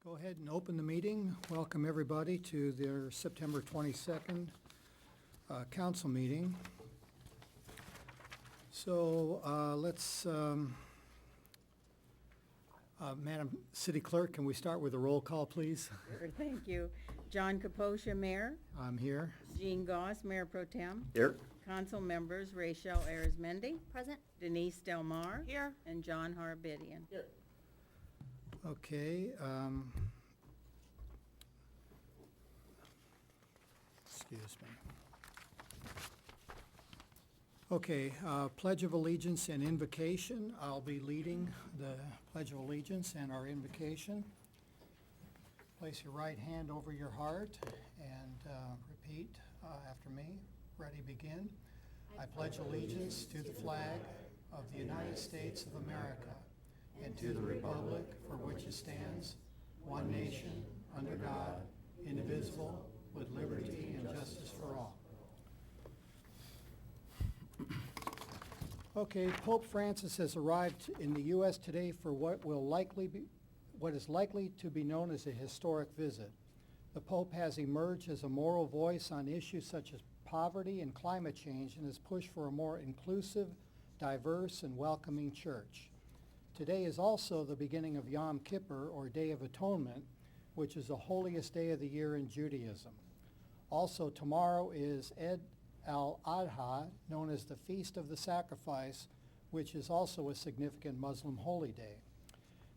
Go ahead and open the meeting. Welcome everybody to their September 22nd council meeting. So let's, Madam City Clerk, can we start with a roll call, please? Sure, thank you. John Caposcia, Mayor. I'm here. Jean Goss, Mayor Pro Tem. Here. Council members, Rachel Arizmendi. Present. Denise Del Mar. Here. And John Harbidian. Here. Okay. Excuse me. Okay, Pledge of Allegiance and Invocation. I'll be leading the Pledge of Allegiance and our invocation. Place your right hand over your heart and repeat after me. Ready, begin. I pledge allegiance to the flag of the United States of America and to the republic for which it stands, one nation, under God, indivisible, with liberty and justice for all. Okay, Pope Francis has arrived in the U.S. today for what is likely to be known as a historic visit. The Pope has emerged as a moral voice on issues such as poverty and climate change and has pushed for a more inclusive, diverse, and welcoming church. Today is also the beginning of Yom Kippur, or Day of Atonement, which is the holiest day of the year in Judaism. Also, tomorrow is Eid al-Adha, known as the Feast of the Sacrifice, which is also a significant Muslim holy day.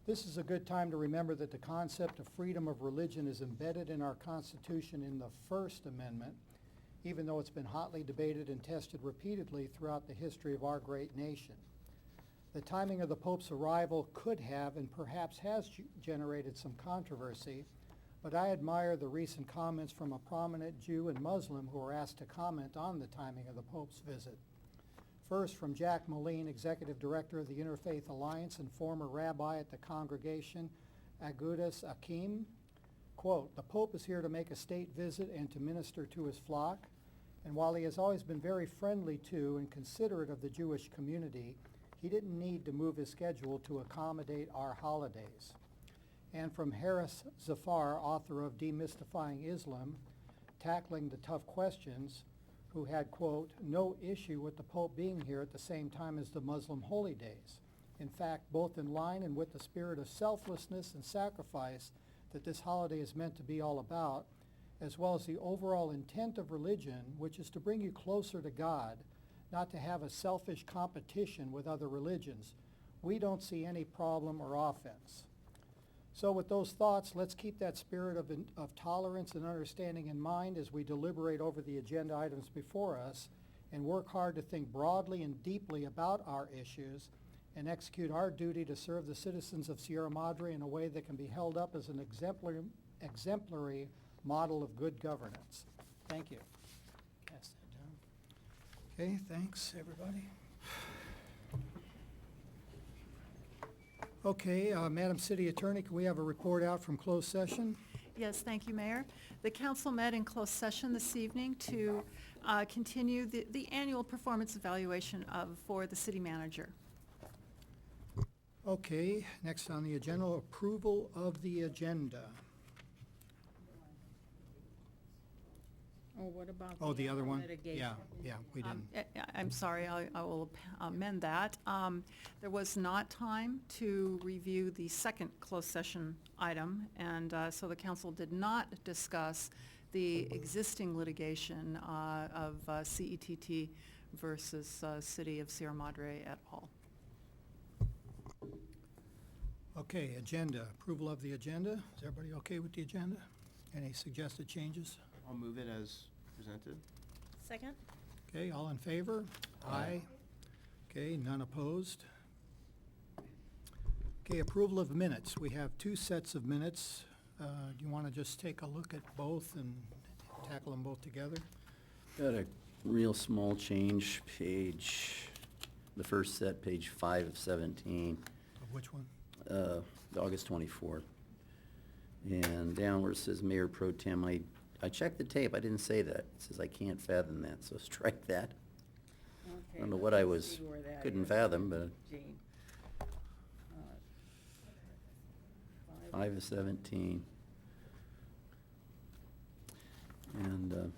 This is a good time to remember that the concept of freedom of religion is embedded in our Constitution in the First Amendment, even though it's been hotly debated and tested repeatedly throughout the history of our great nation. The timing of the Pope's arrival could have and perhaps has generated some controversy, but I admire the recent comments from a prominent Jew and Muslim who were asked to comment on the timing of the Pope's visit. First, from Jack Moline, Executive Director of the Interfaith Alliance and former rabbi at the congregation Agudas Achim, quote, "The Pope is here to make a state visit and to minister to his flock, and while he has always been very friendly to and considerate of the Jewish community, he didn't need to move his schedule to accommodate our holidays." And from Harris Zafar, author of Demystifying Islam, Tackling the Tough Questions, who had, quote, "no issue with the Pope being here at the same time as the Muslim holy days. In fact, both in line and with the spirit of selflessness and sacrifice that this holiday is meant to be all about, as well as the overall intent of religion, which is to bring you closer to God, not to have a selfish competition with other religions. We don't see any problem or offense." So with those thoughts, let's keep that spirit of tolerance and understanding in mind as we deliberate over the agenda items before us and work hard to think broadly and deeply about our issues and execute our duty to serve the citizens of Sierra Madre in a way that can be held up as an exemplary model of good governance. Thank you. Pass that down. Okay, thanks, everybody. Okay, Madam City Attorney, can we have a report out from closed session? Yes, thank you, Mayor. The council met in closed session this evening to continue the annual performance evaluation for the city manager. Okay, next on the agenda, approval of the agenda. Oh, what about Oh, the other one? litigation? Yeah, we didn't. I'm sorry, I will amend that. There was not time to review the second closed session item, and so the council did not discuss the existing litigation of CETT versus City of Sierra Madre et al. Okay, agenda, approval of the agenda. Is everybody okay with the agenda? Any suggested changes? I'll move it as presented. Second? Okay, all in favor? Aye. Okay, none opposed. Okay, approval of minutes. We have two sets of minutes. Do you want to just take a look at both and tackle them both together? Got a real small change, the first set, page 5 of 17, Of which one? August 24th. And down where it says Mayor Pro Tem, I checked the tape, I didn't say that. It says I can't fathom that, so strike that. Okay, I don't know what I let's was, see where that couldn't is. fathom, but Jean. 5 5 of 17. And, One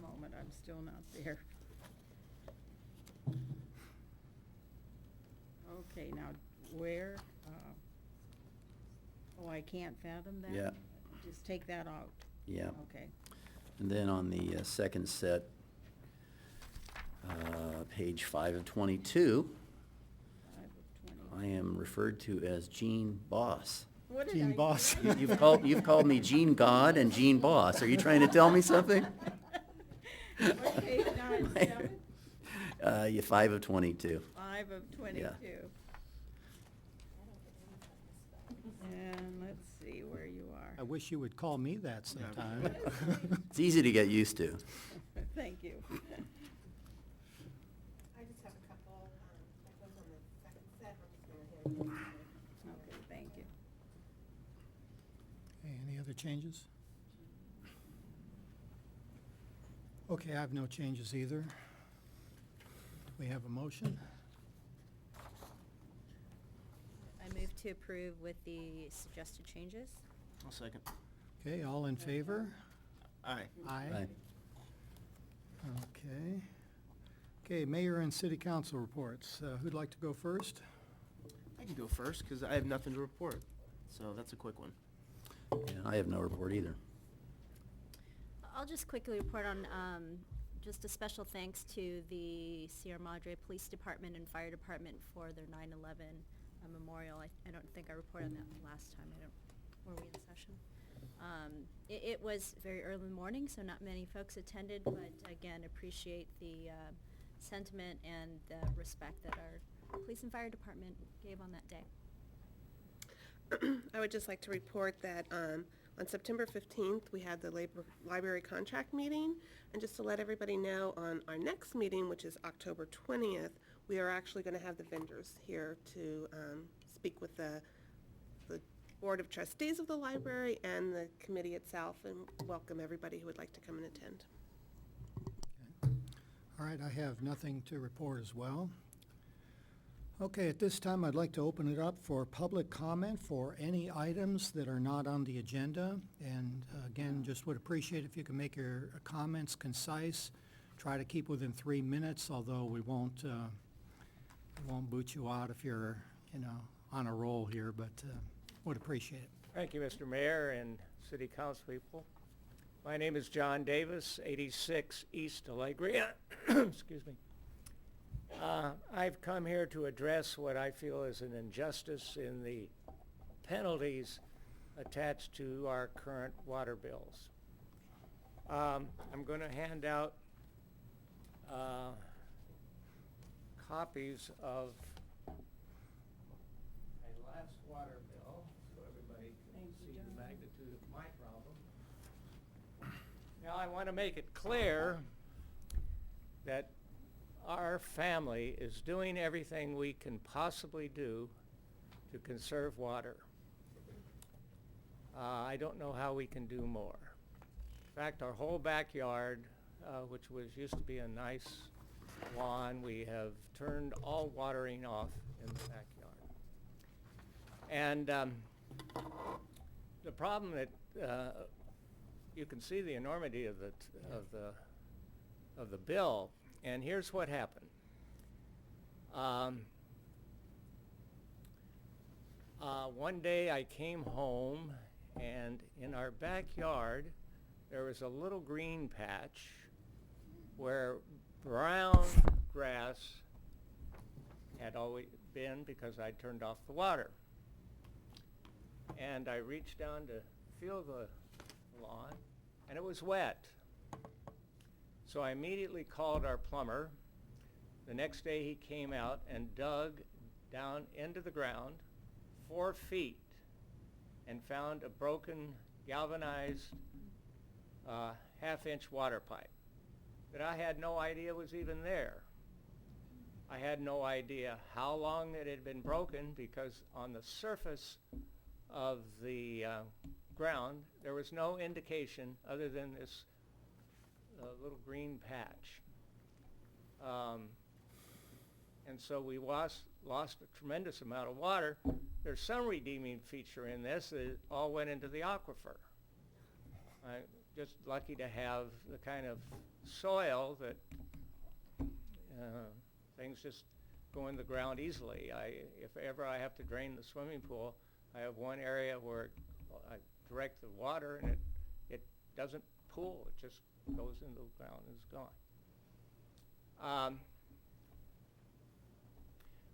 moment, I'm still not there. Okay, now, where, oh, I can't fathom that? Yeah. Just take that out, yeah. okay. And then on the second set, page 5 of 22, 5 of 20. I am referred to as Gene Boss. What did Gene I Boss. do? You've called me Gene God and Gene Boss. Are you trying to tell me something? What page now, it's 7? Yeah, 5 of 22. 5 of 22. And let's see where you I are. wish you would call me that sometime. It's easy to get used to. Thank you. I just have a couple, that goes on the second set, I'm just gonna hand you. Okay, thank you. Okay, any other changes? Okay, I have no changes either. Do we have a motion? I move to approve with the suggested changes. I'll second. Okay, all in favor? Aye. Aye. Aye. Okay. Okay, mayor and city council reports. Who'd like to go first? I can go first, because I have nothing to report, so that's a quick one. Yeah, I have no report either. I'll just quickly report on, just a special thanks to the Sierra Madre Police Department and Fire Department for their 9/11 memorial. I don't think I reported on that last time. Were we in session? It was very early in the morning, so not many folks attended, but again, appreciate the sentiment and the respect that our police and fire department gave on that day. I would just like to report that on September 15th, we had the library contract meeting. And just to let everybody know, on our next meeting, which is October 20th, we are actually going to have the vendors here to speak with the Board of Trustees of the library and the committee itself, and welcome everybody who would like to come and attend. All right, I have nothing to report as well. Okay, at this time, I'd like to open it up for public comment for any items that are not on the agenda. And again, just would appreciate if you can make your comments concise. Try to keep within 3 minutes, although we won't boot you out if you're, on a roll here, but would appreciate it. Thank you, Mr. Mayor and City Council people. My name is John Davis, 86 East Allegria. Excuse me. I've come here to address what I feel is an injustice in the penalties attached to our current water bills. I'm going to hand out copies of my last water bill so everybody can see the magnitude of my problem. Now, I want to make it clear that our family is doing everything we can possibly do to conserve water. I don't know how we can do more. In fact, our whole backyard, which used to be a nice lawn, we have turned all watering off in the backyard. And the problem that you can see the enormity of the bill. And here's what happened. One day I came home, and in our backyard there was a little green patch where brown grass had always been because I turned off the water. And I reached down to feel the lawn, and it was wet. So I immediately called our plumber. The next day he came out and dug down into the ground 4 feet and found a broken galvanized half-inch water pipe that I had no idea was even there. I had no idea how long it had been broken because on the surface of the ground there was no indication other than this little green patch. And so we lost a tremendous amount of water. there's some redeeming feature in this. It all went into the aquifer. I'm just lucky to have the kind of soil that things just go in the ground easily. If ever I have to drain the swimming pool, I have one area where I direct the water and it doesn't pool. It just goes into the ground and is gone.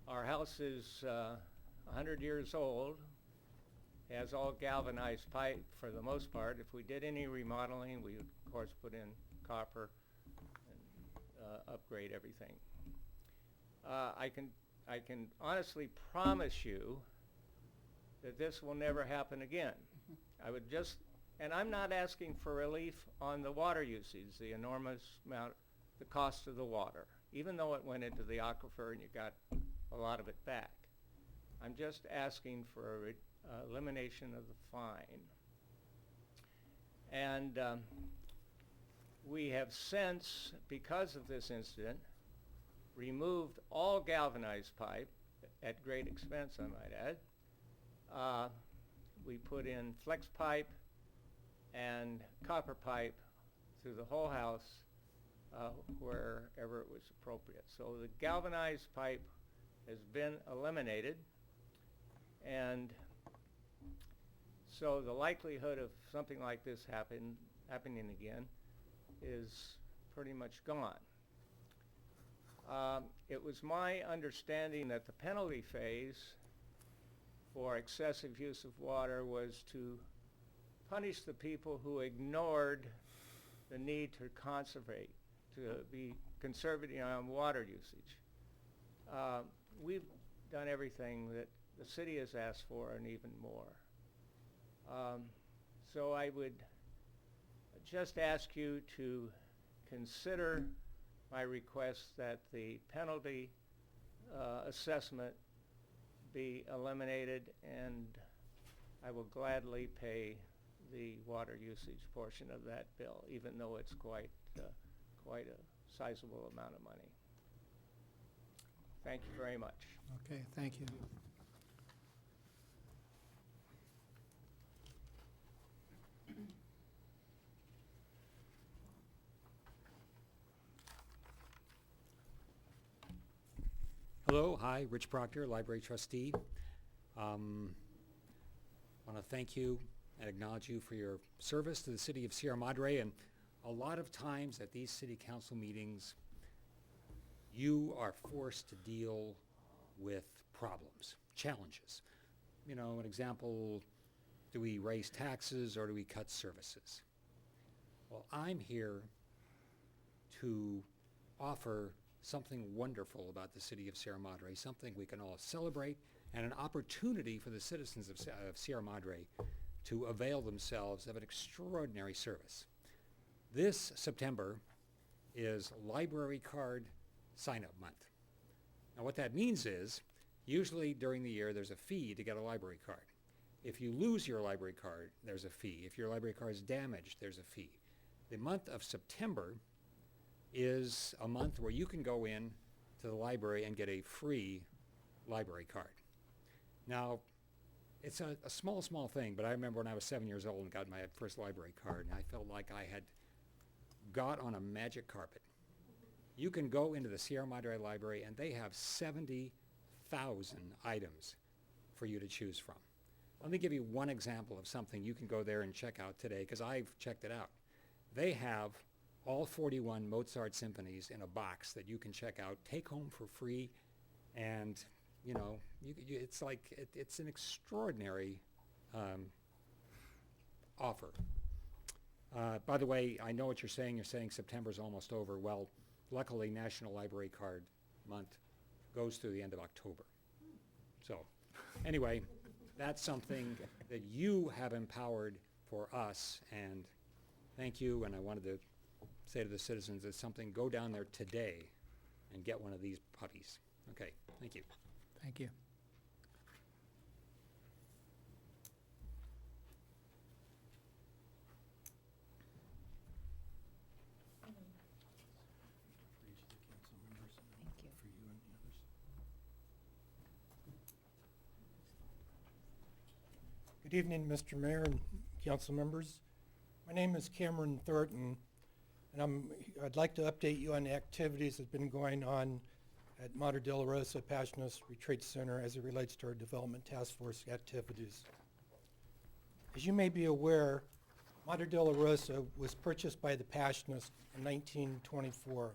Our house is 100 years old, has all galvanized pipe for the most part. If we did any remodeling, we would, of course, put in copper and upgrade everything. I can honestly promise you that this will never happen again. I would just, and I'm not asking for relief on the water usage, the enormous amount, the cost of the water, even though it went into the aquifer and you got a lot of it back. I'm just asking for elimination of the fine. And we have since, because of this incident, removed all galvanized pipe at great expense, I might add. We put in flex pipe and copper pipe through the whole house wherever it was appropriate. So the galvanized pipe has been eliminated, and so the likelihood of something like this happening again is pretty much gone. It was my understanding that the penalty phase for excessive use of water was to punish the people who ignored the need to conservate, to be conservative on water usage. We've done everything that the city has asked for and even more. So I would just ask you to consider my request that the penalty assessment be eliminated, and I will gladly pay the water usage portion of that bill, even though it's quite a sizable amount of money. Thank you very much. Okay, thank you. Hello, hi, Rich Proctor, Library Trustee. Want to thank you and acknowledge you for your service to the city of Sierra Madre. And a lot of times at these city council meetings, you are forced to deal with problems, challenges. You know, an example, do we raise taxes or do we cut services? Well, I'm here to offer something wonderful about the city of Sierra Madre, something we can all celebrate, and an opportunity for the citizens of Sierra Madre to avail themselves of an extraordinary service. This September is Library Card Sign-Up Month. Now what that means is, usually during the year there's a fee to get a library card. If you lose your library card, there's a fee. If your library card is damaged, there's a fee. The month of September is a month where you can go in to the library and get a free library card. Now, it's a small thing, but I remember when I was 7 years old and got my first library card, and I felt like I had got on a magic carpet. You can go into the Sierra Madre Library and they have 70,000 items for you to choose from. Let me give you one example of something you can go there and check out today, because I've checked it out. They have all 41 Mozart symphonies in a box that you can check out, take home for free, and you know, it's like it's an extraordinary offer. By the way, I know what you're saying. You're saying September's almost over. Well, luckily, National Library Card Month goes through the end of October. So, anyway, that's something that you have empowered for us, and thank you. And I wanted to say to the citizens, it's something, go down there today and get one of these puppies. Okay, thank you. Thank you. Thank you. Good evening, Mr. Mayor and council members. My name is Cameron Thornton, and I'd like to update you on the activities that have been going on at Madre de la Rosa Passionist Retreat Center as it relates to our Development Task Force activities. As you may be aware, Madre de la Rosa was purchased by the Passionists in 1924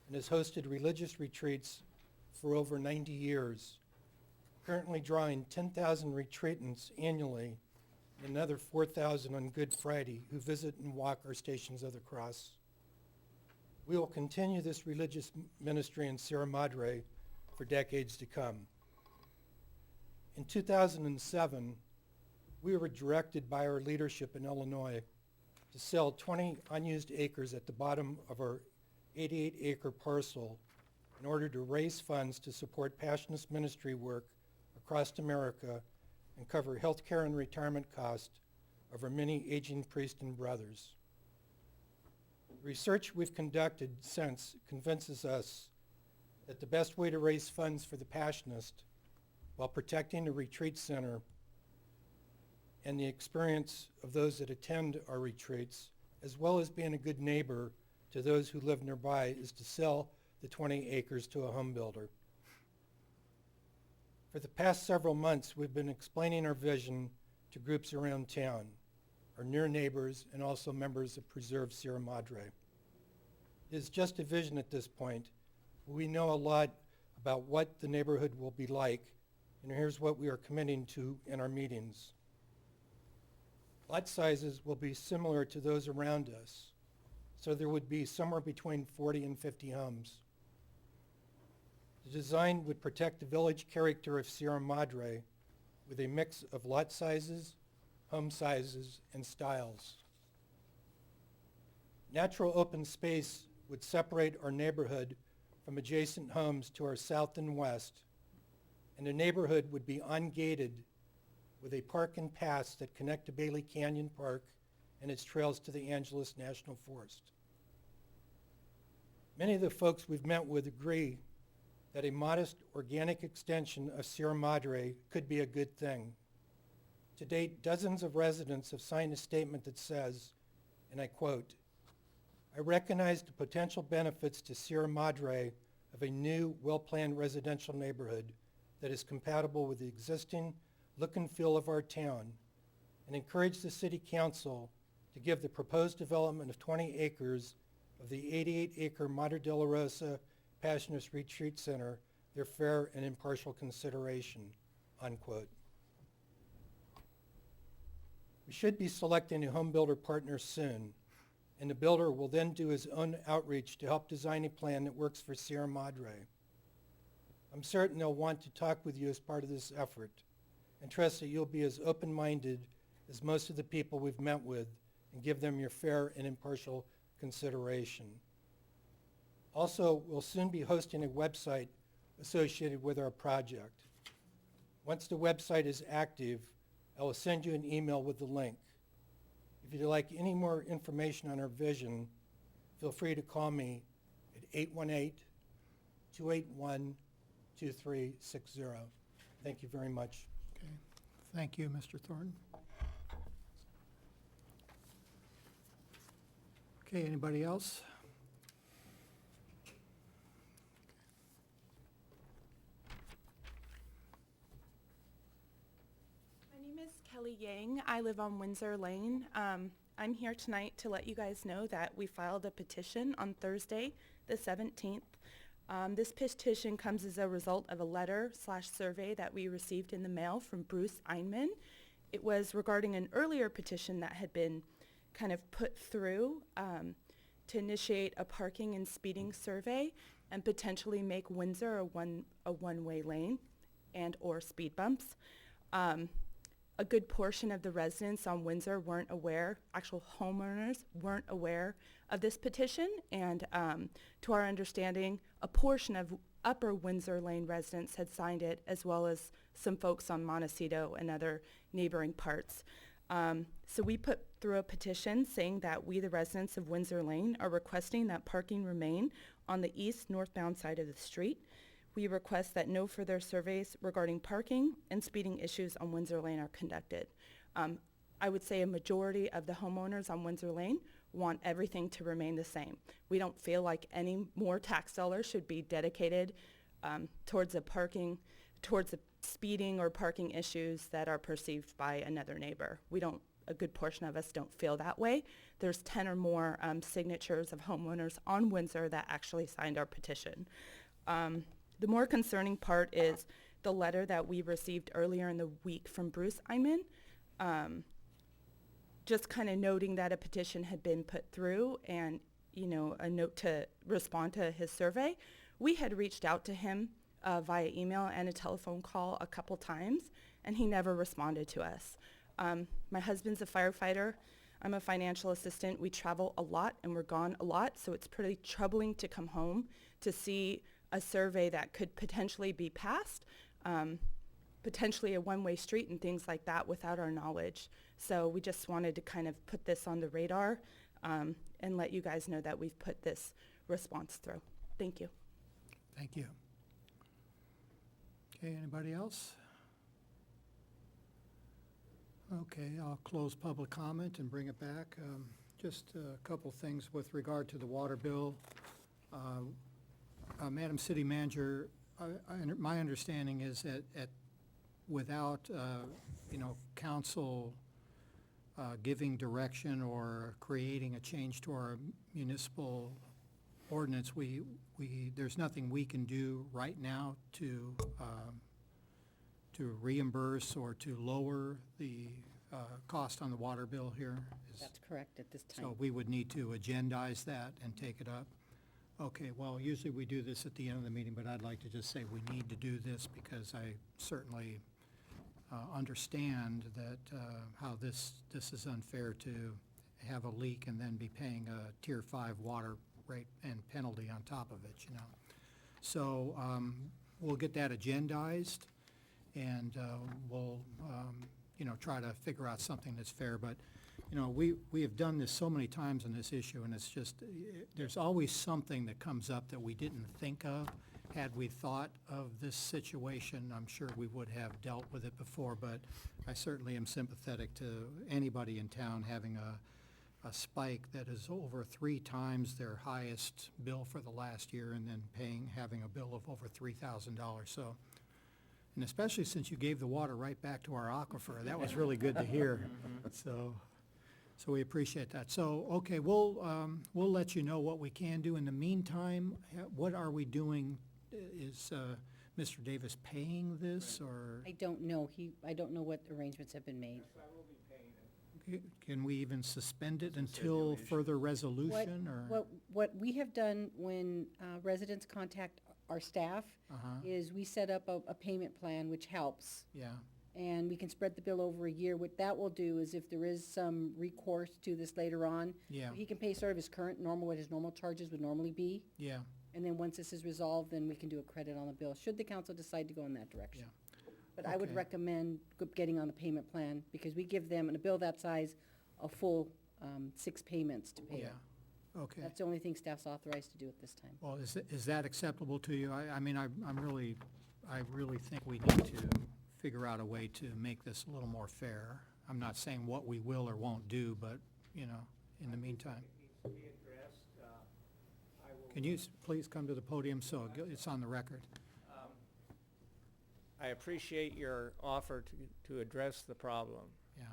and has hosted religious retreats for over 90 years, currently drawing 10,000 retreatants annually and another 4,000 on Good Friday who visit and walk our Stations of the Cross. We will continue this religious ministry in Sierra Madre for decades to come. In 2007, we were directed by our leadership in Illinois to sell 20 unused acres at the bottom of our 88-acre parcel in order to raise funds to support Passionist ministry work across America and cover health care and retirement costs of our many aging priests and brothers. The research we've conducted since convinces us that the best way to raise funds for the Passionist while protecting the retreat center and the experience of those that attend our retreats, as well as being a good neighbor to those who live nearby, is to sell the 20 acres to a home builder. For the past several months, we've been explaining our vision to groups around town, our near neighbors, and also members of Preserve Sierra Madre. It is just a vision at this point. We know a lot about what the neighborhood will be like, and here's what we are committing to in our meetings. Lot sizes will be similar to those around us, so there would be somewhere between 40 and 50 homes. The design would protect the village character of Sierra Madre with a mix of lot sizes, home sizes, and styles. Natural open space would separate our neighborhood from adjacent homes to our south and west, and the neighborhood would be ungated with a park and paths that connect to Bailey Canyon Park and its trails to the Angeles National Forest. Many of the folks we've met with agree that a modest organic extension of Sierra Madre could be a good thing. To date, dozens of residents have signed a statement that says, and I quote, "I recognize the potential benefits to Sierra Madre of a new, well-planned residential neighborhood that is compatible with the existing look and feel of our town, and encourage the City Council to give the proposed development of 20 acres of the 88-acre Madre de la Rosa Passionist Retreat Center their fair and impartial consideration," unquote. We should be selecting a home builder partner soon, and the builder will then do his own outreach to help design a plan that works for Sierra Madre. I'm certain they'll want to talk with you as part of this effort, and trust that you'll be as open-minded as most of the people we've met with and give them your fair and impartial consideration. Also, we'll soon be hosting a website associated with our project. Once the website is active, I will send you an email with the link. If you'd like any more information on our vision, feel free to call me at 818-281-2360. Thank you very much. Okay. Thank you, Mr. Thornton. Okay, anybody else? My name is Kelly Yang. I live on Windsor Lane. I'm here tonight to let you guys know that we filed a petition on Thursday, the 17th. This petition comes as a result of a letter/survey that we received in the mail from Bruce Einman. It was regarding an earlier petition that had been kind of put through to initiate a parking and speeding survey and potentially make Windsor a one-way lane and or speed bumps. A good portion of the residents on Windsor weren't aware, actual homeowners weren't aware of this petition, and to our understanding, a portion of Upper Windsor Lane residents had signed it, as well as some folks on Montecito and other neighboring parts. So we put through a petition saying that we, the residents of Windsor Lane, are requesting that parking remain on the east northbound side of the street. we request that no further surveys regarding parking and speeding issues on Windsor Lane are conducted. I would say a majority of the homeowners on Windsor Lane want everything to remain the same. We don't feel like any more tax dollars should be dedicated towards the speeding or parking issues that are perceived by another neighbor. A good portion of us don't feel that way. There's 10 or more signatures of homeowners on Windsor that actually signed our petition. The more concerning part is the letter that we received earlier in the week from Bruce Eyman, just kind of noting that a petition had been put through and, a note to respond to his survey. We had reached out to him via email and a telephone call a couple times, and he never responded to us. My husband's a firefighter. I'm a financial assistant. We travel a lot and we're gone a lot, so it's pretty troubling to come home to see a survey that could potentially be passed, potentially a one-way street and things like that without our knowledge. So we just wanted to kind of put this on the radar and let you guys know that we've put this response through. Thank you. Thank you. Okay, anybody else? Okay, I'll close public comment and bring it back. Just a couple things with regard to the water bill. Madam City Manager, my understanding is that without, council giving direction or creating a change to our municipal ordinance, there's nothing we can do right now to reimburse or to lower the cost on the water bill here? That's correct at this time. So we would need to agendize that and take it up? Okay, well, usually we do this at the end of the meeting, but I'd like to just say we need to do this because I certainly understand that how this is unfair to have a leak and then be paying a Tier 5 water rate and penalty on top of it, So we'll get that agendized, and we'll, try to figure out something that's fair. But, we have done this so many times on this issue, and it's just, there's always something that comes up that we didn't think of. Had we thought of this situation, I'm sure we would have dealt with it before, but I certainly am sympathetic to anybody in town having a spike that is over 3 times their highest bill for the last year and then having a bill of over $3,000. So, and especially since you gave the water right back to our aquifer, that was really good to hear. So we appreciate that. So, okay, we'll let you know what we can do. In the meantime, what are we doing? Is Mr. Davis paying this, or? I don't know. I don't know what arrangements have been made. Can we even suspend it until further resolution, or? What we have done when residents contact our staff is we set up a payment plan, which helps. Yeah, And we can spread the bill over a year. What that will do is if there is some recourse to this later on, yeah, he can pay sort of his current what his normal charges would normally be. yeah, And then once this is resolved, then we can do a credit on the bill, should the council decide to go in that direction. yeah. But I would Okay. recommend getting on the payment plan, because we give them, in a bill that size, a full 6 payments to pay. Yeah, okay. That's the only thing staff's authorized to do at this time. Well, is that acceptable to you? I mean, I really think we need to figure out a way to make this a little more fair. I'm not saying what we will or won't do, but, in the meantime. It needs to be addressed. I will. Can you please come to the podium so it's on the record? I appreciate your offer to address the problem. Yeah.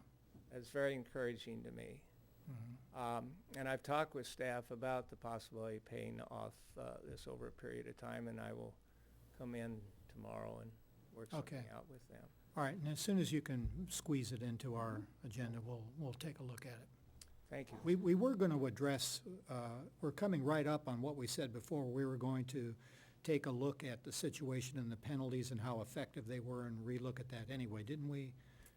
It's very encouraging to me. Mhm. And I've talked with staff about the possibility of paying off this over a period of time, and I will come in tomorrow and work something Okay. out with them. All right, and as soon as you can squeeze it into our agenda, we'll take a look at it. Thank you. We were going to address, we're coming right up on what we said before. We were going to take a look at the situation and the penalties and how effective they were and relook at that anyway, didn't we?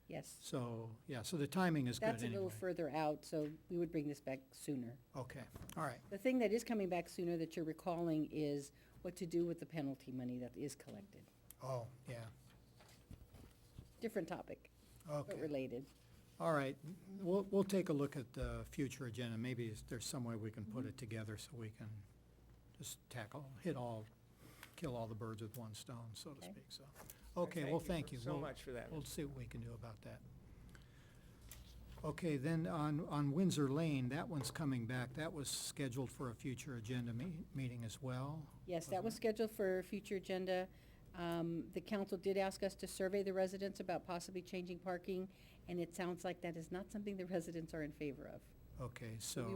Yes. So, yeah, so the timing is good That's a anyway. little further out, so we would bring this back sooner. Okay, all right, The thing that is coming back sooner that you're recalling is what to do with the penalty money that is collected. oh, yeah, Different topic, but okay. related. All right, we'll take a look at the future agenda. Maybe there's some way we can put it together so we can just hit all kill all the birds with one stone, so to Okay. speak, so. Okay, well, thank you. so We'll- much for that. We'll see what we can do about that. Okay, then on Windsor Lane, that one's coming back. That was scheduled for a future agenda meeting as well. Yes, that was scheduled for a future agenda. The council did ask us to survey the residents about possibly changing parking, and it sounds like that is not something the residents are in favor of. Okay, so.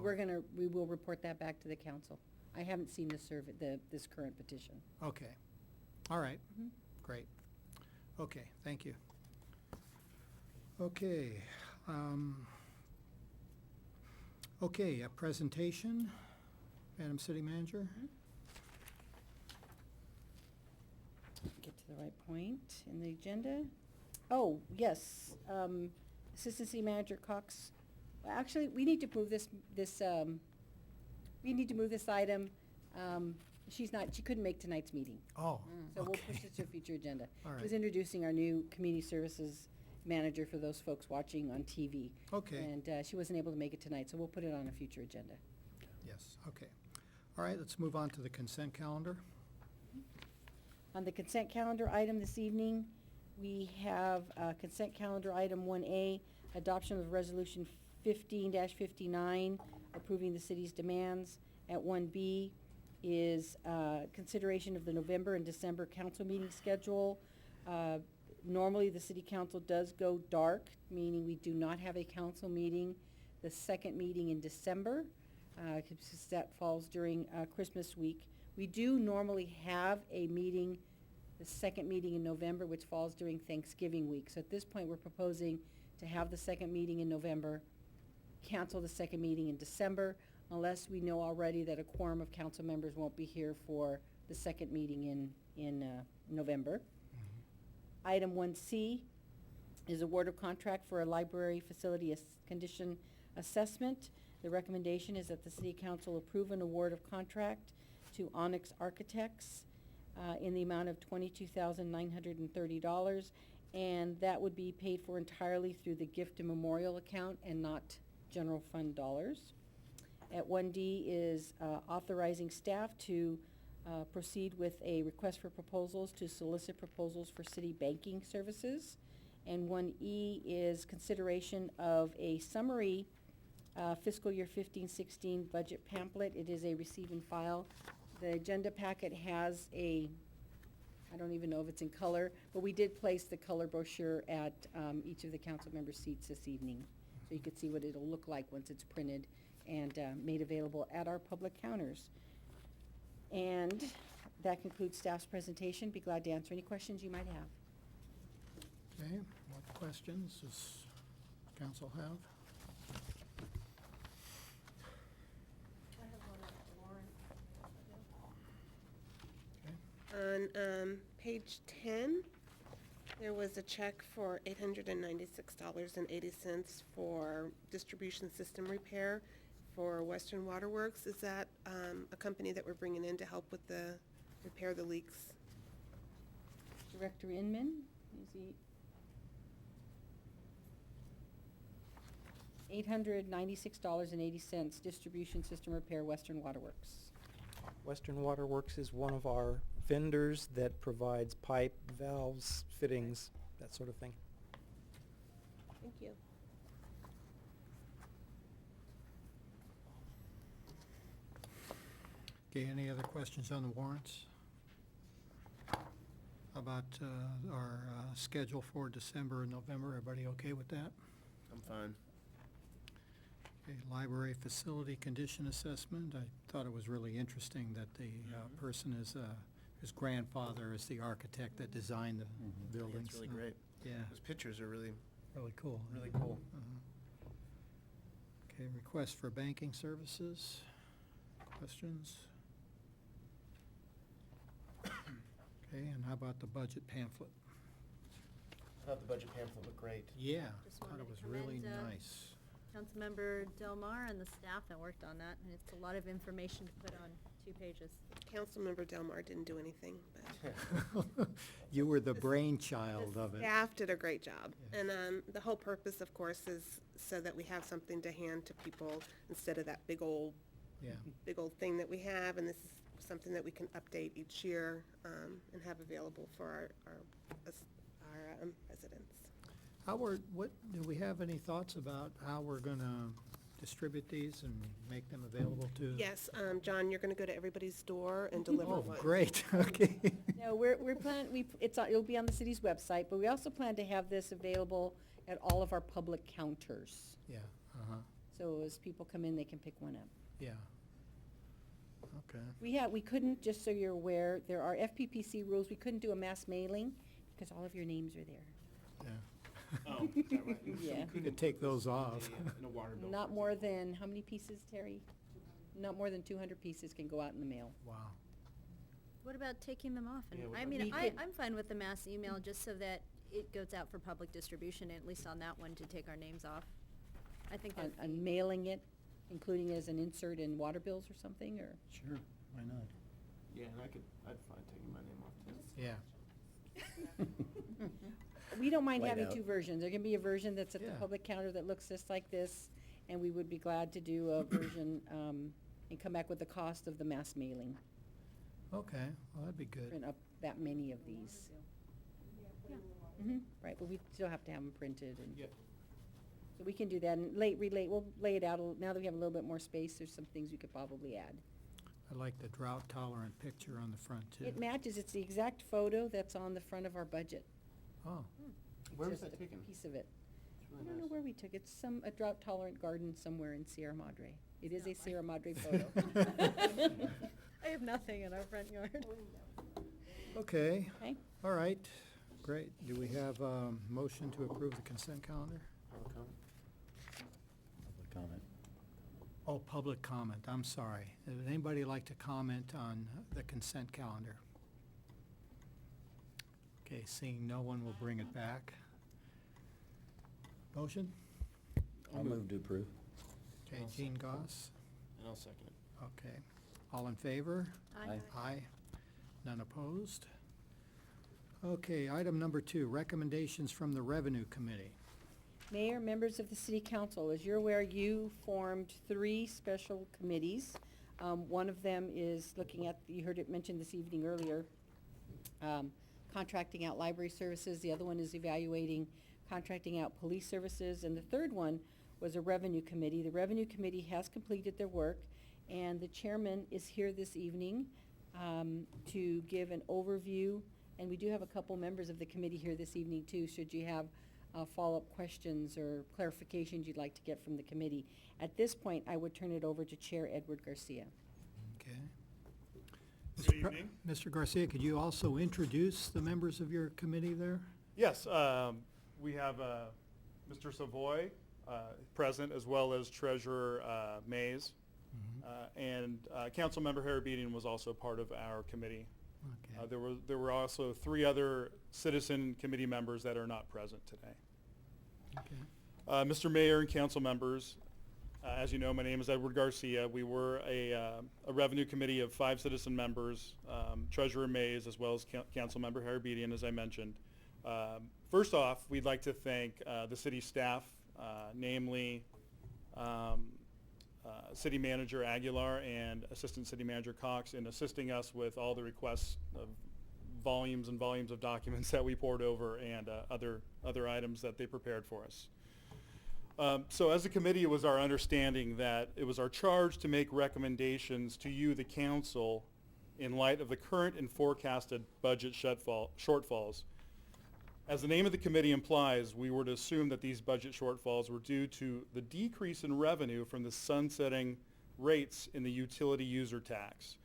We will report that back to the council. I haven't seen the survey, this current petition. Okay, all right, Mhm. great. Okay, thank you. Okay, okay, a presentation, Madam City Manager? Get to the right point in the agenda. Oh, yes, Assistant City Manager Cox. Well, actually, we need to move we need to move this item. She couldn't make tonight's meeting. Oh, So we'll okay. push it to a future agenda. All It was right. introducing our new community services manager for those folks watching on TV. Okay, And she wasn't able to make it tonight, so we'll put it on a future agenda. yes, okay. All right, let's move on to the consent calendar. On the consent calendar item this evening, we have consent calendar item 1A, adoption of resolution 15-59, approving the city's demands. At 1B is consideration of the November and December council meeting schedule. Normally, the city council does go dark, meaning we do not have a council meeting the second meeting in December, 'cause that falls during Christmas week. We do normally have a meeting, the second meeting in November, which falls during Thanksgiving week. So at this point, we're proposing to have the second meeting in November, cancel the second meeting in December, unless we know already that a quorum of council members won't be here for the second meeting in November. Item 1C is award of contract for a library facility condition assessment. The recommendation is that the city council approve an award of contract to Onyx Architects in the amount of $22,930, and that would be paid for entirely through the gift and memorial account and not general fund dollars. At 1D is authorizing staff to proceed with a request for proposals to solicit proposals for city banking services. And 1E is consideration of a summary fiscal year 15-16 budget pamphlet. It is a receive and file. The agenda packet has I don't even know if it's in color, but we did place the color brochure at each of the council member seats this evening. So you could see what it'll look like once it's printed and made available at our public counters. And that concludes staff's presentation. Be glad to answer any questions you might have. Okay, what questions does council have? Okay. On page 10, there was a check for $896.80 for distribution system repair for Western Waterworks. Is that a company that we're bringing in to help with repair the leaks? Director Inman, is he? $896.80, distribution system repair, Western Waterworks. Western Waterworks is one of our vendors that provides pipe, valves, fittings, that sort of thing. Thank you. Okay, any other questions on the warrants? How about our schedule for December and November? Everybody okay with that? I'm fine. Okay, library facility condition assessment. I thought it was really interesting that the person is, his grandfather is the architect that designed the Yeah, building. it's really so, great. Yeah, Those pictures are really, really cool. really cool. Okay, request for banking services. Questions? Okay, and how about the budget pamphlet? I thought the budget pamphlet looked great. Yeah, Just thought wanted it to was really commend, nice. Councilmember Delmar and the staff that worked on that, and it's a lot of information to put on 2 pages. Councilmember Delmar didn't do anything, but You were the The brainchild of it. staff did a great job. Yeah. And the whole purpose, of course, is so that we have something to hand to people instead of that big old Yeah, thing that we have. And this is something that we can update each year and have available for our residents. Do we have any thoughts about how we're gonna distribute these and make them available to? Yes, John, you're going to go to everybody's door and deliver Oh, one. great, okay. No, it'll be on the city's website, but we also plan to have this available at all of our public counters. Yeah, uh-huh, So as people come in, they can pick one up. yeah. Okay, We couldn't, just so you're aware, there are FPPC rules, we couldn't do a mass mailing because all of your names are there. yeah. Oh, is that right? Yeah. You could take those off. In a water bill. Not more than, how many pieces, Terry? Not more than 200 pieces can go out in the mail. Wow. What about taking them off? And Yeah, what I about- mean, We could- I'm fine with the mass email, just so that it goes out for public distribution, at least on that one, to take our names off. I think that. On mailing it, including as an insert in water bills or something, or? Sure, why not? Yeah, and I'd find taking my name off too. Yeah, We don't mind White having out. two versions. There can be a version that's at the Yeah. public counter that looks just like this, and we would be glad to do a version, and come back with the cost of the mass mailing. okay, well, that'd be good. Print up that many of these. Right, but we still have to have them printed and. Yep. So we can do that and we'll lay it out, now that we have a little bit more space, there's some things we could probably add. I like the drought tolerant picture on the front too. It matches, it's the exact photo that's on the front of our budget. Oh, Where was Just that a taken? piece of it. It's I really don't know nice. where we took it, a drought tolerant garden somewhere in Sierra Madre. It is a Sierra Madre photo. I have nothing in our front yard. okay, Okay, all right, great. Do we have a motion to approve the consent calendar? Public comment? Public comment. Oh, public comment, I'm sorry. Would anybody like to comment on the consent calendar? Okay, seeing no one, will bring it back. Motion? I'll move to approve. Okay, I'll Gene second. Goss, And I'll second it. okay. All in favor? Aye. Aye. None opposed? Okay, item number 2, recommendations from the Revenue Committee. Mayor, members of the city council, as you're aware, you formed 3 special committees. One of them is looking at, you heard it mentioned this evening earlier, contracting out library services. The other one is evaluating contracting out police services. And the third one was a revenue committee. The revenue committee has completed their work, and the chairman is here this evening to give an overview. And we do have a couple members of the committee here this evening too, should you have follow-up questions or clarifications you'd like to get from the committee. At this point, I would turn it over to Chair Edward Garcia. Okay. Good evening. Mr. Garcia, could you also introduce the members of your committee there? Yes, we have Mr. Savoy present, as well as Treasurer Mays. And Councilmember Harabedian was also part of our committee. Okay. There were also 3 other citizen committee members that are not present today. Okay. Mr. Mayor and council members, as you know, my name is Edward Garcia. We were a revenue committee of 5 citizen members, Treasurer Mays, as well as Councilmember Harabedian, as I mentioned. First off, we'd like to thank the city staff, namely City Manager Aguilar and Assistant City Manager Cox, in assisting us with all the requests of volumes and volumes of documents that we poured over, and other items that they prepared for us. So as a committee, it was our understanding that it was our charge to make recommendations to you, the council, in light of the current and forecasted budget shortfalls. As the name of the committee implies, we were to assume that these budget shortfalls were due to the decrease in revenue from the sunsetting rates in the utility user tax.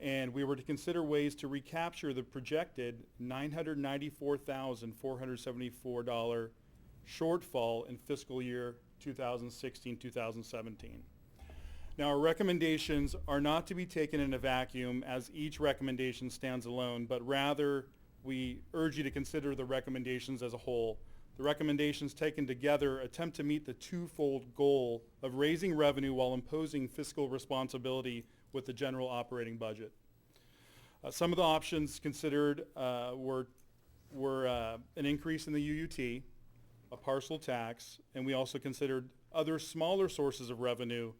And we were to consider ways to recapture the projected $994,474 shortfall in fiscal year 2016-2017. Now, our recommendations are not to be taken in a vacuum, as each recommendation stands alone, but rather we urge you to consider the recommendations as a whole. The recommendations taken together attempt to meet the twofold goal of raising revenue while imposing fiscal responsibility with the general operating budget. Some of the options considered were an increase in the UUT, a parcel tax, and we also considered other smaller sources of revenue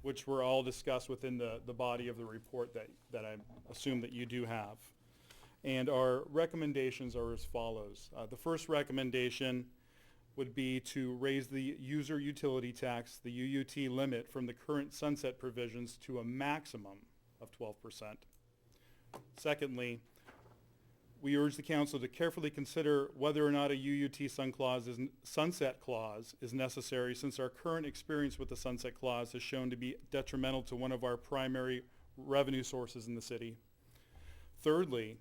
which were all discussed within the body of the report that I assume that you do have. And our recommendations are as follows. The first recommendation would be to raise the user utility tax, the UUT limit, from the current sunset provisions to a maximum of 12%. Secondly, we urge the council to carefully consider whether or not a UUT sunset clause is necessary, since our current experience with the sunset clause has shown to be detrimental to one of our primary revenue sources in the city. Thirdly,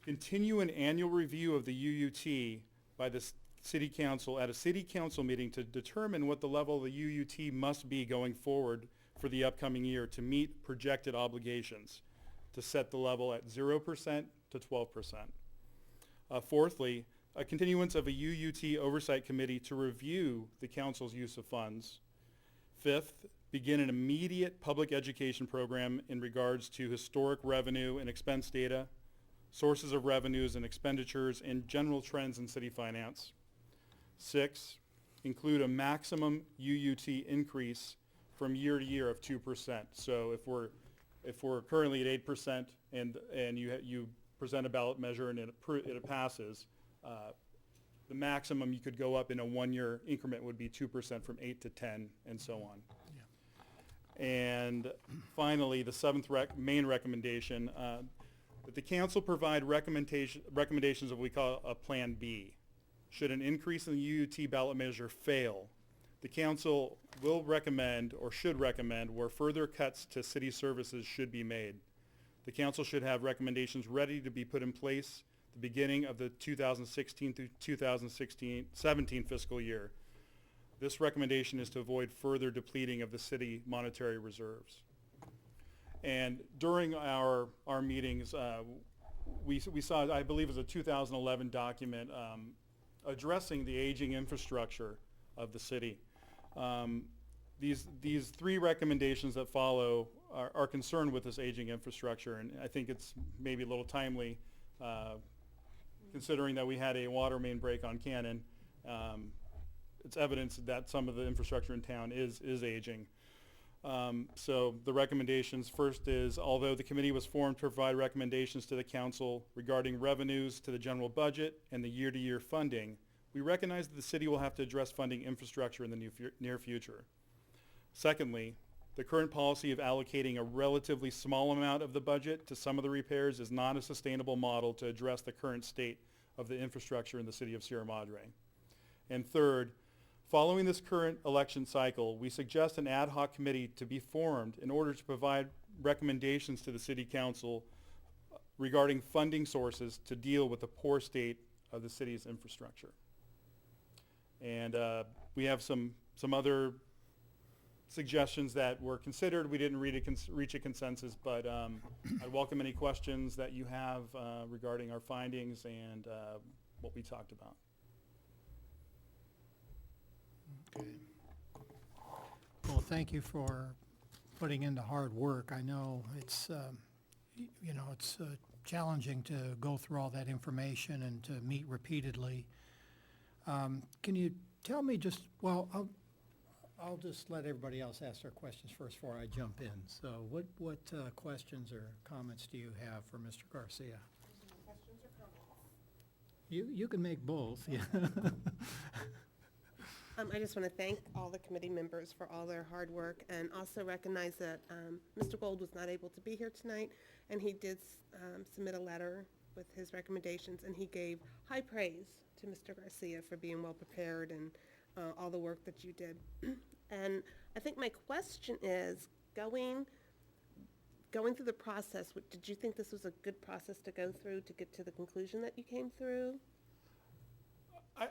continue an annual review of the UUT by the city council at a city council meeting to determine what the level of the UUT must be going forward for the upcoming year to meet projected obligations, to set the level at 0% to 12%. Fourthly, a continuance of a UUT oversight committee to review the council's use of funds. Fifth, begin an immediate public education program in regards to historic revenue and expense data, sources of revenues and expenditures, and general trends in city finance. 6, include a maximum UUT increase from year to year of 2%. So if we're currently at 8% and you present a ballot measure and it passes, the maximum you could go up in a 1-year increment would be 2% from 8 to 10 and so on. Yeah. And finally, the 7th main recommendation, that the council provide recommendations of what we call a Plan B. Should an increase in the UUT ballot measure fail, the council will recommend or should recommend where further cuts to city services should be made. The council should have recommendations ready to be put in place at the beginning of the 2016 through 2017 fiscal year. This recommendation is to avoid further depleting of the city monetary reserves. And during our meetings, we saw, I believe it was a 2011 document addressing the aging infrastructure of the city. These 3 recommendations that follow are concerned with this aging infrastructure, and I think it's maybe a little timely considering that we had a water main break on Cannon. It's evidence that some of the infrastructure in town is aging. So the recommendations, first is, although the committee was formed to provide recommendations to the council regarding revenues to the general budget and the year-to-year funding, we recognize that the city will have to address funding infrastructure in the near future. Secondly, the current policy of allocating a relatively small amount of the budget to some of the repairs is not a sustainable model to address the current state of the infrastructure in the city of Sierra Madre. And third, following this current election cycle, we suggest an ad hoc committee to be formed in order to provide recommendations to the city council regarding funding sources to deal with the poor state of the city's infrastructure. And we have some other suggestions that were considered. We didn't reach a consensus, but I welcome any questions that you have regarding our findings and what we talked about. Okay. Well, thank you for putting in the hard work. I know it's, it's challenging to go through all that information and to meet repeatedly. Can you tell me I'll just let everybody else ask their questions first before I jump in. So what questions or comments do you have for Mr. Garcia? Questions or comments? You can make both, yeah. I just want to thank all the committee members for all their hard work and also recognize that Mr. Gold was not able to be here tonight, and he did submit a letter with his recommendations, and he gave high praise to Mr. Garcia for being well prepared and all the work that you did. And I think my question is, going through the process, did you think this was a good process to go through to get to the conclusion that you came through?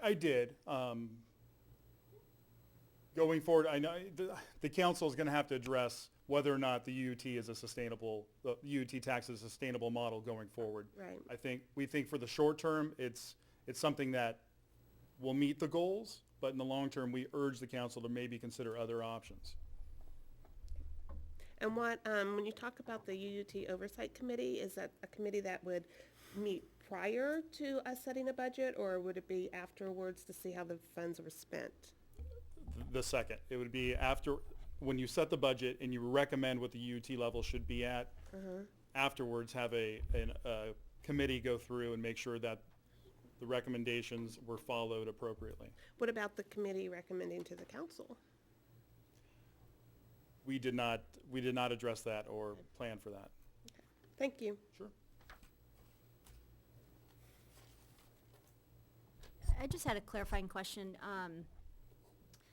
I did. Going forward, I know the council is going to have to address whether or not the UUT tax is a sustainable model going forward. Right. We think for the short term, it's something that will meet the goals, but in the long term, we urge the council to maybe consider other options. And when you talk about the UUT Oversight Committee, is that a committee that would meet prior to us setting a budget, or would it be afterwards to see how the funds were spent? The second. It would be after when you set the budget and you recommend what the UUT level should be at, afterwards have a committee go through and make sure that the recommendations were followed appropriately. What about the committee recommending to the council? We did not address that or plan for that. Thank you. Sure. I just had a clarifying question.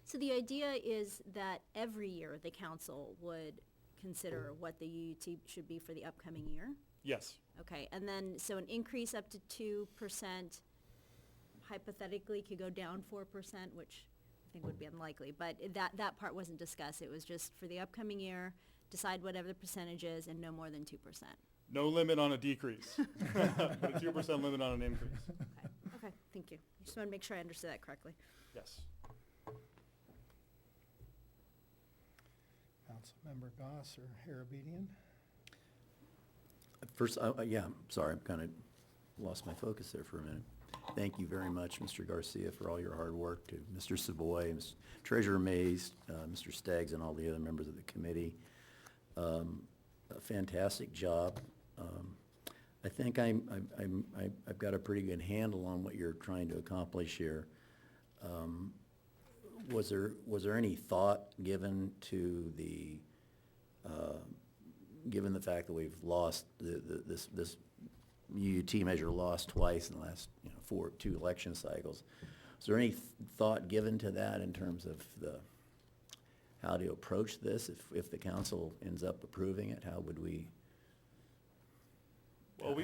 So the idea is that every year the council would consider what the UUT should be for the upcoming year? Yes. Okay, and then, so an increase up to 2% hypothetically could go down 4%, which I think would be unlikely, but that part wasn't discussed. It was just for the upcoming year, decide whatever the percentage is and no more than 2%. No limit on a decrease, but a 2% limit on an increase. Okay, thank you. Just want to make sure I understood that correctly. Yes. Councilmember Goss or Harabedian? First, yeah, I'm sorry, I'm kind of lost my focus there for a minute. Thank you very much, Mr. Garcia, for all your hard work, to Mr. Savoy, Treasurer Mays, Mr. Staggs, and all the other members of the committee. A fantastic job. I think I've got a pretty good handle on what you're trying to accomplish here. Was there any thought given to the, given the fact that we've lost this UUT measure lost twice in the last, 2 election cycles? Is there any thought given to that in terms of how to approach this? If the council ends up approving it, how would we? Well,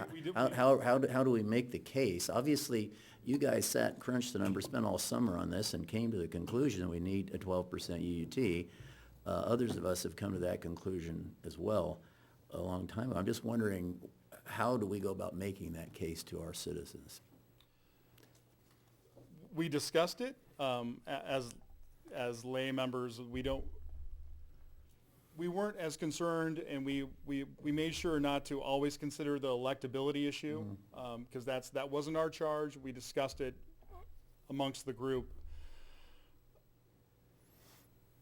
How do we make the case? Obviously, you guys crunched the numbers, spent all summer on this, and came to the conclusion that we need a 12% UUT. Others of us have come to that conclusion as well a long time ago. I'm just wondering, how do we go about making that case to our citizens? We discussed it as lay members. We weren't as concerned, and we made sure not to always consider the electability issue, because that wasn't our charge. We discussed it amongst the group.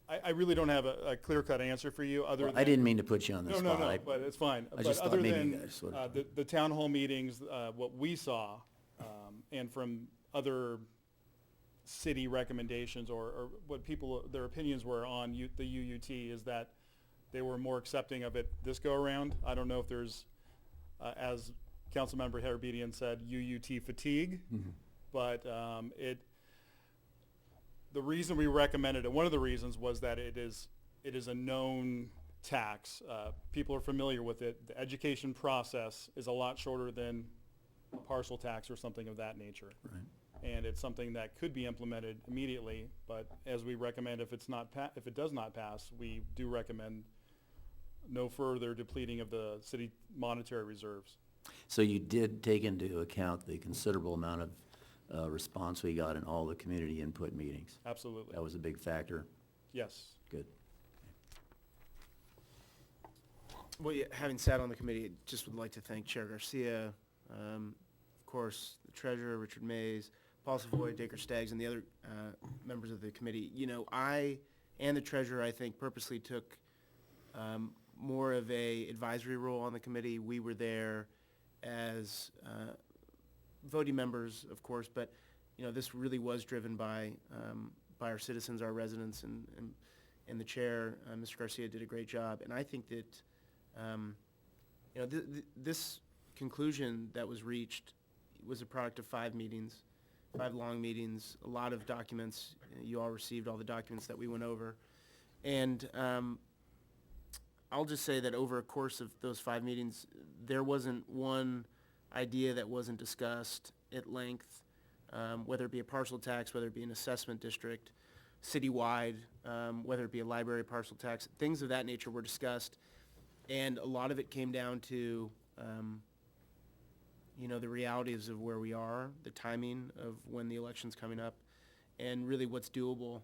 I really don't have a clear-cut answer for you, other than... I didn't mean to put you on the spot. No, but it's fine. I just thought other maybe than you guys sort of... the town hall meetings, what we saw, and from other city recommendations, or what their opinions were on the UUT, is that they were more accepting of it this go-around. I don't know if there's, as Councilmember Harabedian said, UUT fatigue, but the reason we recommended it, one of the reasons, was that it is a known tax. People are familiar with it. The education process is a lot shorter than a partial tax or something of that nature. Right. And it's something that could be implemented immediately, but as we recommend, if it does not pass, we do recommend no further depleting of the city monetary reserves. So you did take into account the considerable amount of response we got in all the community input meetings? Absolutely. That was a big factor? Yes. Good. Well, yeah, having sat on the committee, just would like to thank Chair Garcia, of course, the Treasurer, Richard Mays, Paul Savoy, Dacre Staggs, and the other members of the committee. I and the Treasurer, I think, purposely took more of a advisory role on the committee. We were there as voting members, of course, but this really was driven by our citizens, our residents, and the chair, Mr. Garcia, did a great job. And I think that this conclusion that was reached was a product of 5 meetings, 5 long meetings, a lot of documents. You all received all the documents that we went over, and I'll just say that over a course of those 5 meetings, there wasn't one idea that wasn't discussed at length, whether it be a partial tax, whether it be an assessment district, citywide, whether it be a library partial tax, things of that nature were discussed, and a lot of it came down to, the realities of where we are, the timing of when the election's coming up, and really what's doable,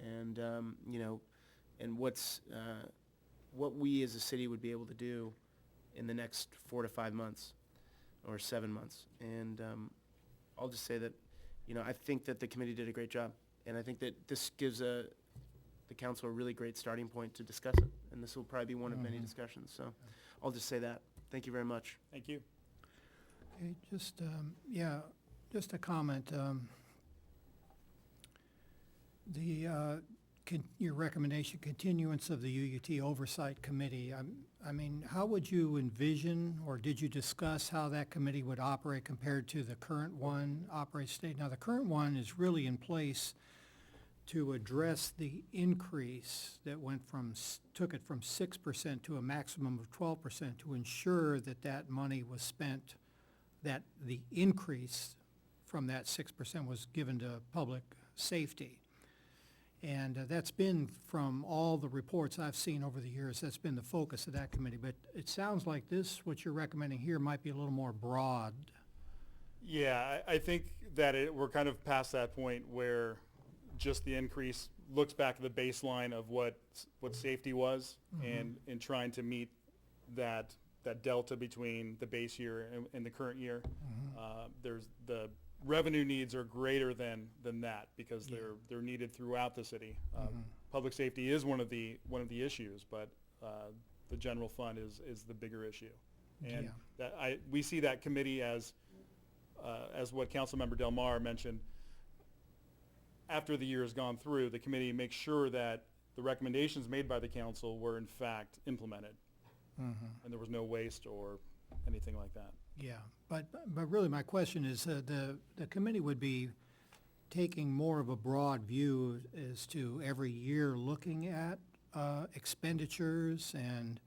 and and what we as a city would be able to do in the next 4 to 5 months or 7 months. And I'll just say that, I think that the committee did a great job. And I think that this gives the council a really great starting point to discuss it. And this will probably be one of many discussions, so I'll just say that. Thank you very much. Thank you. Okay, just, yeah, just a comment. Your recommendation, continuance of the UUT Oversight Committee, I mean, how would you envision, or did you discuss how that committee would operate compared to the current one operates today? Now, the current one is really in place to address the increase that went from, took it from 6% to a maximum of 12% to ensure that that money was spent, that the increase from that 6% was given to public safety. And that's been, from all the reports I've seen over the years, that's been the focus of that committee. But it sounds like this, what you're recommending here, might be a little more broad. Yeah, I think that we're kind of past that point where just the increase looks back at the baseline of what safety was, and in trying to meet that delta between the base year and the current year. There's the revenue needs are greater than that because they're needed throughout the city. Public safety is one of the issues, but the general fund is the bigger issue. And we see that committee as what Councilmember Del Mar mentioned. After the year has gone through, the committee makes sure that the recommendations made by the council were in fact implemented, and there was no waste or anything like that. Yeah, but really my question is, the committee would be taking more of a broad view as to every year looking at expenditures and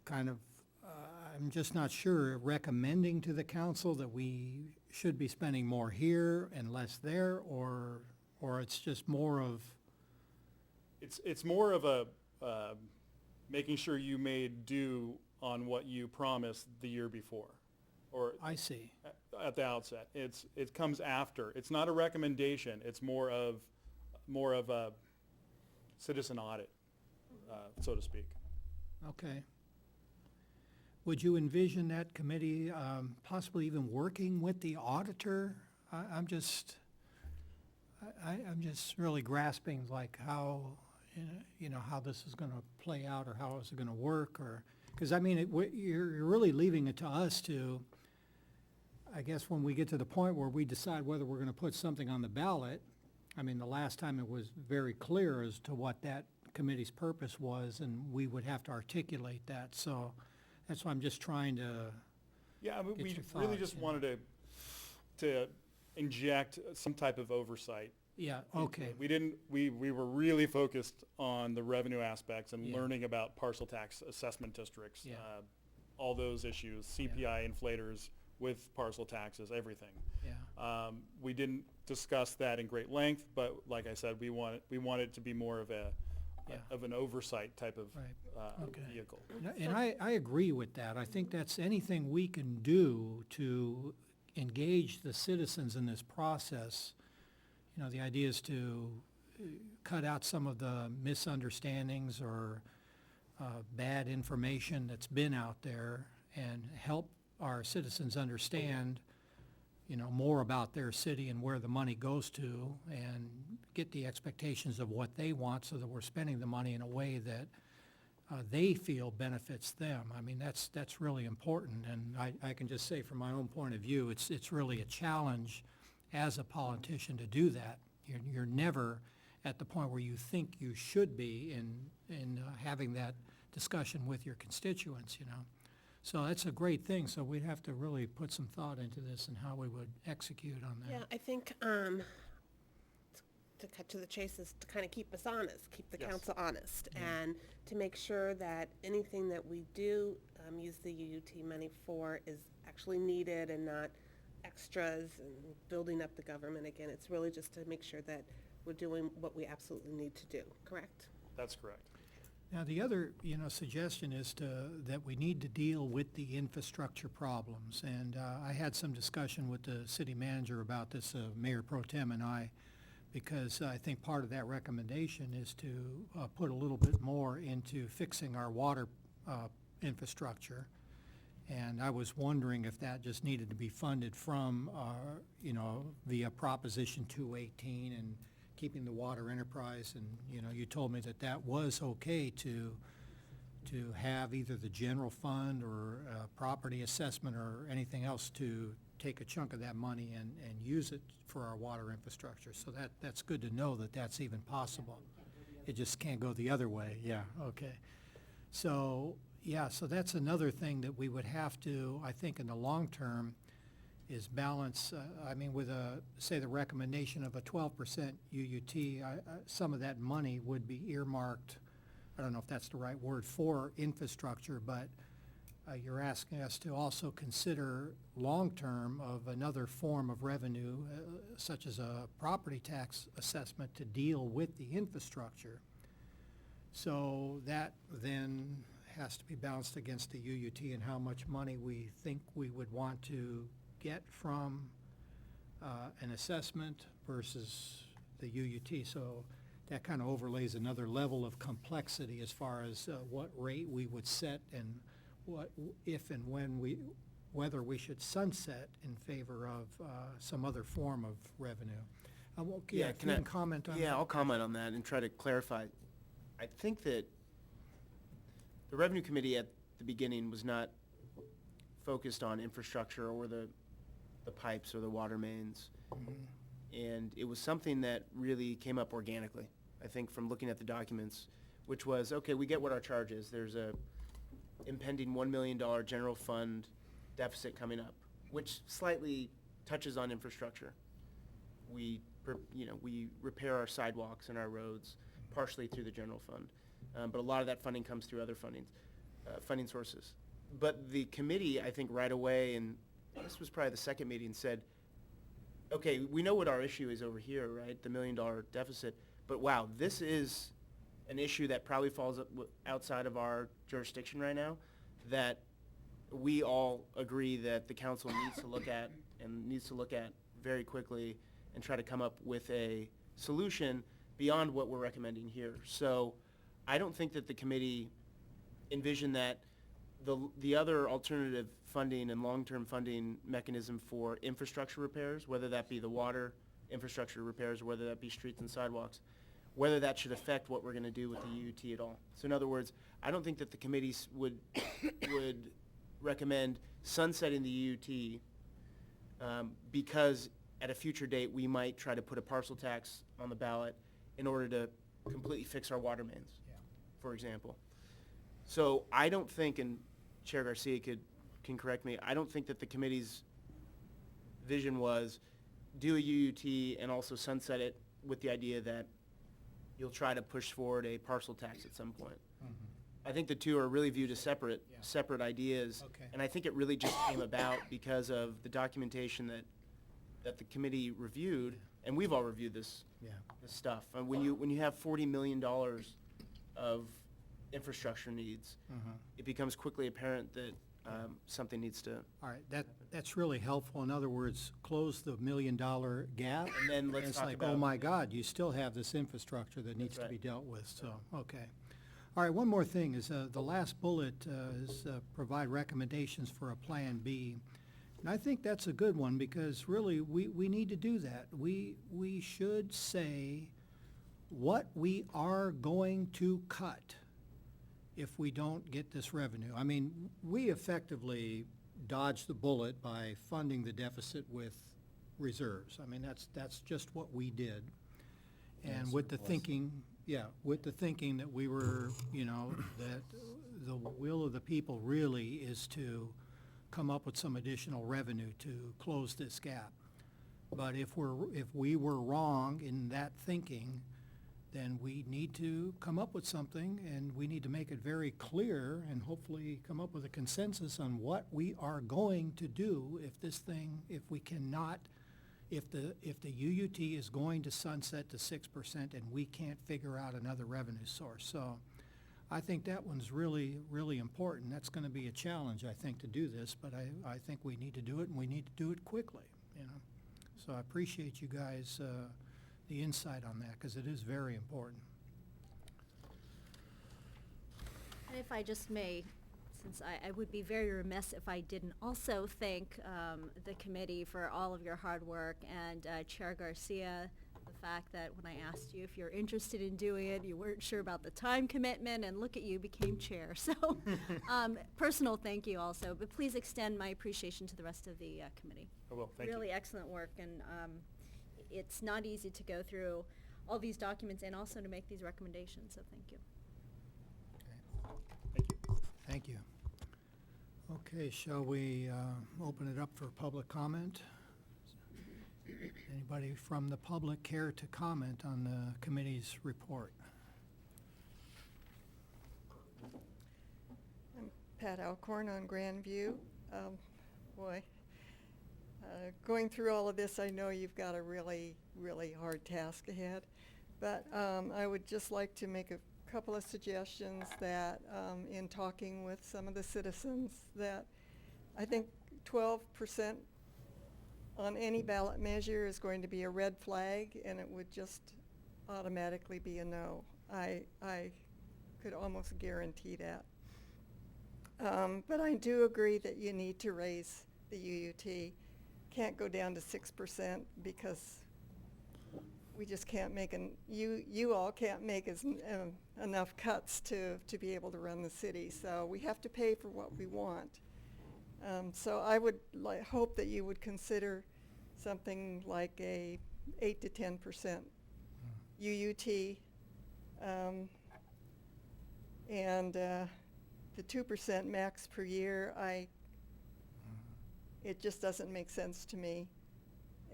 kind of, I'm just not sure, recommending to the council that we should be spending more here and less there, or it's just more of... It's more of a making sure you made due on what you promised the year before, or I see. At the outset. It comes after. It's not a recommendation. It's more of a citizen audit, so to speak. Okay. Would you envision that committee possibly even working with the auditor? I'm just really grasping like how, how this is going to play out, or how is it going to work, or... Because, I mean, you're really leaving it to us to, I guess, when we get to the point where we decide whether we're going to put something on the ballot. I mean, the last time it was very clear as to what that committee's purpose was, and we would have to articulate that. So that's why I'm just trying to Yeah, I mean, get we your really thoughts, just yeah. wanted to inject some type of oversight. Yeah, okay. We were really focused on the revenue aspects and Yeah. learning about parcel tax assessment districts, Yeah. all those issues, CPI inflators with parcel taxes, everything. Yeah. We didn't discuss that in great length, but like I said, we want it to be more of an oversight type of Right. Okay. vehicle. And I agree with that. I think that's anything we can do to engage the citizens in this process. The idea is to cut out some of the misunderstandings or bad information that's been out there and help our citizens understand, more about their city and where the money goes to, and get the expectations of what they want so that we're spending the money in a way that they feel benefits them. I mean, that's really important, and I can just say from my own point of view, it's really a challenge as a politician to do that. You're never at the point where you think you should be in having that discussion with your constituents, So that's a great thing. So we'd have to really put some thought into this and how we would execute on that. Yeah, I think, to cut to the chase is to kind of keep us honest, keep the Yes. council honest, and to make sure that anything that we do use the UUT money for is actually needed and not extras and building up the government again. It's really just to make sure that we're doing what we absolutely need to do, correct? That's correct. Now, the other, suggestion is that we need to deal with the infrastructure problems. And I had some discussion with the city manager about this, Mayor Pro Tem and I, because I think part of that recommendation is to put a little bit more into fixing our water infrastructure. And I was wondering if that just needed to be funded from, via Proposition 218 and keeping the water enterprise, and, you know, you told me that that was okay to have either the general fund or property assessment or anything else to take a chunk of that money and use it for our water infrastructure. So that's good to know that that's even possible. It just can't go the other way, yeah, okay. So, yeah, so that's another thing that we would have to, I think in the long term, is balance, I mean, with say the recommendation of a 12% UUT, some of that money would be earmarked, I don't know if that's the right word, for infrastructure, but you're asking us to also consider long-term of another form of revenue, such as a property tax assessment to deal with the infrastructure. So that then has to be balanced against the UUT and how much money we think we would want to get from an assessment versus the UUT. So that kind of overlays another level of complexity as far as what rate we would set and what, if and when whether we should sunset in favor of some other form of revenue. Yeah, if you can comment on that. Yeah, I'll comment on that and try to clarify. I think that the Revenue Committee at the beginning was not focused on infrastructure or the pipes or the water mains. And it was something that really came up organically, I think, from looking at the documents, which was, okay, we get what our charge is. There's a impending $1 million general fund deficit coming up, which slightly touches on infrastructure. We repair our sidewalks and our roads partially through the general fund. But a lot of that funding comes through other funding sources. But the committee, I think right away, and this was probably the second meeting, said, okay, we know what our issue is over here, right? The $1 million deficit. But wow, this is an issue that probably falls outside of our jurisdiction right now, that we all agree that the council needs to look at and needs to look at very quickly and try to come up with a solution beyond what we're recommending here. So I don't think that the committee envisioned that the other alternative funding and long-term funding mechanism for infrastructure repairs, whether that be the water infrastructure repairs or whether that be streets and sidewalks, whether that should affect what we're going to do with the UUT at all. So in other words, I don't think that the committees would recommend sunsetting the UUT because at a future date we might try to put a parcel tax on the ballot in order to completely fix our water mains, for example. So I don't think, and Chair Garcia can correct me, I don't think that the committee's vision was do a UUT and also sunset it with the idea that you'll try to push forward a parcel tax at some point. I think the two are really viewed as separate ideas. Okay. And I think it really just came about because of the documentation that the committee reviewed, and we've all reviewed this stuff. And when you have $40 million of infrastructure needs, it becomes quickly apparent that something needs to. All right, that's really helpful. In other words, close the $1 million gap. And then let's it's talk like, about. oh my God, you still have this infrastructure that needs to right. be dealt with, so, okay. All right, one more thing is, the last bullet is provide recommendations for a Plan B. And I think that's a good one because really we need to do that. We should say what we are going to cut if we don't get this revenue. I mean, we effectively dodged the bullet by funding the deficit with reserves. I mean, that's just what we did. And with the thinking, with the thinking that we were, that the will of the people really is to come up with some additional revenue to close this gap. But if we were wrong in that thinking, then we need to come up with something, and we need to make it very clear and hopefully come up with a consensus on what we are going to do if the UUT is going to sunset to 6% and we can't figure out another revenue source. So I think that one's really, really important. That's going to be a challenge, I think, to do this, but I think we need to do it, and we need to do it quickly, So I appreciate you guys, the insight on that, because it is very important. And if I just may, since I would be very remiss if I didn't also thank the committee for all of your hard work, and Chair Garcia, the fact that when I asked you if you're interested in doing it, you weren't sure about the time commitment, and look at you, became chair. So, personal thank you also, but please extend my appreciation to the rest of the committee. I will, thank you. Really excellent work, and it's not easy to go through all these documents and also to make these recommendations, so thank you. Thank you. Thank you. Okay, shall we open it up for public comment? Anybody from the public care to comment on the committee's report? I'm Pat Alcorn on Grandview. Boy, going through all of this, I know you've got a really, really hard task ahead. But I would just like to make a couple of suggestions that, in talking with some of the citizens, that I think 12% on any ballot measure is going to be a red flag, and it would just automatically be a no. I could almost guarantee that. But I do agree that you need to raise the UUT. Can't go down to 6% because we just can't make you all can't make enough cuts to be able to run the city. So we have to pay for what we want. So I would hope that you would consider something like a 8 to 10% UUT, and the 2% max per year. It just doesn't make sense to me.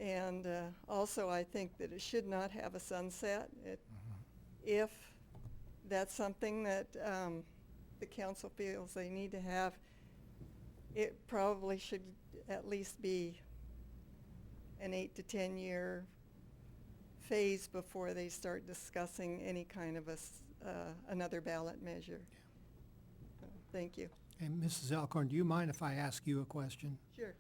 And also, I think that it should not have a sunset. If that's something that the council feels they need to have, it probably should at least be an 8 to 10 year phase before they start discussing any kind of another ballot measure. Thank you. And Mrs. Alcorn, do you mind if I ask you a question? Sure.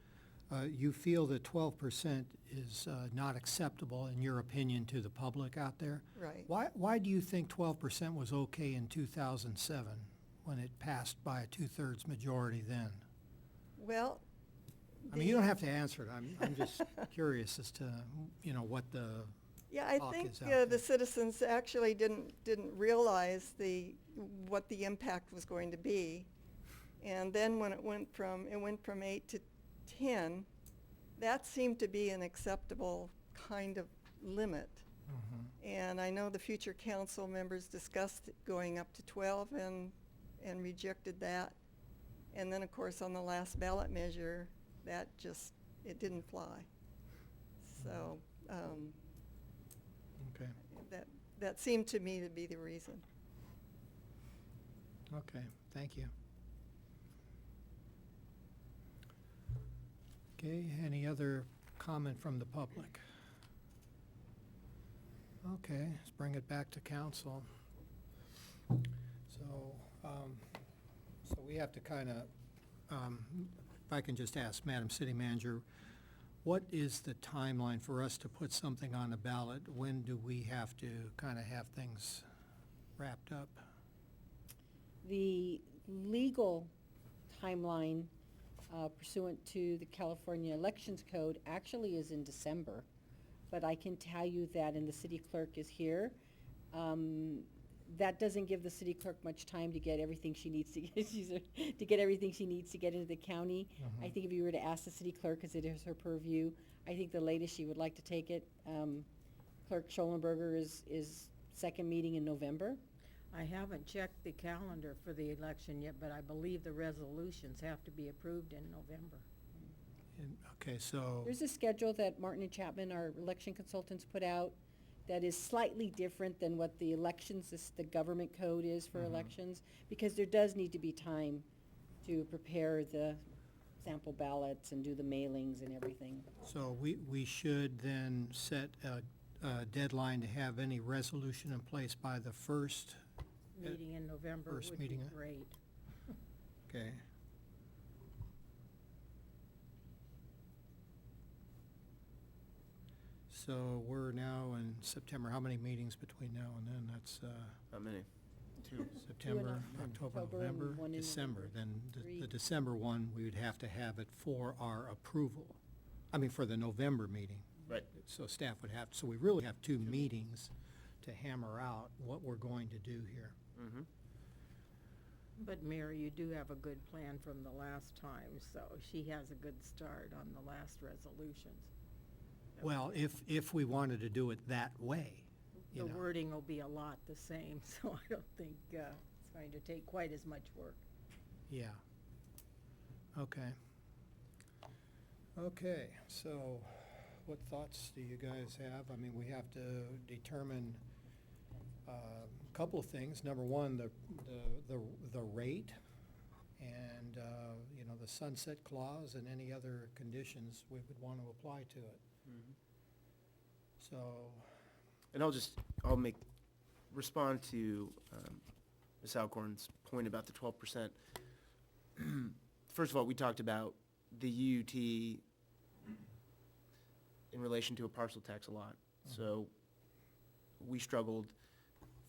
You feel that 12% is not acceptable, in your opinion, to the public out there? Right. Why do you think 12% was okay in 2007 when it passed by a 2/3 majority then? Well, I mean, you don't have to answer it. I'm just curious as to, what the yeah, I talk think is out there. the citizens actually didn't realize what the impact was going to be, and then when it went from 8 to 10, that seemed to be an acceptable kind of limit. Mhm. And I know the future council members discussed going up to 12 and rejected that. And then, of course, on the last ballot measure, it didn't fly. So Okay. that seemed to me to be the reason. Okay, thank you. Okay, any other comment from the public? Okay, let's bring it back to council. So we have to kind of, if I can just ask Madam City Manager, what is the timeline for us to put something on the ballot? When do we have to kind of have things wrapped up? The legal timeline pursuant to the California Elections Code actually is in December. But I can tell you that, and the city clerk is here, that doesn't give the city clerk much time to get everything she needs to get, to get everything she needs to get into the county. I think if you were to ask the city clerk, because it is her purview, I think the latest she would like to take it, Clerk Schollenberger is second meeting in November. I haven't checked the calendar for the election yet, but I believe the resolutions have to be approved in November. Okay, so, There's a schedule that Martin and Chapman, our election consultants, put out that is slightly different than what the the government code is for elections, because there does need to be time to prepare the sample ballots and do the mailings and everything. so we should then set a deadline to have any resolution in place by the first, Meeting in November first would be meeting, great. okay. So we're now in September. How many meetings between now and then? That's How many? 2. September, in October, October and November, one in December. November. Then the Three. December one, we would have to have it for our approval. I mean, for the November meeting. Right. So staff would have, so we really have two meetings to hammer out what we're going to do here. Mm-hmm. But Mary, you do have a good plan from the last time, so she has a good start on the last resolutions. Well, if we wanted to do it that way, you The know. wording will be a lot the same, so I don't think it's going to take quite as much work. Yeah. Okay. Okay, so what thoughts do you guys have? I mean, we have to determine a couple of things. Number one, the rate and, you know, the sunset clause and any other conditions we would want to apply to it. Mm-hmm. So, And I'll respond to Ms. Alcorn's point about the 12%. First of all, we talked about the UUT in relation to a parcel tax a lot. So we struggled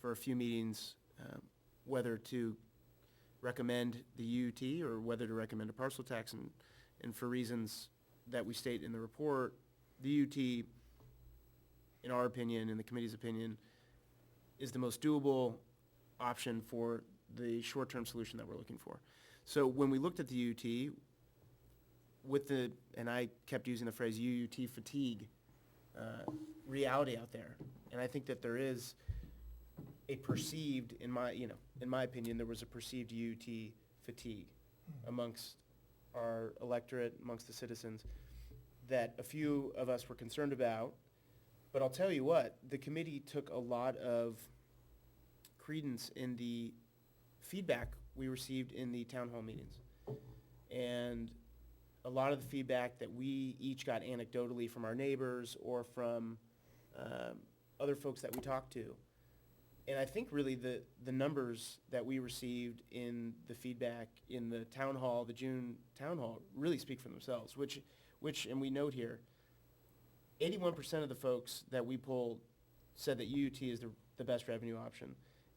for a few meetings whether to recommend the UUT or whether to recommend a parcel tax. And for reasons that we state in the report, the UUT, in our opinion, in the committee's opinion, is the most doable option for the short-term solution that we're looking for. So when we looked at the UUT, and I kept using the phrase UUT fatigue, reality out there, and I think that there is a perceived, in my opinion, there was a perceived UUT fatigue amongst our electorate, amongst the citizens, that a few of us were concerned about. But I'll tell you what, the committee took a lot of credence in the feedback we received in the town hall meetings. And a lot of the feedback that we each got anecdotally from our neighbors or from other folks that we talked to. And I think really the numbers that we received in the feedback in the town hall, the June town hall, really speak for themselves, which, and we note here, 81% of the folks that we polled said that UUT is the best revenue option.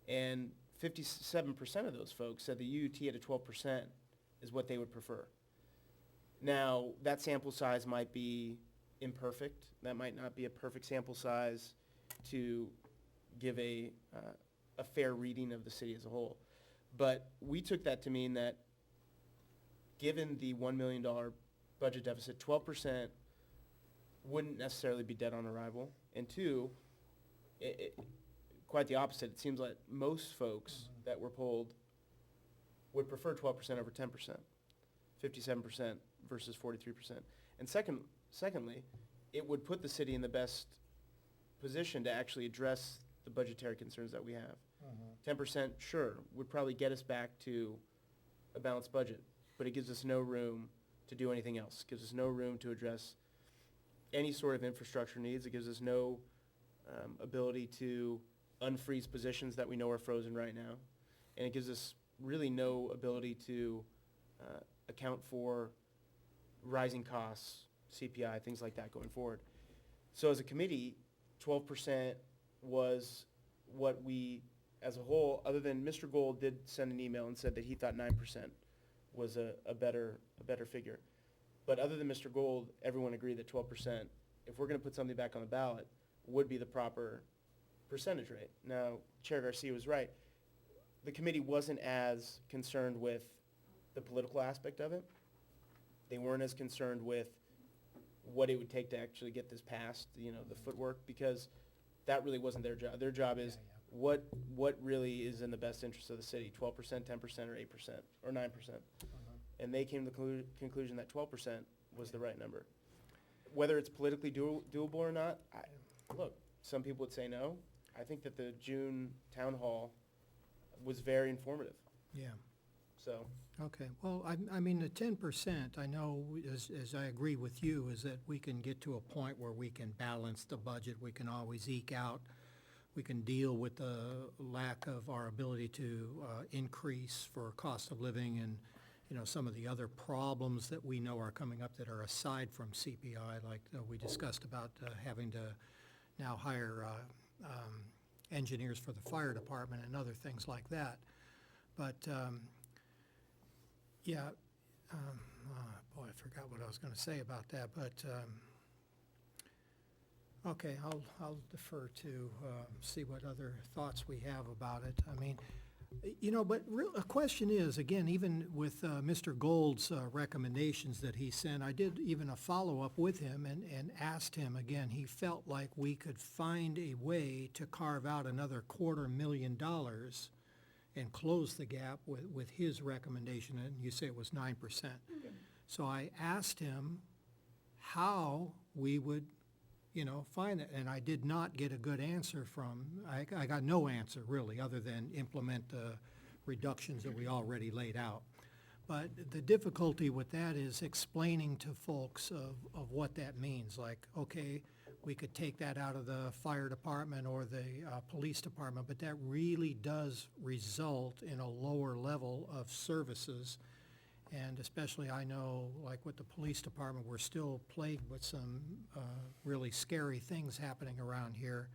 And 57% of those folks said the UUT at a 12% is what they would prefer. Now, that sample size might be imperfect. That might not be a perfect sample size to give a fair reading of the city as a whole. But we took that to mean that given the $1 million budget deficit, 12% wouldn't necessarily be dead on arrival. And two, quite the opposite. It seems like most folks that were polled would prefer 12% over 10%, 57% versus 43%. And secondly, it would put the city in the best position to actually address the budgetary concerns that we have. 10%, sure, would probably get us back to a balanced budget, but it gives us no room to do anything else. It gives us no room to address any sort of infrastructure needs. It gives us no ability to unfreeze positions that we know are frozen right now. And it gives us really no ability to account for rising costs, CPI, things like that going forward. So as a committee, 12% was what we, as a whole, other than Mr. Gold did send an email and said that he thought 9% was a better figure. But other than Mr. Gold, everyone agreed that 12%, if we're going to put something back on the ballot, would be the proper percentage rate. Now, Chair Garcia was right. The committee wasn't as concerned with the political aspect of it. They weren't as concerned with what it would take to actually get this passed, the footwork, because that really wasn't their job. Their job is what really is in the best interest of the city, 12%, 10%, or 8%, or 9%. And they came to the conclusion that 12% was the right number. Whether it's politically doable or not, look, some people would say no. I think that the June town hall was very informative. yeah. So, Okay, well, I mean, the 10%, I know, as I agree with you, is that we can get to a point where we can balance the budget. We can always eke out, we can deal with the lack of our ability to increase for cost of living and, some of the other problems that we know are coming up that are aside from CPI, like we discussed about having to now hire engineers for the fire department and other things like that. But, yeah, boy, I forgot what I was going to say about that, but Okay, I'll defer to, see what other thoughts we have about it. I mean, but a question is, again, even with Mr. Gold's recommendations that he sent, I did even a follow-up with him and asked him, again, he felt like we could find a way to carve out another $250,000 and close the gap with his recommendation, and you say it was 9%. So I asked him how we would find it, and I did not get a good answer I got no answer really, other than implement the reductions that we already laid out. But the difficulty with that is explaining to folks of what that means. Like, okay, we could take that out of the fire department or the police department, but that really does result in a lower level of services. And especially I know, like with the police department, we're still plagued with some really scary things happening around here.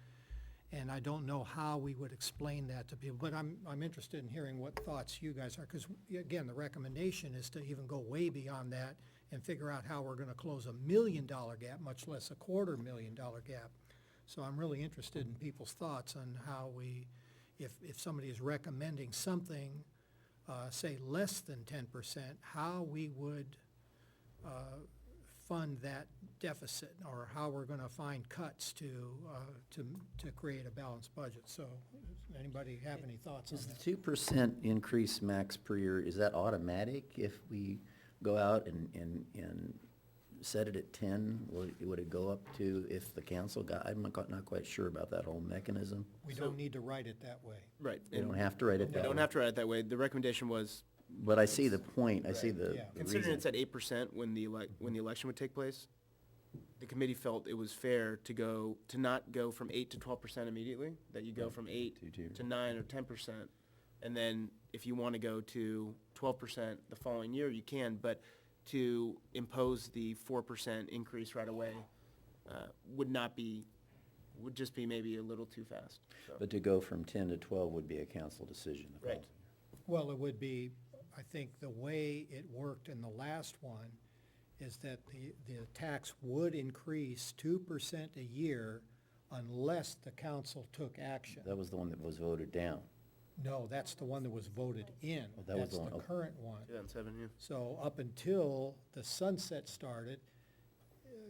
And I don't know how we would explain that to people, but I'm interested in hearing what thoughts you guys are, because again, the recommendation is to even go way beyond that and figure out how we're gonna close $1 million gap, much less a $250,000 gap. So I'm really interested in people's thoughts on how if somebody is recommending something, say less than 10%, how we would fund that deficit, or how we're going to find cuts to create a balanced budget. So, does anybody have any thoughts on Is that? the 2% increase max per year, is that automatic if we go out and set it at 10? Would it go up to if the council I'm not quite sure about that whole mechanism. We don't need to write it that way. Right. We don't have to write it We that way. don't have to write it that way. The recommendation was, But I see the point, I see the Yeah. the considering reason. it's at 8% when the election would take place, the committee felt it was fair to not go from 8 to 12% immediately, that you go Right. from 8 2. to 9 or 10%. And then if you want to go to 12% the following year, you can, but to impose the 4% increase right away would just be maybe a little too fast. So. But to go from 10 to 12 would be a council decision. the Right. following year. Well, it would be, I think the way it worked in the last one is that the tax would increase 2% a year unless the council took action. That was the one that was voted down. No, that's the one that was voted in. Oh, that was That's the the one, okay. current one. 2007, yeah. So up until the sunset started,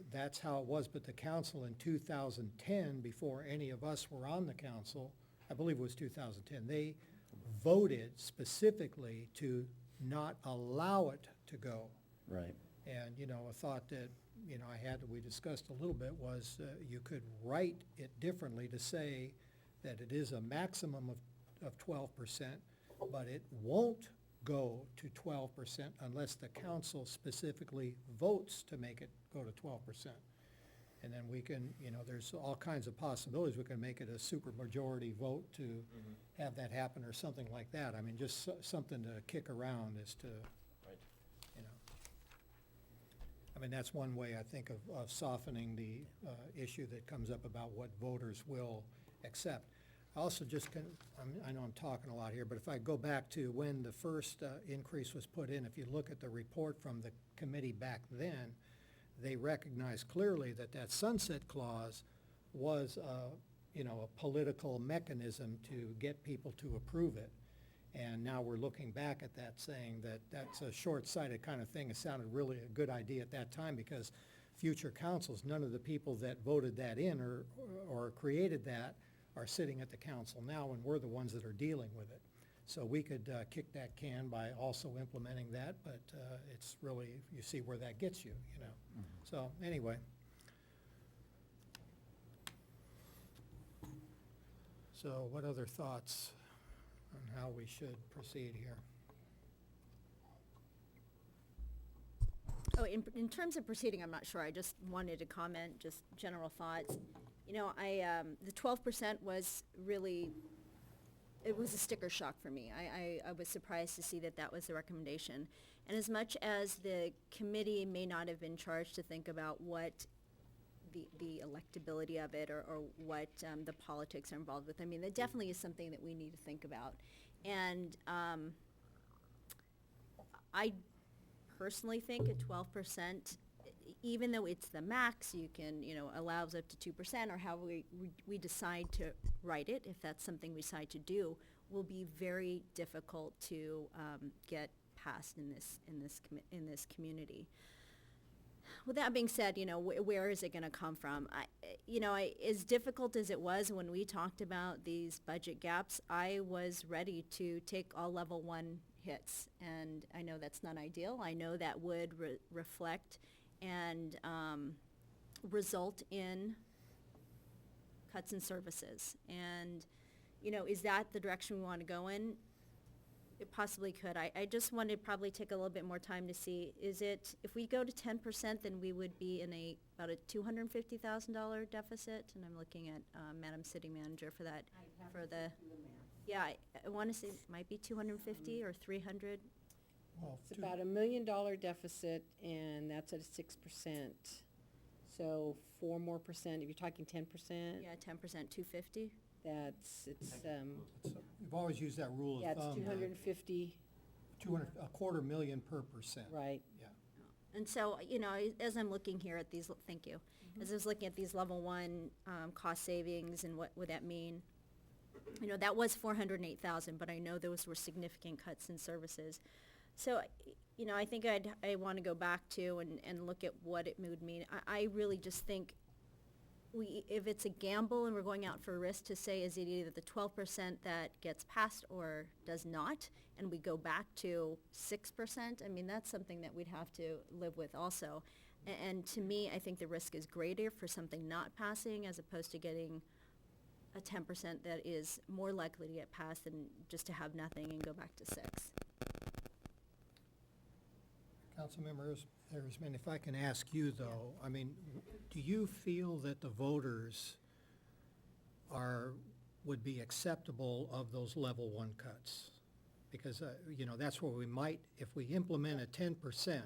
that's how it was, but the council in 2010, before any of us were on the council, I believe it was 2010, they voted specifically to not allow it to go. Right. And, a thought that, we discussed a little bit was you could write it differently to say that it is a maximum of 12%, but it won't go to 12% unless the council specifically votes to make it go to 12%. And then we can, there's all kinds of possibilities. We can make it a supermajority vote to have that happen or something like that. I mean, just something to kick around as to, I mean, that's one way, I think, of softening the issue that comes up about what voters will accept. I also I know I'm talking a lot here, but if I go back to when the first increase was put in, if you look at the report from the committee back then, they recognized clearly that sunset clause was, a political mechanism to get people to approve it. And now we're looking back at that, saying that that's a short-sighted kind of thing. It sounded really a good idea at that time, because future councils, none of the people that voted that in or created that are sitting at the council now, and we're the ones that are dealing with it. So we could kick that can by also implementing that, but it's really, you see where that gets you, So anyway. So what other thoughts on how we should proceed here? Oh, in terms of proceeding, I'm not sure. I just wanted to comment, just general thoughts. The 12% was really, it was a sticker shock for me. I was surprised to see that was the recommendation. And as much as the committee may not have been charged to think about what the electability of it or what the politics are involved with, I mean, that definitely is something that we need to think about. And I personally think at 12%, even though it's the max, you can, allows up to 2%, or how we decide to write it, if that's something we decide to do, will be very difficult to get passed in this community. With that being said, where is it going to come from? As difficult as it was when we talked about these budget gaps, I was ready to take all level 1 hits, and I know that's not ideal. I know that would reflect and result in cuts in services. And, is that the direction we want to go in? It possibly could. I just want to probably take a little bit more time to see, if we go to 10%, then we would be in about a $250,000 deficit, and I'm looking at Madam City Manager for that, yeah, I want to say it might be 250 or 300. Well, it's about $1 million deficit, and that's at 6%. So 4 more percent, if you're talking 10%. Yeah, 10%, 250. We've always used that rule of thumb. Yeah, it's 250. A $250,000 per percent. Right. Yeah. And so, as I'm looking here at these, thank you, as I was looking at these level 1 cost savings and what would that mean, that was 408,000, but I know those were significant cuts in services. So, I think I want to go back to and look at what it would mean. I really just think if it's a gamble and we're going out for a risk, to say, is it either the 12% that gets passed or does not, and we go back to 6%, I mean, that's something that we'd have to live with also. And to me, I think the risk is greater for something not passing as opposed to getting a 10% that is more likely to get passed than just to have nothing and go back to 6. Councilmember Erisman, if I can ask you though, I mean, do you feel that the voters would be acceptable of those level 1 cuts? Because, that's where we might, if we implement a 10%,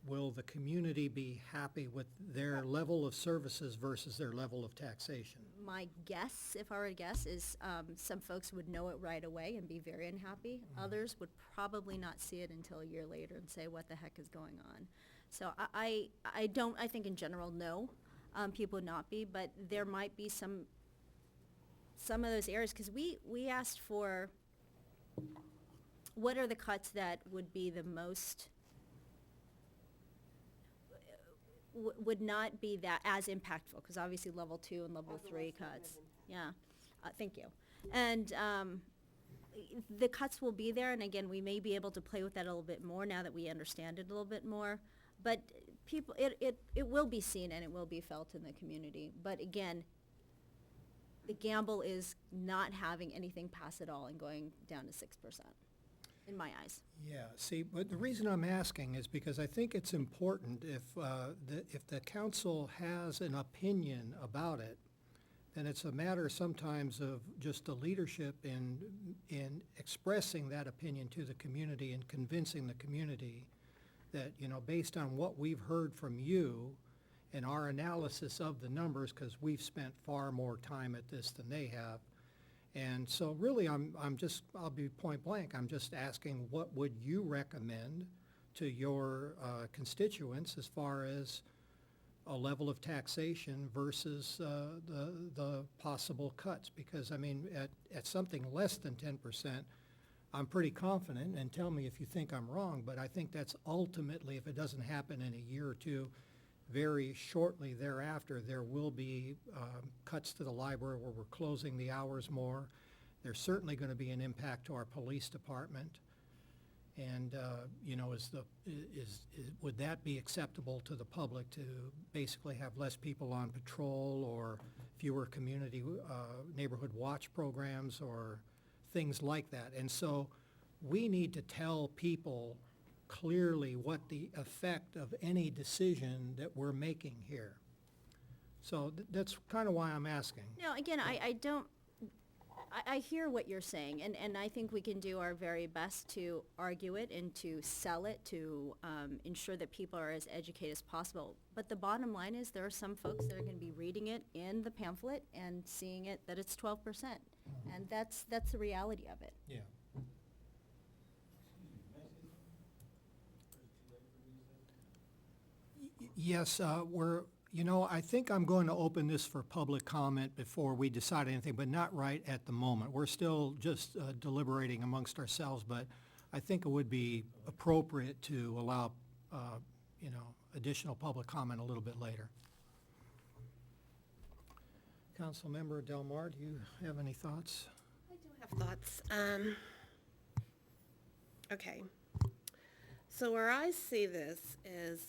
will the community be happy with their level of services versus their level of taxation? My guess, if I were to guess, is some folks would know it right away and be very unhappy. Others would probably not see it until a year later and say, what the heck is going on? So I think in general, no, people would not be, but there might be some of those areas, because we asked for what are the cuts that would be the most, would not be that as impactful, because obviously level 2 and level 3 cuts. Yeah, thank you. And the cuts will be there, and again, we may be able to play with that a little bit more now that we understand it a little bit more. But people, it will be seen and it will be felt in the community. But again, the gamble is not having anything pass at all and going down to 6%, in my eyes. Yeah, see, but the reason I'm asking is because I think it's important if the council has an opinion about it, then it's a matter sometimes of just the leadership in expressing that opinion to the community and convincing the community that, based on what we've heard from you and our analysis of the numbers, because we've spent far more time at this than they have. And so really, I'll be point blank, I'm just asking, what would you recommend to your constituents as far as a level of taxation versus the possible cuts? Because, I mean, at something less than 10%, I'm pretty confident, and tell me if you think I'm wrong, but I think that's ultimately, if it doesn't happen in a year or two, very shortly thereafter, there will be cuts to the library where we're closing the hours more. There's certainly going to be an impact to our police department. And, would that be acceptable to the public to basically have less people on patrol or fewer community neighborhood watch programs or things like that? And so we need to tell people clearly what the effect of any decision that we're making here. So that's kind of why I'm asking. No, again, I hear what you're saying, and I think we can do our very best to argue it and to sell it, to ensure that people are as educated as possible. But the bottom line is there are some folks that are going to be reading it in the pamphlet and seeing it that it's 12%. And that's the reality of it. Yeah. Yes, I think I'm going to open this for public comment before we decide anything, but not right at the moment. We're still just deliberating amongst ourselves, but I think it would be appropriate to allow, additional public comment a little bit later. Councilmember Del Mar, do you have any thoughts? I do have thoughts. Okay. So where I see this is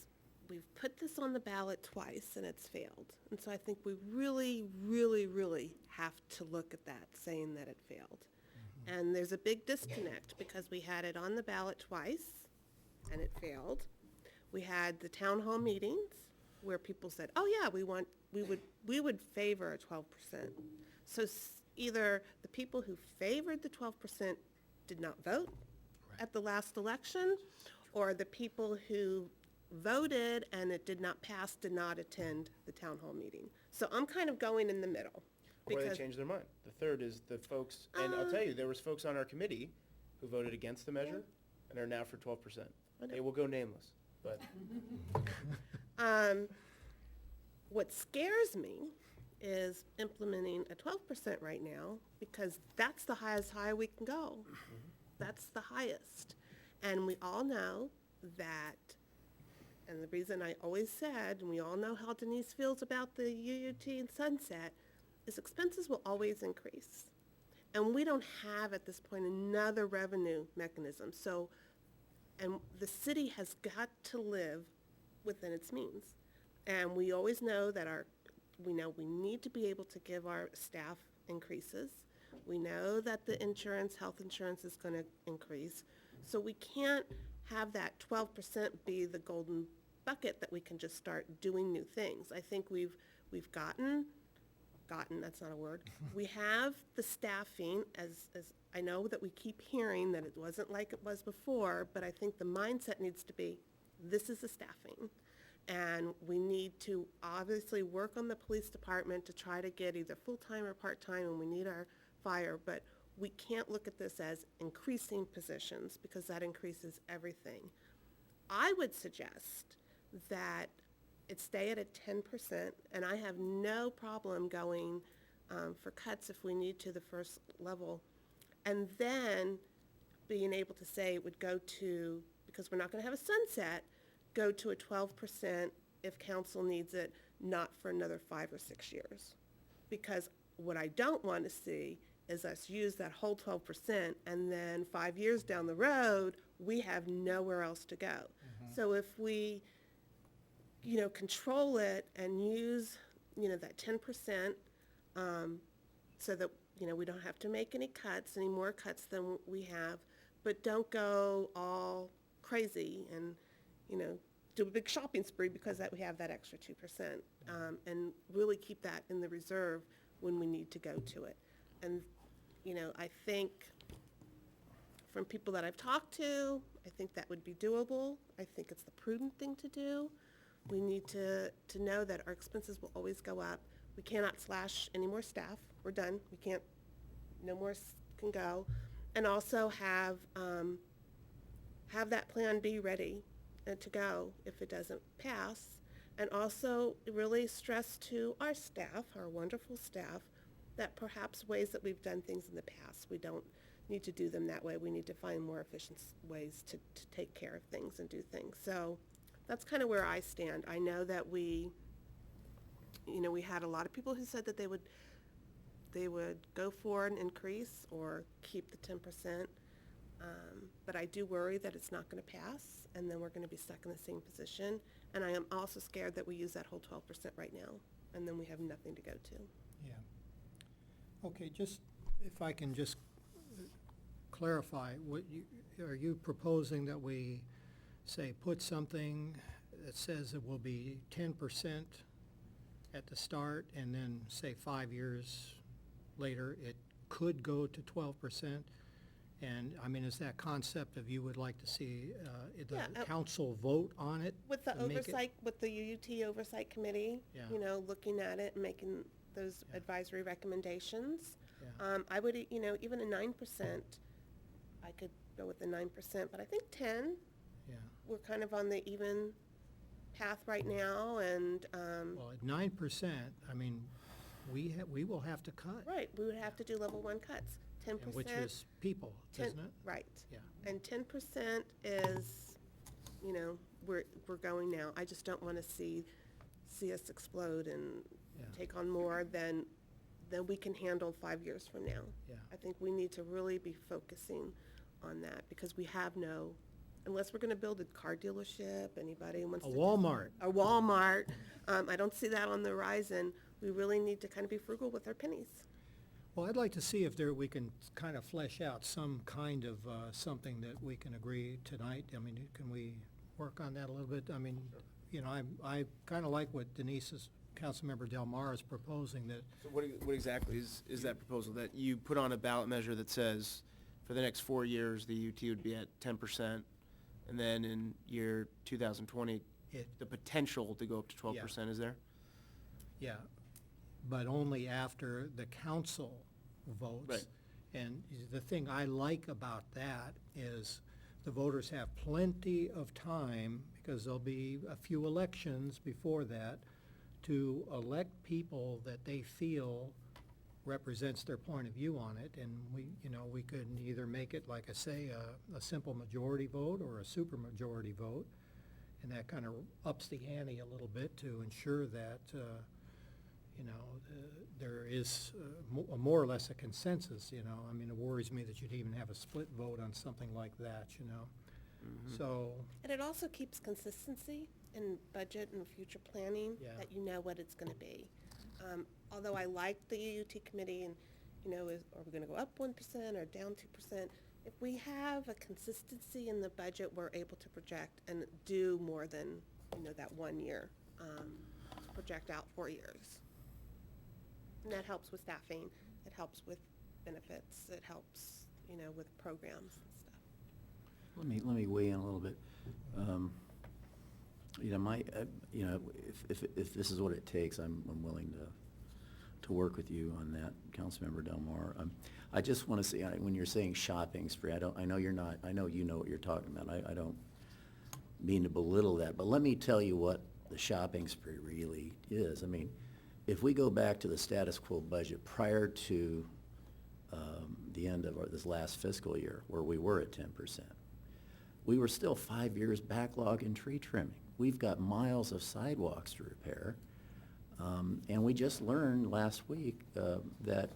we've put this on the ballot twice and it's failed. And so I think we really, really, really have to look at that, saying that it failed. And there's a big disconnect because we had it on the ballot twice and it failed. We had the town hall meetings where people said, oh yeah, we would favor a 12%. So either the people who favored the 12% did not vote at the last election, or the people who voted and it did not pass did not attend the town hall meeting. So I'm kind of going in the middle. Or they because- changed their mind. The third is the folks, and I'll tell you, there was folks on our committee who voted against the measure and are now for 12%. They will go nameless, but. What scares me is implementing a 12% right now, because that's the highest high we can go. That's the highest. And we all know that, and the reason I always said, and we all know how Denise feels about the UUT and Sunset, is expenses will always increase. And we don't have at this point another revenue mechanism. So, and the city has got to live within its means. And we always know that we need to be able to give our staff increases. We know that the health insurance is going to increase. So we can't have that 12% be the golden bucket that we can just start doing new things. I think we've gotten, that's not a word. We have the staffing, as I know that we keep hearing that it wasn't like it was before, but I think the mindset needs to be, this is the staffing. And we need to obviously work on the police department to try to get either full-time or part-time, and we need our fire, but we can't look at this as increasing positions because that increases everything. I would suggest that it stay at a 10%, and I have no problem going for cuts if we need to the first level, and then being able to say it would go to, because we're not going to have a sunset, go to a 12% if council needs it, not for another 5 or 6 years. Because what I don't want to see is us use that whole 12% and then 5 years down the road, we have nowhere else to go. So if we, control it and use, that 10%, so that, we don't have to make any more cuts than we have, but don't go all crazy and, do a big shopping spree because we have that extra 2%, and really keep that in the reserve when we need to go to it. And, I think from people that I've talked to, I think that would be doable. I think it's the prudent thing to do. We need to know that our expenses will always go up. We cannot slash any more staff. We're done. We can't, no more can go. And also have that plan B ready to go if it doesn't pass. And also really stress to our staff, our wonderful staff, that perhaps ways that we've done things in the past, we don't need to do them that way. We need to find more efficient ways to take care of things and do things. So that's kind of where I stand. I know that we had a lot of people who said that they would go for an increase or keep the 10%. But I do worry that it's not going to pass, and then we're going to be stuck in the same position. And I am also scared that we use that whole 12% right now, and then we have nothing to go to. Yeah. Okay, just, if I can just clarify, are you proposing that we, say, put something that says it will be 10% at the start, and then, say, 5 years later, it could go to 12%? And, is that concept of you would like to see the council vote on it? With the to make it- oversight, with the UUT Oversight Committee, Yeah. Looking at it and making those advisory recommendations. Yeah. I would, even a 9%, I could go with the 9%, but I think 10, Yeah. we're kind of on the even path right now, and, Well, at 9%, I mean, we will have to cut. right, we would have to do level 1 cuts. 10%. And which is people, isn't it? Right. Yeah. And 10% is, you know, we're going now. I just don't want to see us explode and Yeah. take on more than we can handle 5 years from now. Yeah. I think we need to really be focusing on that, because we have no, unless we're going to build a car dealership, anybody wants A to. Walmart. A Walmart. I don't see that on the horizon. We really need to kind of be frugal with our pennies. Well, I'd like to see if we can kind of flesh out some kind of, something that we can agree tonight. I mean, can we work on that a little bit? I mean, you know, I kind of like what Denise's, Councilmember Del Mar is proposing, that, So what exactly is that proposal? That you put on a ballot measure that says for the next 4 years, the UT would be at 10%, and then in year 2020, the potential to go up to 12%, is there? yeah, but only after the council votes. Right. And the thing I like about that is the voters have plenty of time, because there'll be a few elections before that, to elect people that they feel represents their point of view on it. And we could either make it, like I say, a simple majority vote or a supermajority vote. And that kind of ups the ante a little bit to ensure that, there is more or less a consensus, I mean, it worries me that you'd even have a split vote on something like that, So, And it also keeps consistency in budget and future planning, Yeah. that you know what it's going to be. Although I like the UT committee, and, are we going to go up 1% or down 2%? If we have a consistency in the budget, we're able to project and do more than, that 1 year, project out 4 years. And that helps with staffing, it helps with benefits, it helps, with programs and stuff. Let me weigh in a little bit. If this is what it takes, I'm willing to work with you on that, Councilmember Del Mar. I just want to say, when you're saying shopping spree, I know you know what you're talking about. I don't mean to belittle that, but let me tell you what the shopping spree really is. I mean, if we go back to the status quo budget prior to the end of this last fiscal year, where we were at 10%, we were still 5 years backlog in tree trimming. We've got miles of sidewalks to repair. And we just learned last week that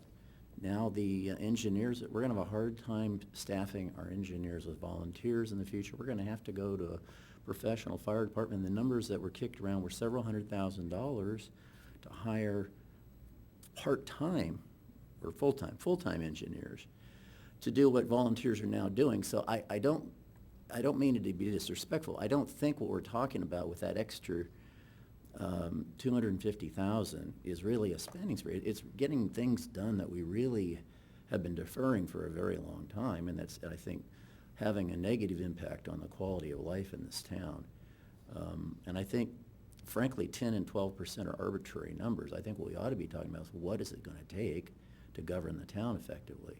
now the engineers, we're going to have a hard time staffing our engineers with volunteers in the future. We're going to have to go to a professional fire department. The numbers that were kicked around were several $100,000 to hire part-time or full-time engineers to do what volunteers are now doing. So I don't mean it to be disrespectful. I don't think what we're talking about with that extra $250,000 is really a spending spree. It's getting things done that we really have been deferring for a very long time, and that's, I think, having a negative impact on the quality of life in this town. And I think, frankly, 10 and 12% are arbitrary numbers. I think what we ought to be talking about is what is it going to take to govern the town effectively.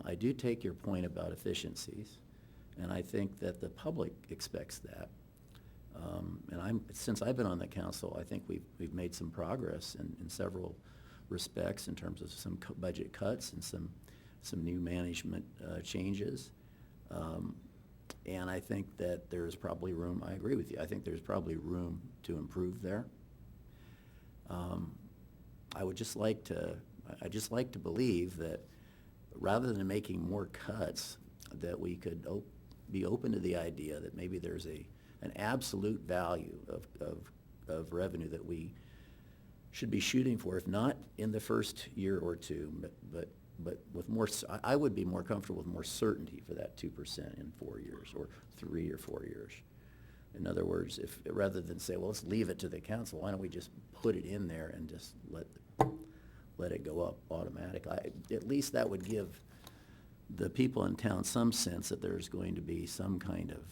I do take your point about efficiencies, and I think that the public expects that. And since I've been on the council, I think we've made some progress in several respects in terms of some budget cuts and some new management changes. And I think that there's probably room, I agree with you, I think there's probably room to improve there. I just like to believe that rather than making more cuts, that we could be open to the idea that maybe there's an absolute value of revenue that we should be shooting for, if not in the first year or two, but with more, I would be more comfortable with more certainty for that 2% in 4 years, or 3 or 4 years. In other words, rather than say, well, let's leave it to the council, why don't we just put it in there and just let it go up automatically? At least that would give the people in town some sense that there's going to be some kind of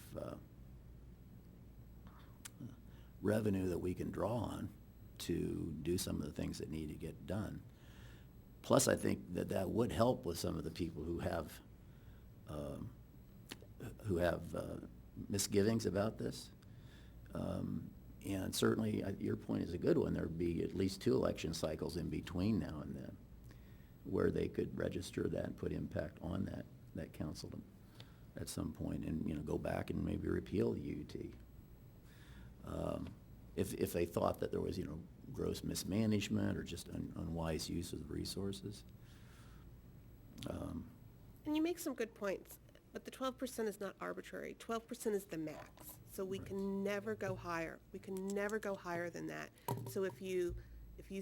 revenue that we can draw on to do some of the things that need to get done. Plus, I think that would help with some of the people who have misgivings about this. And certainly, your point is a good one. There'd be at least 2 election cycles in between now and then where they could register that and put impact on that council at some point and, go back and maybe repeal the UT. If they thought that there was, gross mismanagement or just unwise use of the resources. And you make some good points, but the 12% is not arbitrary. 12% is the max, so we can never go higher. We can never go higher than that. So if you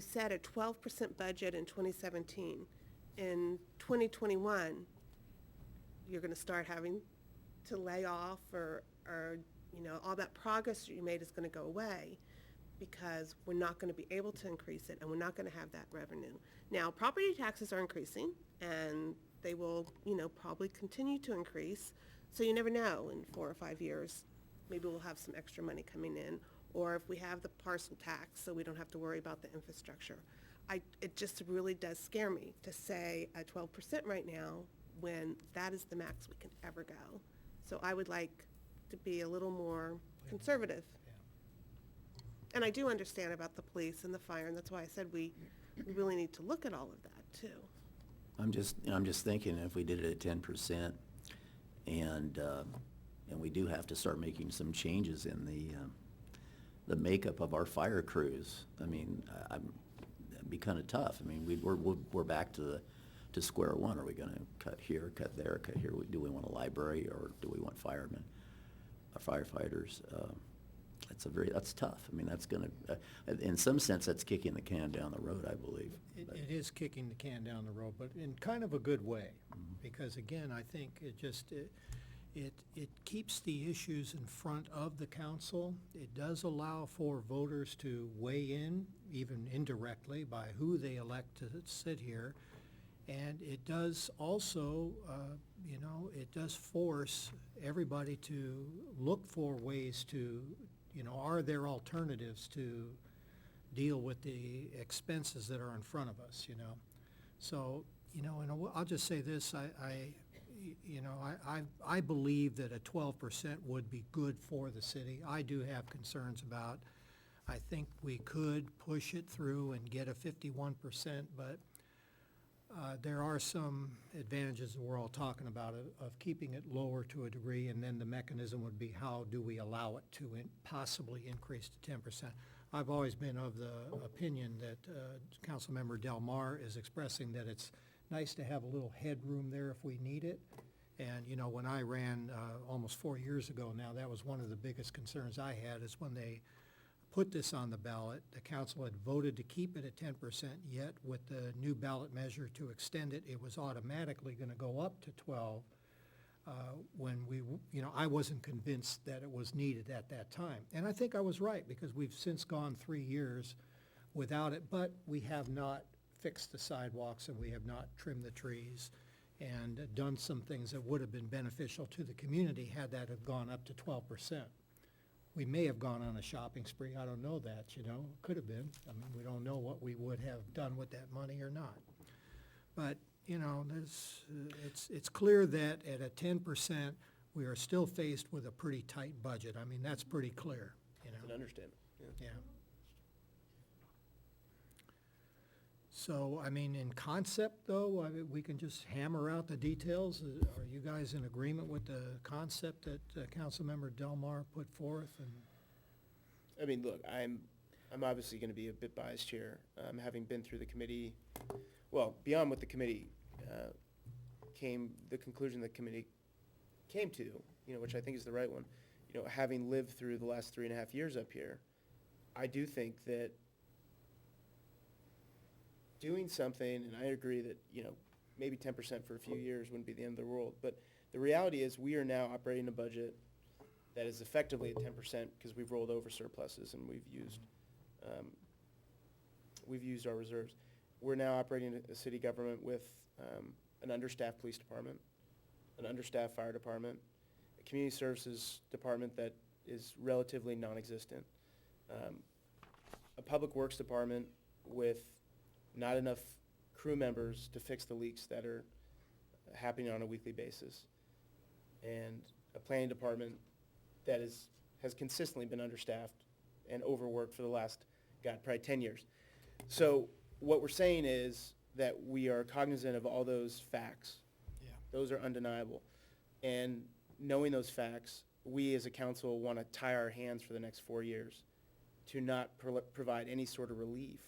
set a 12% budget in 2017, in 2021, you're going to start having to lay off or all that progress you made is going to go away because we're not going to be able to increase it and we're not going to have that revenue. Now, property taxes are increasing and they will, probably continue to increase. So you never know, in 4 or 5 years, maybe we'll have some extra money coming in, or if we have the parcel tax so we don't have to worry about the infrastructure. It just really does scare me to say a 12% right now when that is the max we can ever go. So I would like to be a little more conservative. And I do understand about the police and the fire, and that's why I said we really need to look at all of that too. I'm just thinking if we did it at 10%, and we do have to start making some changes in the makeup of our fire crews. I mean, it'd be kind of tough. I mean, we're back to square one. Are we going to cut here, cut there, cut here? Do we want a library or do we want firemen, firefighters? That's tough. I mean, that's going to, in some sense, that's kicking the can down the road, I believe. It is kicking the can down the road, but in kind of a good way. Because again, I think it keeps the issues in front of the council. It does allow for voters to weigh in, even indirectly, by who they elect to sit here. And it does also, it does force everybody to look for ways to, are there alternatives to deal with the expenses that are in front of us, So, and I'll just say this, I believe that a 12% would be good for the city. I do have concerns about, I think we could push it through and get a 51%, but there are some advantages that we're all talking about of keeping it lower to a degree, and then the mechanism would be how do we allow it to possibly increase to 10%. I've always been of the opinion that Councilmember Del Mar is expressing that it's nice to have a little headroom there if we need it. And, when I ran almost 4 years ago now, that was one of the biggest concerns I had is when they put this on the ballot, the council had voted to keep it at 10%, yet with the new ballot measure to extend it, it was automatically going to go up to 12 when I wasn't convinced that it was needed at that time. And I think I was right because we've since gone 3 years without it, but we have not fixed the sidewalks and we have not trimmed the trees and done some things that would have been beneficial to the community had that have gone up to 12%. We may have gone on a shopping spree, I don't know that, could have been. I mean, we don't know what we would have done with that money or not. But, it's clear that at a 10%, we are still faced with a pretty tight budget. I mean, that's pretty clear, It's an understatement, Yeah. So, I mean, in concept, though, we can just hammer out the details. Are you guys in agreement with the concept that Councilmember Del Mar put forth? And I mean, look, I'm obviously going to be a bit biased here, having been through the committee. Well, beyond what the committee the conclusion the committee came to, which I think is the right one. Having lived through the last 3.5 years up here, I do think that doing something, and I agree that, maybe 10% for a few years wouldn't be the end of the world, but the reality is we are now operating a budget that is effectively at 10% because we've rolled over surpluses and we've used our reserves. We're now operating a city government with an understaffed police department, an understaffed fire department, a community services department that is relatively non-existent, a public works department with not enough crew members to fix the leaks that are happening on a weekly basis, and a planning department that has consistently been understaffed and overworked for the last, God, probably 10 years. So what we're saying is that we are cognizant of all those facts. Yeah. Those are undeniable. And knowing those facts, we as a council want to tie our hands for the next 4 years to not provide any sort of relief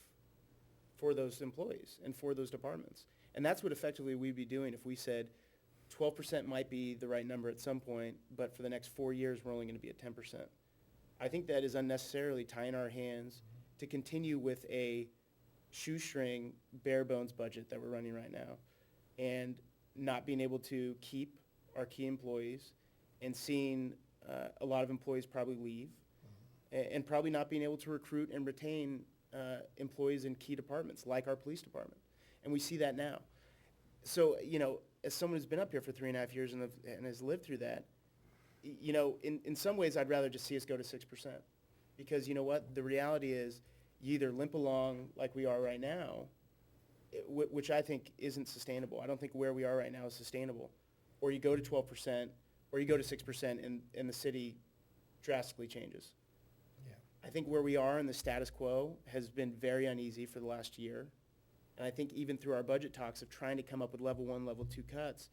for those employees and for those departments. And that's what effectively we'd be doing if we said 12% might be the right number at some point, but for the next 4 years, we're only going to be at 10%. I think that is unnecessarily tying our hands to continue with a shoestring, bare bones budget that we're running right now, and not being able to keep our key employees, and seeing a lot of employees probably leave, and probably not being able to recruit and retain employees in key departments like our police department. And we see that now. So, you know, as someone who's been up here for 3.5 years and has lived through that, you know, in some ways I'd rather just see us go to 6%. Because you know what? The reality is you either limp along like we are right now, which I think isn't sustainable. I don't think where we are right now is sustainable. Or you go to 12%, or you go to 6% and the city drastically changes. Yeah. I think where we are in the status quo has been very uneasy for the last year. And I think even through our budget talks of trying to come up with level 1, level 2 cuts,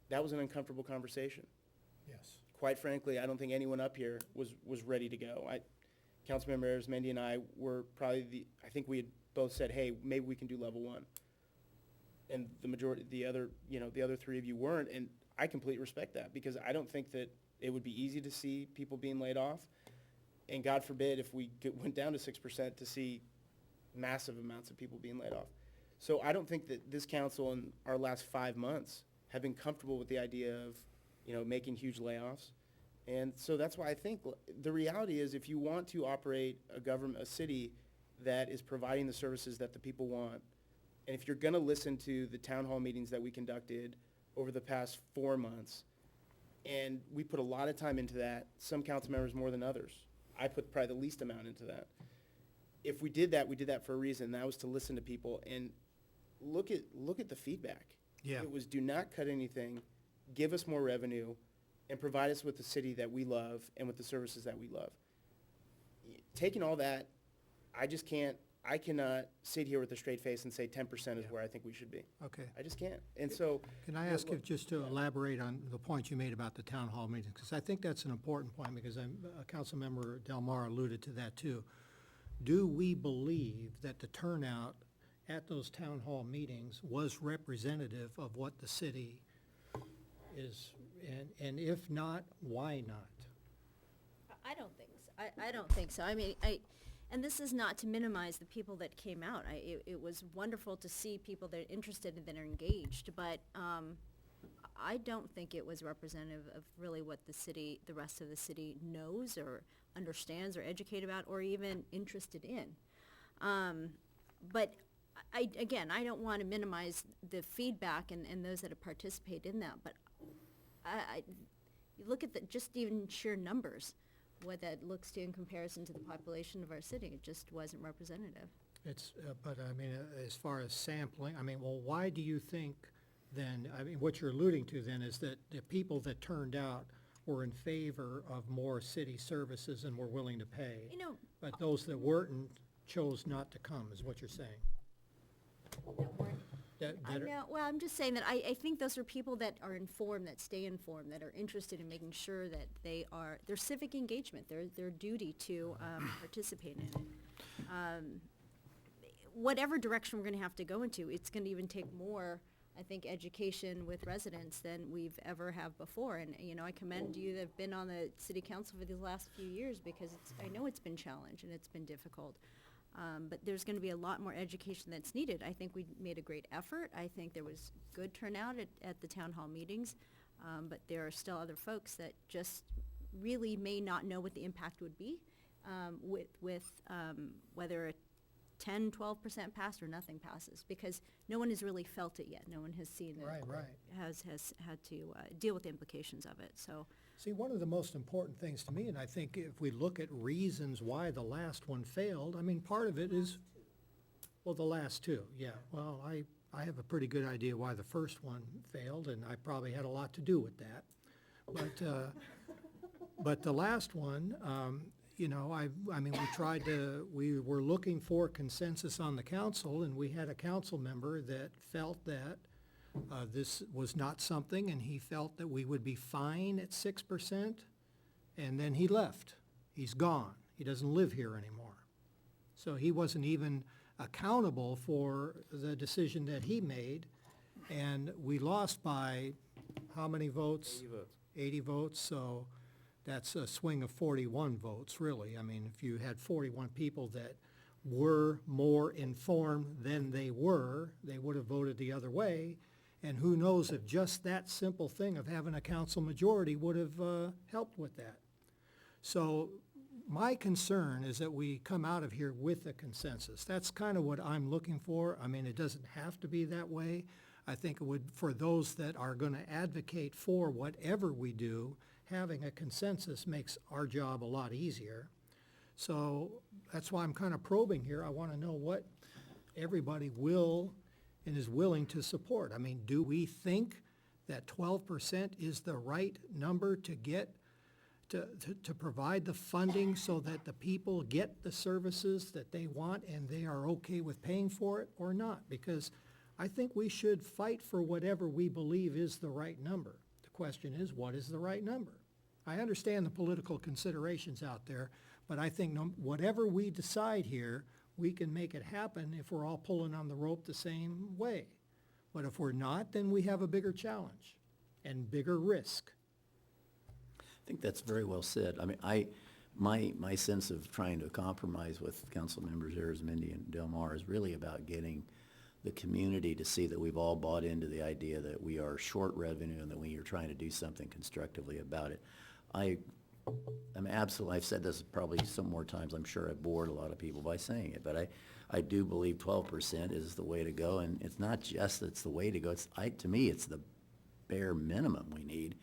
that was an uncomfortable conversation. Yes. Quite frankly, I don't think anyone up here was ready to go. Councilmember Arizmendi and I were probably I think we had both said, hey, maybe we can do level 1. And the majority, the other three of you weren't, and I completely respect that, because I don't think that it would be easy to see people being laid off. And God forbid if we went down to 6% to see massive amounts of people being laid off. So I don't think that this council in our last 5 months have been comfortable with the idea of, you know, making huge layoffs. And so that's why I think the reality is if you want to operate a city that is providing the services that the people want, and if you're going to listen to the town hall meetings that we conducted over the past 4 months, and we put a lot of time into that, some council members more than others. I put probably the least amount into that. If we did that for a reason. That was to listen to people and look at the feedback. Yeah. It was do not cut anything, give us more revenue, and provide us with the city that we love and with the services that we love. Taking all that, I cannot sit here with a straight face and say 10% is where I think we should be. Okay. I just can't. And so. Can I ask you just to elaborate on the point you made about the town hall meetings? Because I think that's an important point, because Councilmember Del Mar alluded to that too. Do we believe that the turnout at those town hall meetings was representative of what the city is, and if not, why not? I don't think so. I don't think so. I mean, and this is not to minimize the people that came out. It was wonderful to see people that are interested and that are engaged, but I don't think it was representative of really what the rest of the city knows or understands or educated about or even interested in. But I don't want to minimize the feedback and those that have participated in that, but you look at just even sheer numbers, what that looks to in comparison to the population of our city, it just wasn't representative. It's, but I mean, as far as sampling, I mean, well, why do you think then, I mean, what you're alluding to then is that the people that turned out were in favor of more city services and were willing to pay? You know, But those that weren't chose not to come, is what you're saying? Well, I'm just saying that I think those are people that are informed, that stay informed, that are interested in making sure that their civic engagement, their duty to participate in it. Whatever direction we're going to have to go into, it's going to even take more, I think, education with residents than we've ever have before. And, you know, I commend you that have been on the city council for these last few years, because I know it's been challenged and it's been difficult. But there's going to be a lot more education that's needed. I think we made a great effort. I think there was good turnout at the town hall meetings, but there are still other folks that just really may not know what the impact would be with whether a 10, 12% passed or nothing passes, because no one has really felt it yet. No one has seen it. Right. Has had to deal with the implications of it. So. See, one of the most important things to me, and I think if we look at reasons why the last one failed, I mean, part of it is, well, the last two, yeah. Well, I have a pretty good idea why the first one failed, and I probably had a lot to do with that. But the last one, you know, I mean, we were looking for consensus on the council, and we had a council member that felt that this was not something, and he felt that we would be fine at 6%, and then he left. He's gone. He doesn't live here anymore. So he wasn't even accountable for the decision that he made, and we lost by how many votes? 80 votes. 80 votes, so that's a swing of 41 votes, really. I mean, if you had 41 people that were more informed than they were, they would have voted the other way. And who knows if just that simple thing of having a council majority would have helped with that. So my concern is that we come out of here with a consensus. That's kind of what I'm looking for. I mean, it doesn't have to be that way. I think it would, for those that are going to advocate for whatever we do, having a consensus makes our job a lot easier. So that's why I'm kind of probing here. I want to know what everybody will and is willing to support. I mean, do we think that 12% is the right number to get to provide the funding so that the people get the services that they want and they are okay with paying for it or not? Because I think we should fight for whatever we believe is the right number. The question is, what is the right number? I understand the political considerations out there, but I think whatever we decide here, we can make it happen if we're all pulling on the rope the same way. But if we're not, then we have a bigger challenge and bigger risk. I think that's very well said. I mean, my sense of trying to compromise with council members Arizmendi and Del Mar is really about getting the community to see that we've all bought into the idea that we are short revenue and that we are trying to do something constructively about it. I'm absolutely, I've said this probably some more times, I'm sure I've bored a lot of people by saying it, but I do believe 12% is the way to go, and it's not just it's the way to go, to me it's the bare minimum we need.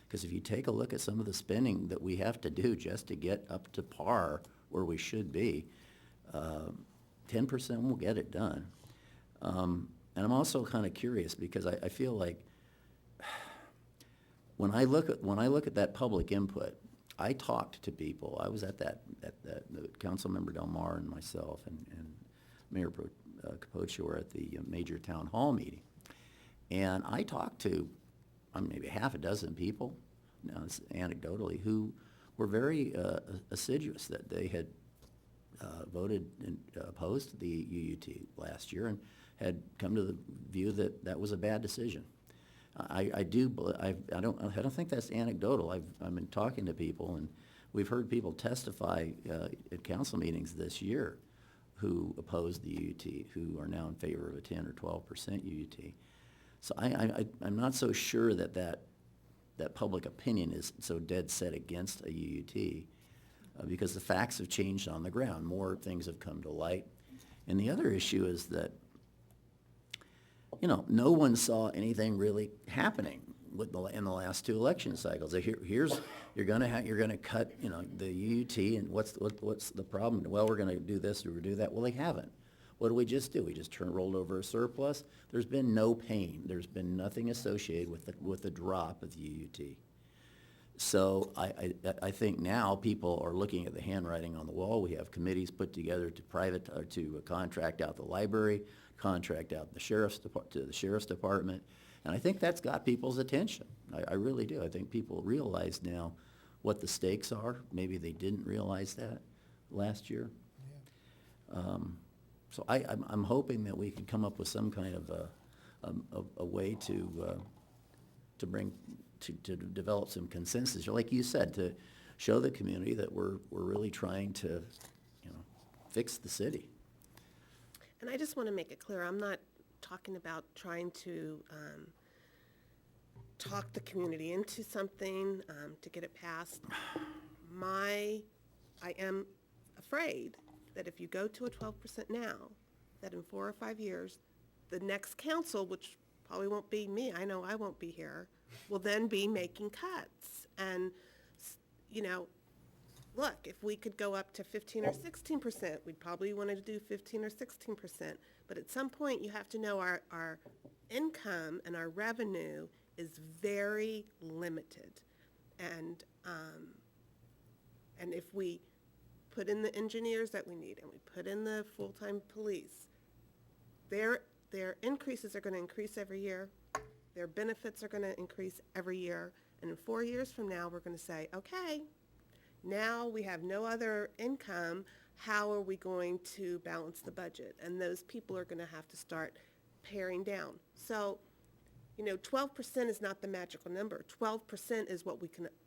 Because if you take a look at some of the spending that we have to do just to get up to par where we should be, 10% will get it done. And I'm also kind of curious because I feel like when I look at that public input, I talked to people. I was at the council member Del Mar and myself and Mayor Capocio were at the major town hall meeting, and I talked to maybe half a dozen people, now it's anecdotally, who were very assiduous that they had voted and opposed the UUT last year and had come to the view that that was a bad decision. I don't think that's anecdotal. I've been talking to people, and we've heard people testify at council meetings this year who opposed the UUT, who are now in favor of a 10 or 12% UUT. So I'm not so sure that public opinion is so dead set against a UUT because the facts have changed on the ground. More things have come to light. And the other issue is that, you know, no one saw anything really happening in the last two election cycles. You're going to cut, you know, the UUT, and what's the problem? Well, we're going to do this or we do that. Well, they haven't. What do? We just rolled over a surplus. There's been no pain. There's been nothing associated with the drop of the UUT. So I think now people are looking at the handwriting on the wall. We have committees put together to contract out the library, contract out the sheriff's department, and I think that's got people's attention. I really do. I think people realize now what the stakes are. Maybe they didn't realize that last year. Yeah. So I'm hoping that we can come up with some kind of a way to develop some consensus, like you said, to show the community that we're really trying to, you know, fix the city. And I just want to make it clear, I'm not talking about trying to talk the community into something to get it passed. I am afraid that if you go to a 12% now, that in 4 or 5 years, the next council, which probably won't be me, I know I won't be here, will then be making cuts. And, you know, look, if we could go up to 15 or 16%, we'd probably want to do 15 or 16%. But at some point, you have to know our income and our revenue is very limited. And if we put in the engineers that we need, and we put in the full-time police, their increases are gonna increase every year. Their benefits are gonna increase every year. And in 4 years from now, we're gonna say, okay, now we have no other income. How are we going to balance the budget? And those people are gonna have to start paring down. So, 12% is not the magical number. 12% is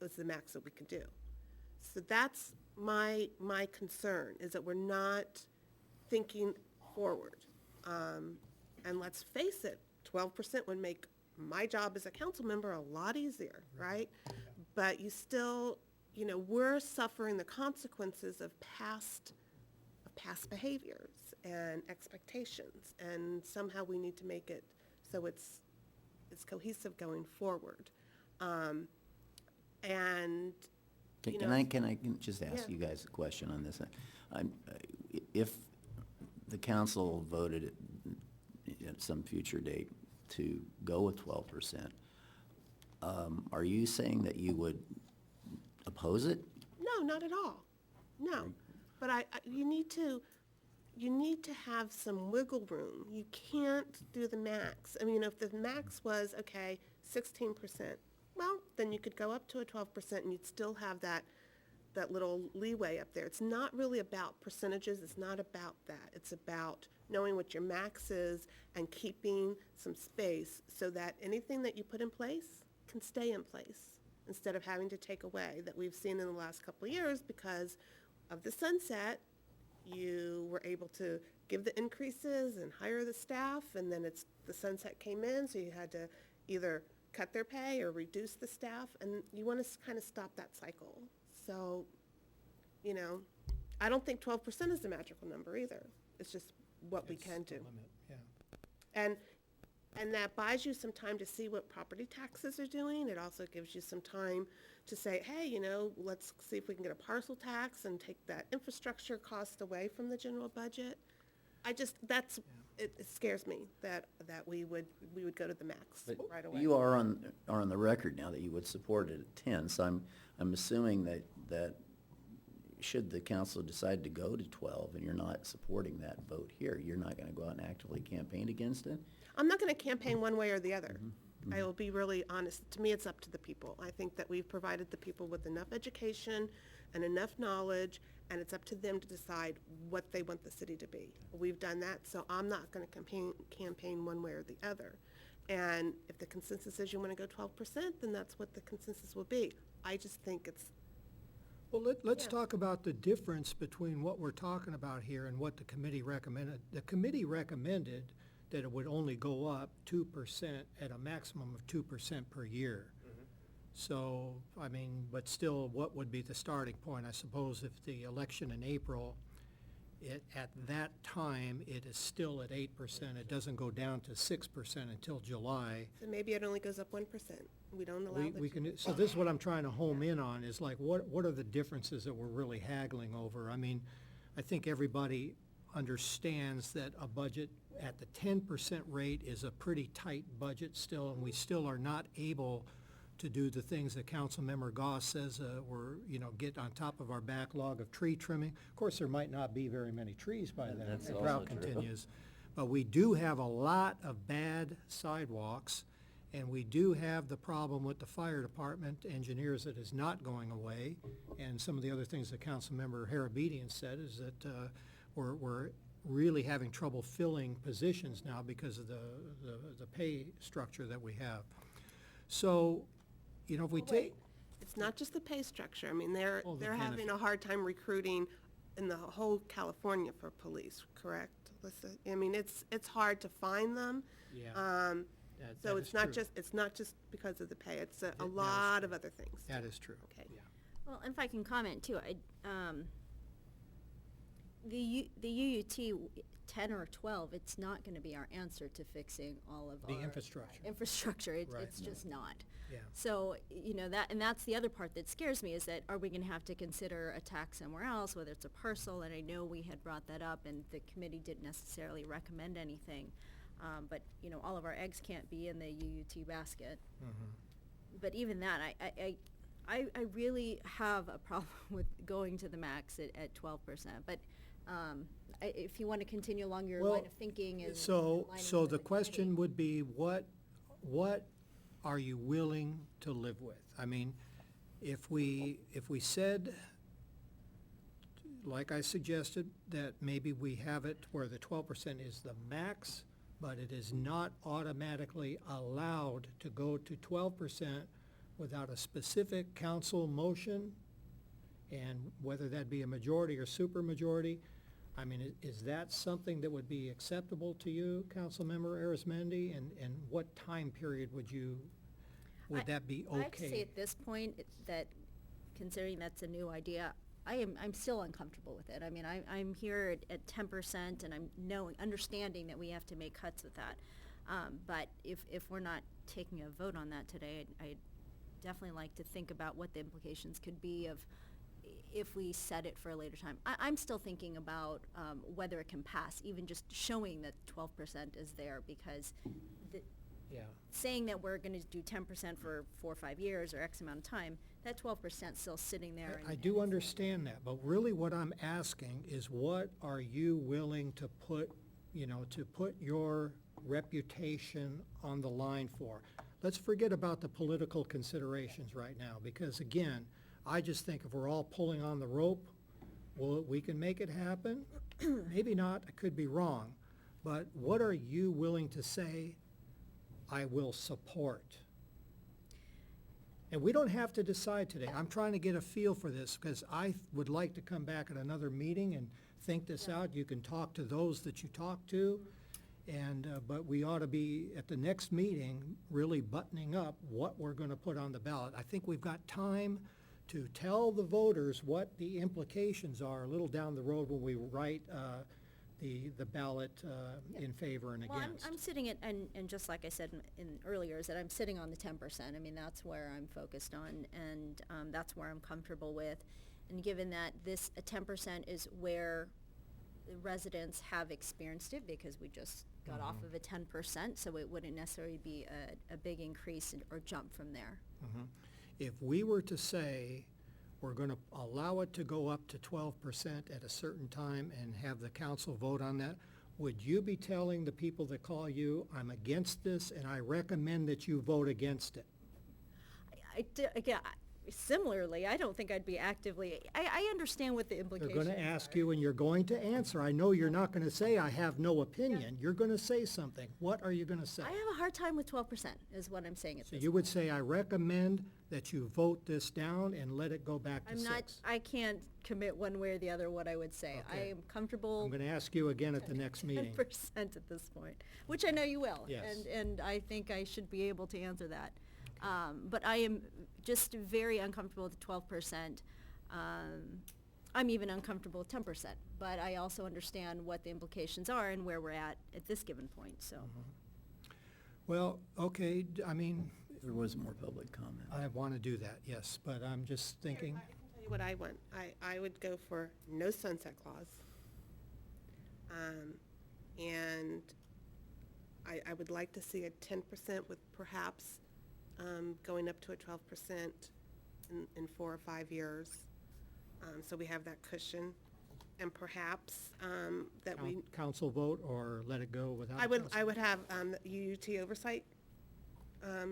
is the max that we can do. So that's my concern, is that we're not thinking forward. And let's face it, 12% would make my job as a council member a lot easier, right? But you still, we're suffering the consequences of past behaviors and expectations, and somehow we need to make it so it's cohesive going forward. And Can I just ask you guys a question on this? If the council voted at some future date to go with 12%, are you saying that you would oppose it? No, not at all. No. But you need to have some wiggle room. You can't do the max. I mean, if the max was, 16%, well, then you could go up to a 12% and you'd still have that little leeway up there. It's not really about percentages. It's not about that. It's about knowing what your max is and keeping some space so that anything that you put in place can stay in place instead of having to take away, that we've seen in the last couple of years because of the sunset. You were able to give the increases and hire the staff, and then the sunset came in, so you had to either cut their pay or reduce the staff, and you want to kind of stop that cycle. So, I don't think 12% is the magical number either. It's just what we can do. It's the limit, yeah. And that buys you some time to see what property taxes are doing. It also gives you some time to say, hey, let's see if we can get a parcel tax and take that infrastructure cost away from the general budget. It scares me that we would go to the max But right away. you are on the record now that you would support it at 10, so I'm assuming that should the council decide to go to 12 and you're not supporting that vote here, you're not gonna go out and actively campaign against it? I'm not going to campaign one way or the other. I will be really honest. To me, it's up to the people. I think that we've provided the people with enough education and enough knowledge, and it's up to them to decide what they want the city to be. We've done that, so I'm not going to campaign one way or the other. And if the consensus is you want to go 12%, then that's what the consensus will be. I just think it's... Well, let's Yeah. talk about the difference between what we're talking about here and what the committee recommended. The committee recommended that it would only go up 2% at a maximum of 2% per year. So, but still, what would be the starting point? I suppose if the election in April, at that time, it is still at 8%. It doesn't go down to 6% until July. So maybe it only goes up 1%. We don't allow We can, so this is what I'm trying to home in on, is like, what are the differences that we're really haggling over? I think everybody understands that a budget at the 10% rate is a pretty tight budget still, and we still are not able to do the things that Councilmember Goss says, get on top of our backlog of tree trimming. Of course, there might not be very many trees by then, if the drought continues. But we do have a lot of bad sidewalks, and we do have the problem with the fire department engineers that is not going away. And some of the other things that Councilmember Harabedian said is that we're really having trouble filling positions now because of the pay structure that we have. So, if we take... It's not just the pay structure. Oh, the They're having a hard time recruiting in the whole California for police, correct? It's hard to find them. Yeah. So That it's is not true. just because of the pay. It's a That is lot of true. other things. That is true. Okay. Yeah. Well, if I can comment too, the UUT 10 or 12, it's not going to be our answer to fixing all of The our infrastructure. infrastructure. Right. It's just not. Yeah. So, that's the other part that scares me, is that are we going to have to consider a tax somewhere else, whether it's a parcel? And I know we had brought that up, and the committee didn't necessarily recommend anything. But all of our eggs can't be in the UUT basket. Mhm. But even that, I really have a problem with going to the max at 12%, but, if you want to continue along your Well, line of thinking and. So aligning with the committee. question would be, what are you willing to live with? I mean, if we said, like I suggested, that maybe we have it where the 12% is the max, but it is not automatically allowed to go to 12% without a specific council motion, and whether that be a majority or supermajority, I mean, is that something that would be acceptable to you, Councilmember Arizmendi? And what time period would that be okay? I have to say at this point, that considering that's a new idea, I'm still uncomfortable with it. I mean, I'm here at 10%, and I'm understanding that we have to make cuts with that. But if we're not taking a vote on that today, I'd definitely like to think about what the implications could be of if we set it for a later time. I'm still thinking about whether it can pass, even just showing that 12% is there, because Yeah. saying that we're going to do 10% for 4 or 5 years or X amount of time, that 12% is still sitting there. I do understand that, but really what I'm asking is, what are you willing to put your reputation on the line for? Let's forget about the political considerations right now, because again, I just think if we're all pulling on the rope, well, we can make it happen. Maybe not, I could be wrong, but what are you willing to say, I will support? And we don't have to decide today. I'm trying to get a feel for this, because I would like to come back at another meeting and think this out. You can talk to those that you talk to, but we ought to be, at the next meeting, really buttoning up what we're going to put on the ballot. I think we've got time to tell the voters what the implications are a little down the road when we write the ballot in favor and Well, against. I'm sitting at, and just like I said in earlier, is that I'm sitting on the 10%. I mean, that's where I'm focused on, and that's where I'm comfortable with. And given that this 10% is where the residents have experienced it, because we just got off of a 10%, so it wouldn't necessarily be a big increase or jump from there. Mhm. If we were to say, we're going to allow it to go up to 12% at a certain time and have the council vote on that, would you be telling the people that call you, I'm against this and I recommend that you vote against it? Again, similarly, I don't think I'd be actively, I understand what the They're implications going to ask you and you're going to answer. I know you're not going to say, I have no opinion. You're going to say something. What are you going to say? I have a hard time with 12%, is what I'm saying at So this you would say, I recommend that you vote this down and let it go back to 6. I can't commit one way or the other what I would say. I Okay. am comfortable. I'm going to ask you again at the next meeting. 10% at this point, which I know you will. Yes. And I think I should be able to answer that. But I am just very uncomfortable with 12%. I'm even uncomfortable with 10%, but I also understand what the implications are and where we're at this given point, so. Well, okay, I mean, There was more public comment. I want to do that, yes, but I'm just thinking, I can tell you what I want. I would go for no sunset clause. And I would like to see a 10% with perhaps going up to a 12% in 4 or 5 years. So we have that cushion. And perhaps that we, council vote or let it go without? I would council? have UUT oversight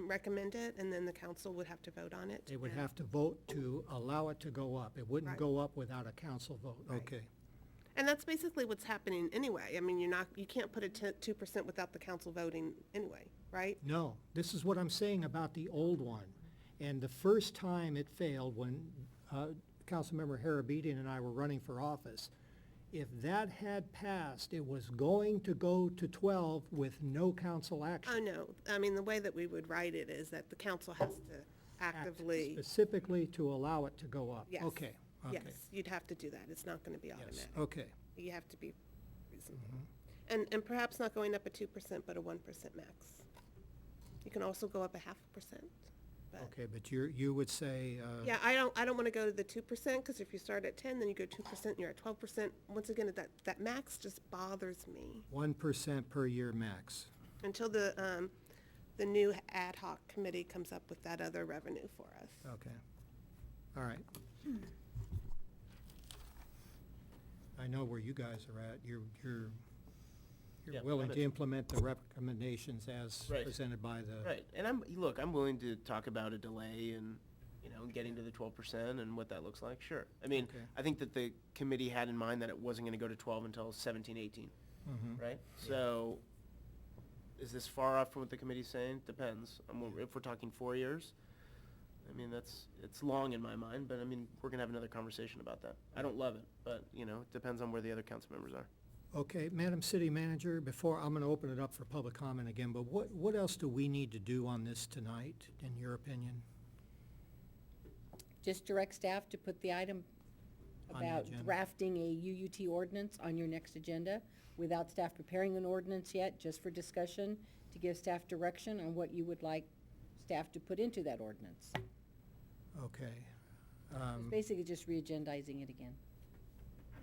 recommend it, and then the council would have to vote on it. They would and- have to vote to allow it to go up. It wouldn't Right. go up without a council vote. Right. Okay. And that's basically what's happening anyway. I mean, you can't put a 2% without the council voting anyway, right? No, this is what I'm saying about the old one. And the first time it failed, when Councilmember Harabedian and I were running for office, if that had passed, it was going to go to 12 with no council action. Oh, no. I mean, the way that we would write it is that the council has to Act actively, Specifically to allow it to go up. yes. Okay, okay. Yes, you'd have to do that. It's not going to be Yes, automatic. okay. You have to be reasonable. Mhm. And perhaps not going up a 2%, but a 1% max. You can also go up a 0.5%. But Okay, but you would say, yeah, I don't want to go to the 2%, because if you start at 10, then you go 2%, and you're at 12%. Once again, that max just bothers me. 1% per year max. Until the new ad hoc committee comes up with that other revenue for us. Okay. All right. I know where you guys are at. You're Yeah, willing I'm to at- implement the recommendations as Right. presented by the. Right, and I'm willing to talk about a delay and, getting to the 12% and what that looks like, sure. I mean, Okay. I think that the committee had in mind that it wasn't gonna go to 12 until 17, 18, Mhm. right? So, is this far off from what the committee's saying? Depends. If we're talking 4 years, I mean, it's long in my mind, but I mean, we're gonna have another conversation about that. I don't love it, but, it depends on where the other council members are. Okay, Madam City Manager, before, I'm gonna open it up for public comment again, but what else do we need to do on this tonight, in your opinion? Just direct staff to put the item On the about agenda. drafting a UUT ordinance on your next agenda without staff preparing an ordinance yet, just for discussion, to give staff direction on what you would like staff to put into that ordinance. Okay. It's basically just re-agendizing it again.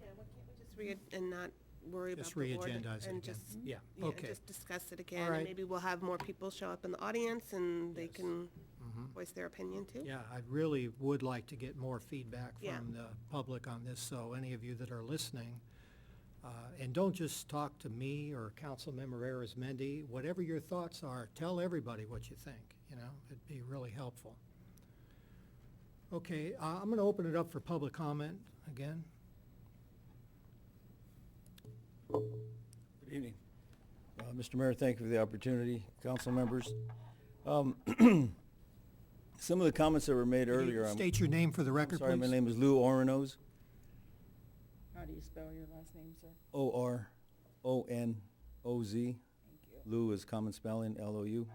Yeah, why can't we just read and not worry about Just the order? re-agendize it And again. just, Yeah, okay. just discuss it again. All And right. maybe we'll have more people show up in the audience and they Yes. can Mhm. voice their opinion too. Yeah, I really would like to get more feedback Yeah. from the public on this, so any of you that are listening, and don't just talk to me or Councilmember Arizmendi, whatever your thoughts are, tell everybody what you think, it'd be really helpful. Okay, I'm gonna open it up for public comment again. Good evening. Mr. Mayor, thank you for the opportunity. Council members. Some of the comments that were made Can you earlier. state your name for the record, Sorry, my please? name is Lou Oronoz, How do you spell your last name, sir? Oronoz. Lou is common spelling, Lou.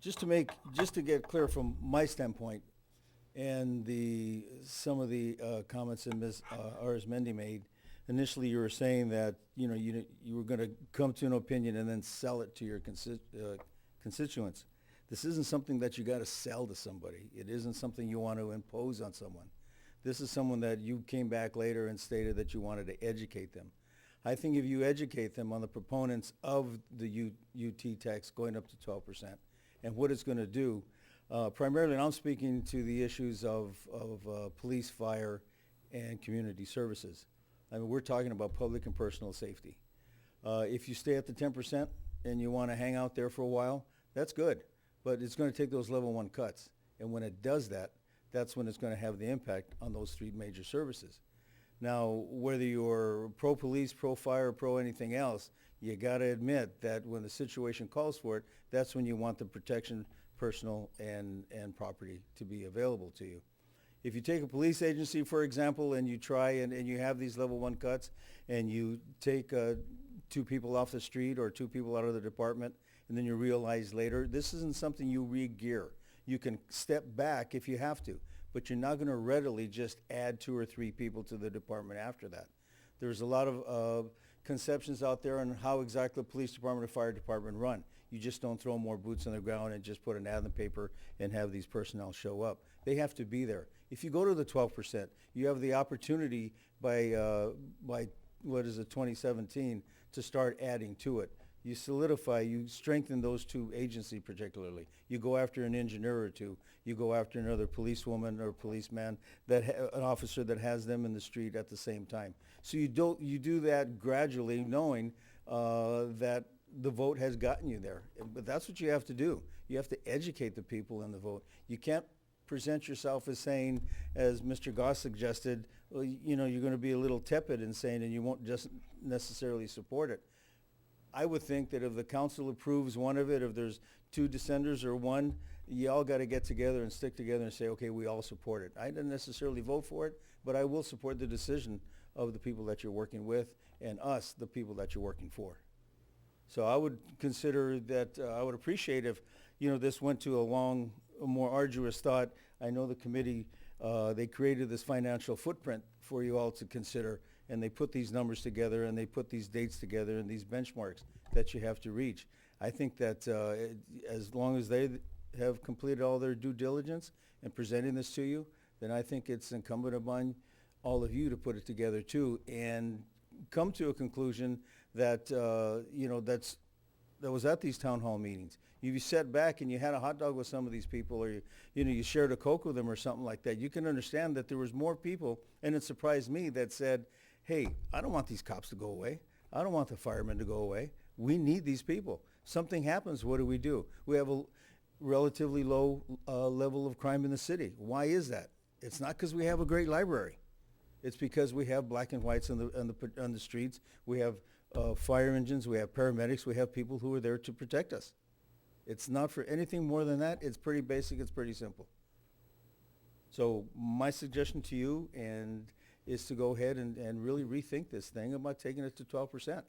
Just to get clear from my standpoint, and some of the comments that Ms. Arizmendi made, initially you were saying that, you were gonna come to an opinion and then sell it to your constituents. This isn't something that you gotta sell to somebody. It isn't something you want to impose on someone. This is someone that you came back later and stated that you wanted to educate them. I think if you educate them on the proponents of the UT tax going up to 12% and what it's gonna do, primarily, and I'm speaking to the issues of police, fire, and community services. I mean, we're talking about public and personal safety. If you stay at the 10% and you wanna hang out there for a while, that's good, but it's gonna take those level 1 cuts. And when it does that, that's when it's gonna have the impact on those 3 major services. Now, whether you're pro-police, pro-fire, pro-anything else, you gotta admit that when the situation calls for it, that's when you want the protection, personal and property to be available to you. If you take a police agency, for example, and you try and you have these level 1 cuts, and you take 2 people off the street or 2 people out of the department, and then you realize later, this isn't something you re-gear. You can step back if you have to, but you're not gonna readily just add 2 or 3 people to the department after that. There's a lot of conceptions out there on how exactly the police department or fire department run. You just don't throw more boots on the ground and just put an ad in the paper and have these personnel show up. They have to be there. If you go to the 12%, you have the opportunity by 2017, to start adding to it. You solidify, you strengthen those 2 agencies particularly. You go after an engineer or 2. You go after another policewoman or policeman, an officer that has them in the street at the same time. So you do that gradually, knowing that the vote has gotten you there. But that's what you have to do. You have to educate the people in the vote. You can't present yourself as saying, as Mr. Goss suggested, well, you're going to be a little tepid in saying, and you won't just necessarily support it. I would think that if the council approves one of it, if there's 2 dissenters or 1, you all got to get together and stick together and say, okay, we all support it. I didn't necessarily vote for it, but I will support the decision of the people that you're working with and us, the people that you're working for. So I would consider that, I would appreciate if, this went to a more arduous thought. I know the committee, they created this financial footprint for you all to consider, and they put these numbers together and they put these dates together and these benchmarks that you have to reach. I think that as long as they have completed all their due diligence in presenting this to you, then I think it's incumbent upon all of you to put it together too and come to a conclusion that, that was at these town hall meetings. If you sat back and you had a hot dog with some of these people, or you shared a Coke with them or something like that, you can understand that there was more people, and it surprised me, that said, hey, I don't want these cops to go away. I don't want the firemen to go away. We need these people. Something happens, what do? We have a relatively low level of crime in the city. Why is that? It's not because we have a great library. It's because we have black and whites on the streets. We have fire engines. We have paramedics. We have people who are there to protect us. It's not for anything more than that. It's pretty basic. It's pretty simple. So my suggestion to you is to go ahead and really rethink this thing about taking it to 12%.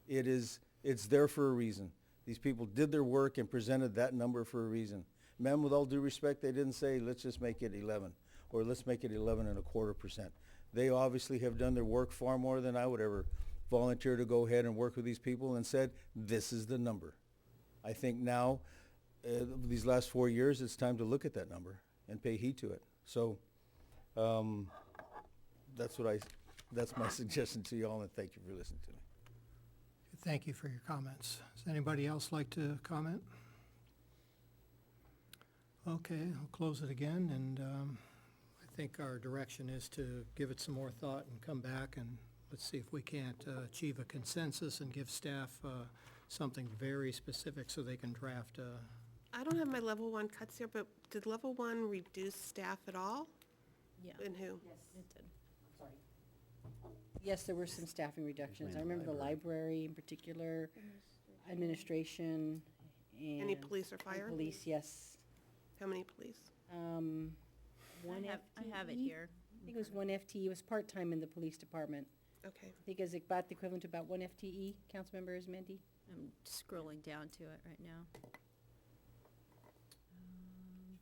It's there for a reason. These people did their work and presented that number for a reason. Ma'am, with all due respect, they didn't say, let's just make it 11, or let's make it 11.25%. They obviously have done their work far more than I would ever volunteer to go ahead and work with these people, and said, this is the number. I think now, these last 4 years, it's time to look at that number and pay heed to it. So that's my suggestion to you all, and thank you for listening to me. Thank you for your comments. Does anybody else like to comment? Okay, I'll close it again, and I think our direction is to give it some more thought and come back, and let's see if we can't achieve a consensus and give staff something very specific so they can draft. I don't have my level 1 cuts here, but did level 1 reduce staff at all? Yeah. And who? Yes, it did. Yes, there were some staffing reductions. I Mainly remember the library in particular, administration, and. Any police or fire? Police, yes. How many police? One I have it FTE. here. I think it was one FTE. It was part-time in the police department. Okay. I think it's about the equivalent to about one FTE. Councilmember Ismendi? I'm scrolling down to it right now.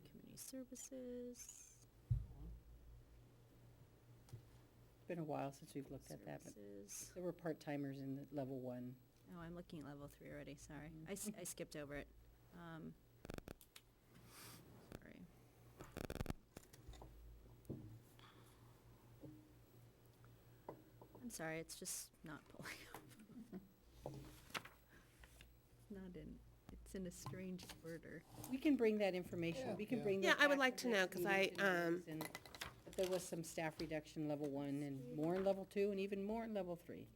Community services. It's been a while since we've looked at that, but Services. there were part-timers in the level 1. Oh, I'm looking at level 3 already, sorry. I skipped over it. Sorry. I'm sorry, it's just not pulling up. It's in a strange order. We can bring that information. Yeah, We can yeah. bring Yeah, that I would back like to to the know, next 'cause meeting I, to notice, and that there was some staff reduction in level 1 and more in level 2 and even more in level 3.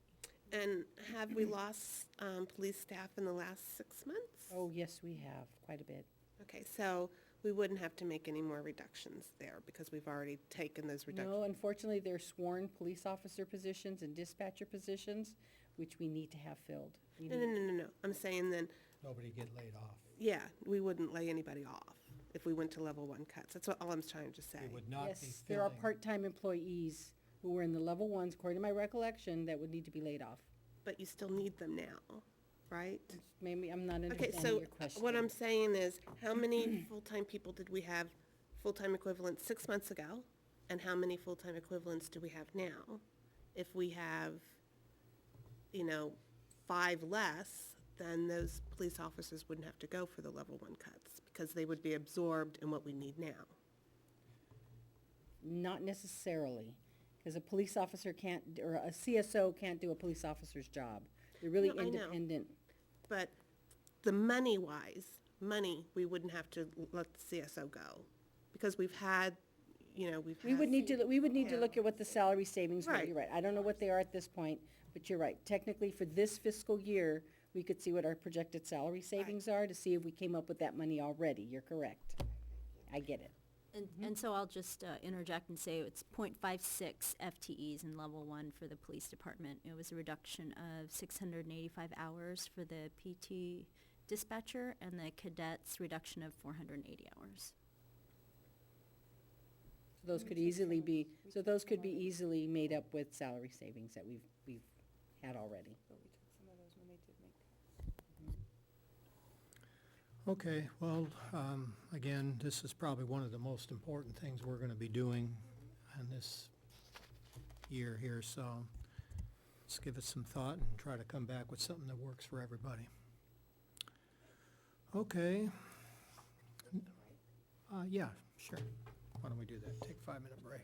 And have we lost police staff in the last 6 months? Oh, yes, we have, quite a bit. Okay, so we wouldn't have to make any more reductions there because we've already taken those reductions. No, unfortunately, there are sworn police officer positions and dispatcher positions, which we need to have filled. We No, need- I'm saying then, Nobody get laid off. yeah, we wouldn't lay anybody off if we went to level 1 cuts. That's all I'm trying to say. It would not be Yes, there are filling. part-time employees who were in the level 1s, according to my recollection, that would need to be laid off. But you still need them now, right? Maybe I'm not Okay, understanding so your question. what I'm saying is, how many full-time people did we have, full-time equivalents 6 months ago? And how many full-time equivalents do we have now? If we have, 5 less, then those police officers wouldn't have to go for the level 1 cuts because they would be absorbed in what we need now. Not necessarily, because a police officer can't, or a CSO can't do a police officer's job. They're really No, I know. independent. But the money-wise, we wouldn't have to let the CSO go because we've had. We would need to Yeah. look at what the salary savings were, Right. you're right. I don't know what they are at this point, but you're right. Technically, for this fiscal year, we could see what our projected salary savings are to see if we came up with that money already. You're correct. I get it. And so I'll just interject and say it's .56 FTEs in level 1 for the police department. It was a reduction of 685 hours for the PT dispatcher and the cadets reduction of 480 hours. Those could easily be easily made up with salary savings that we've had already. Okay, well, again, this is probably one of the most important things we're gonna be doing in this year here, so let's give it some thought and try to come back with something that works for everybody. Okay. Yeah, sure. Why don't we do that? Take a 5-minute break.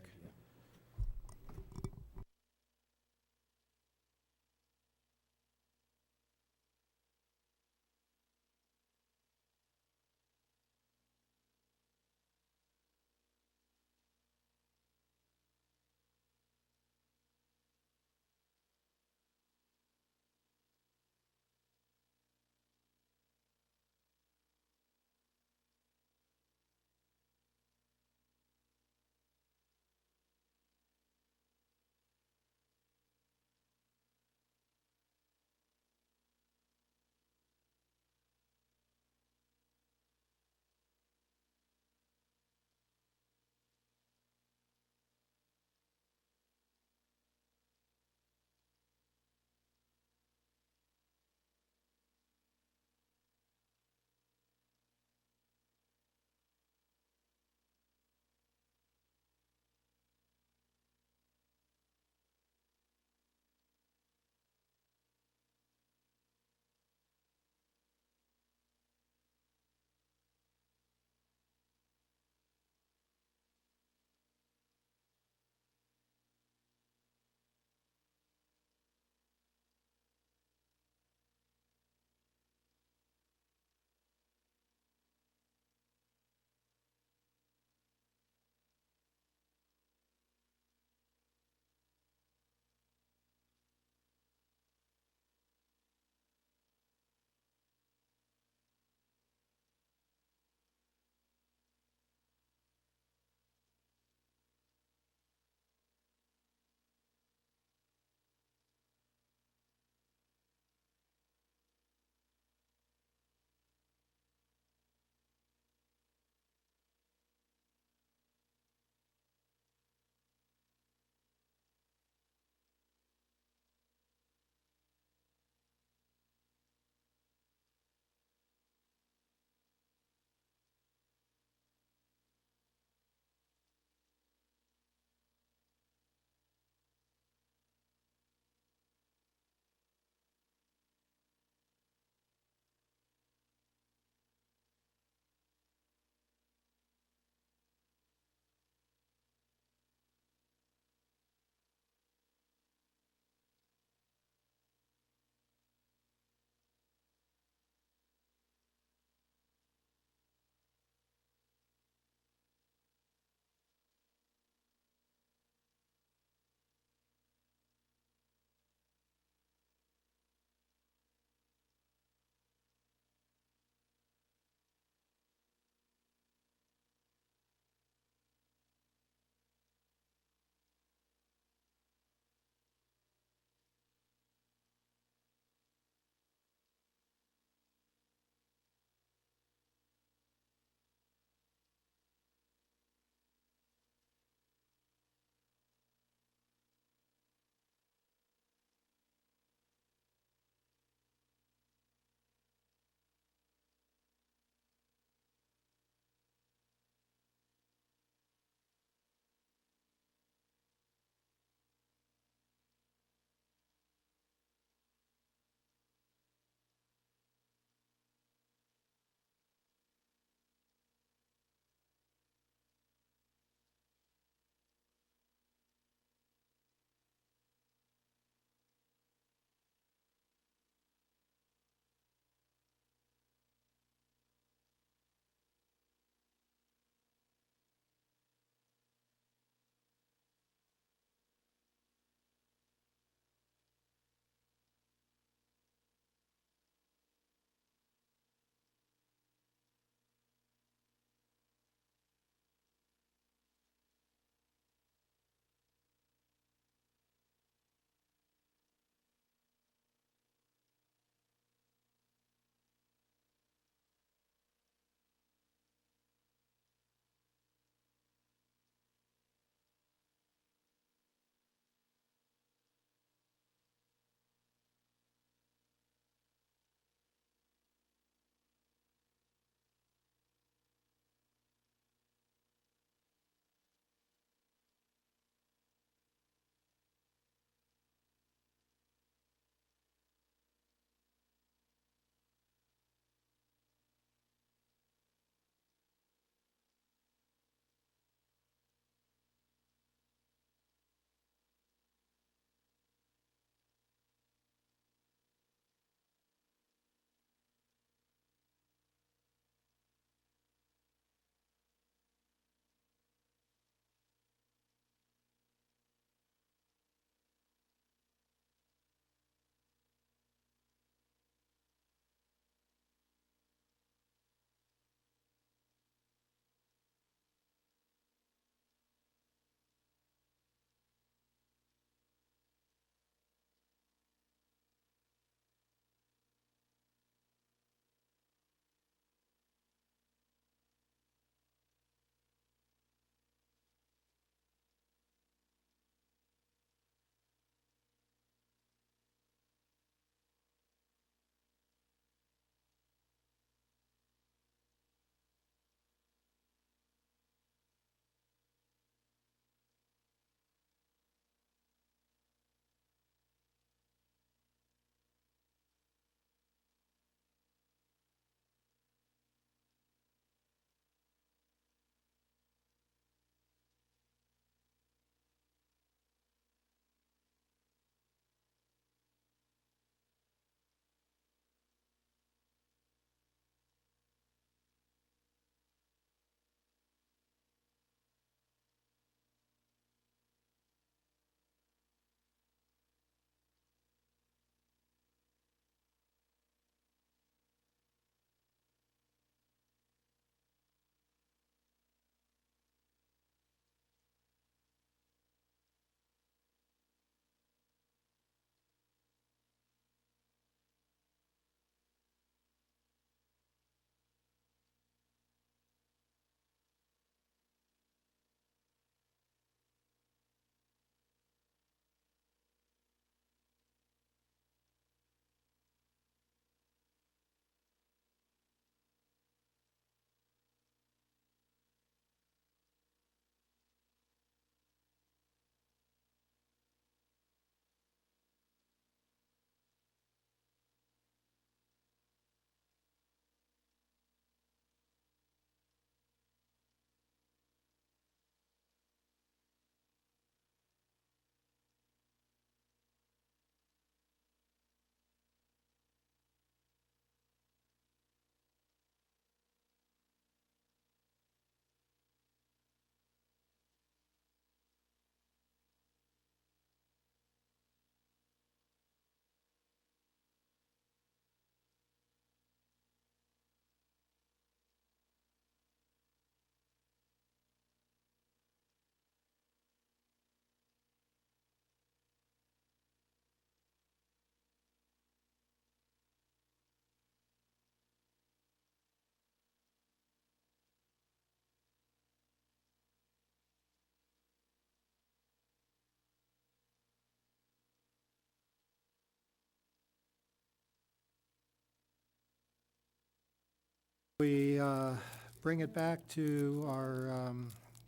bring it back to our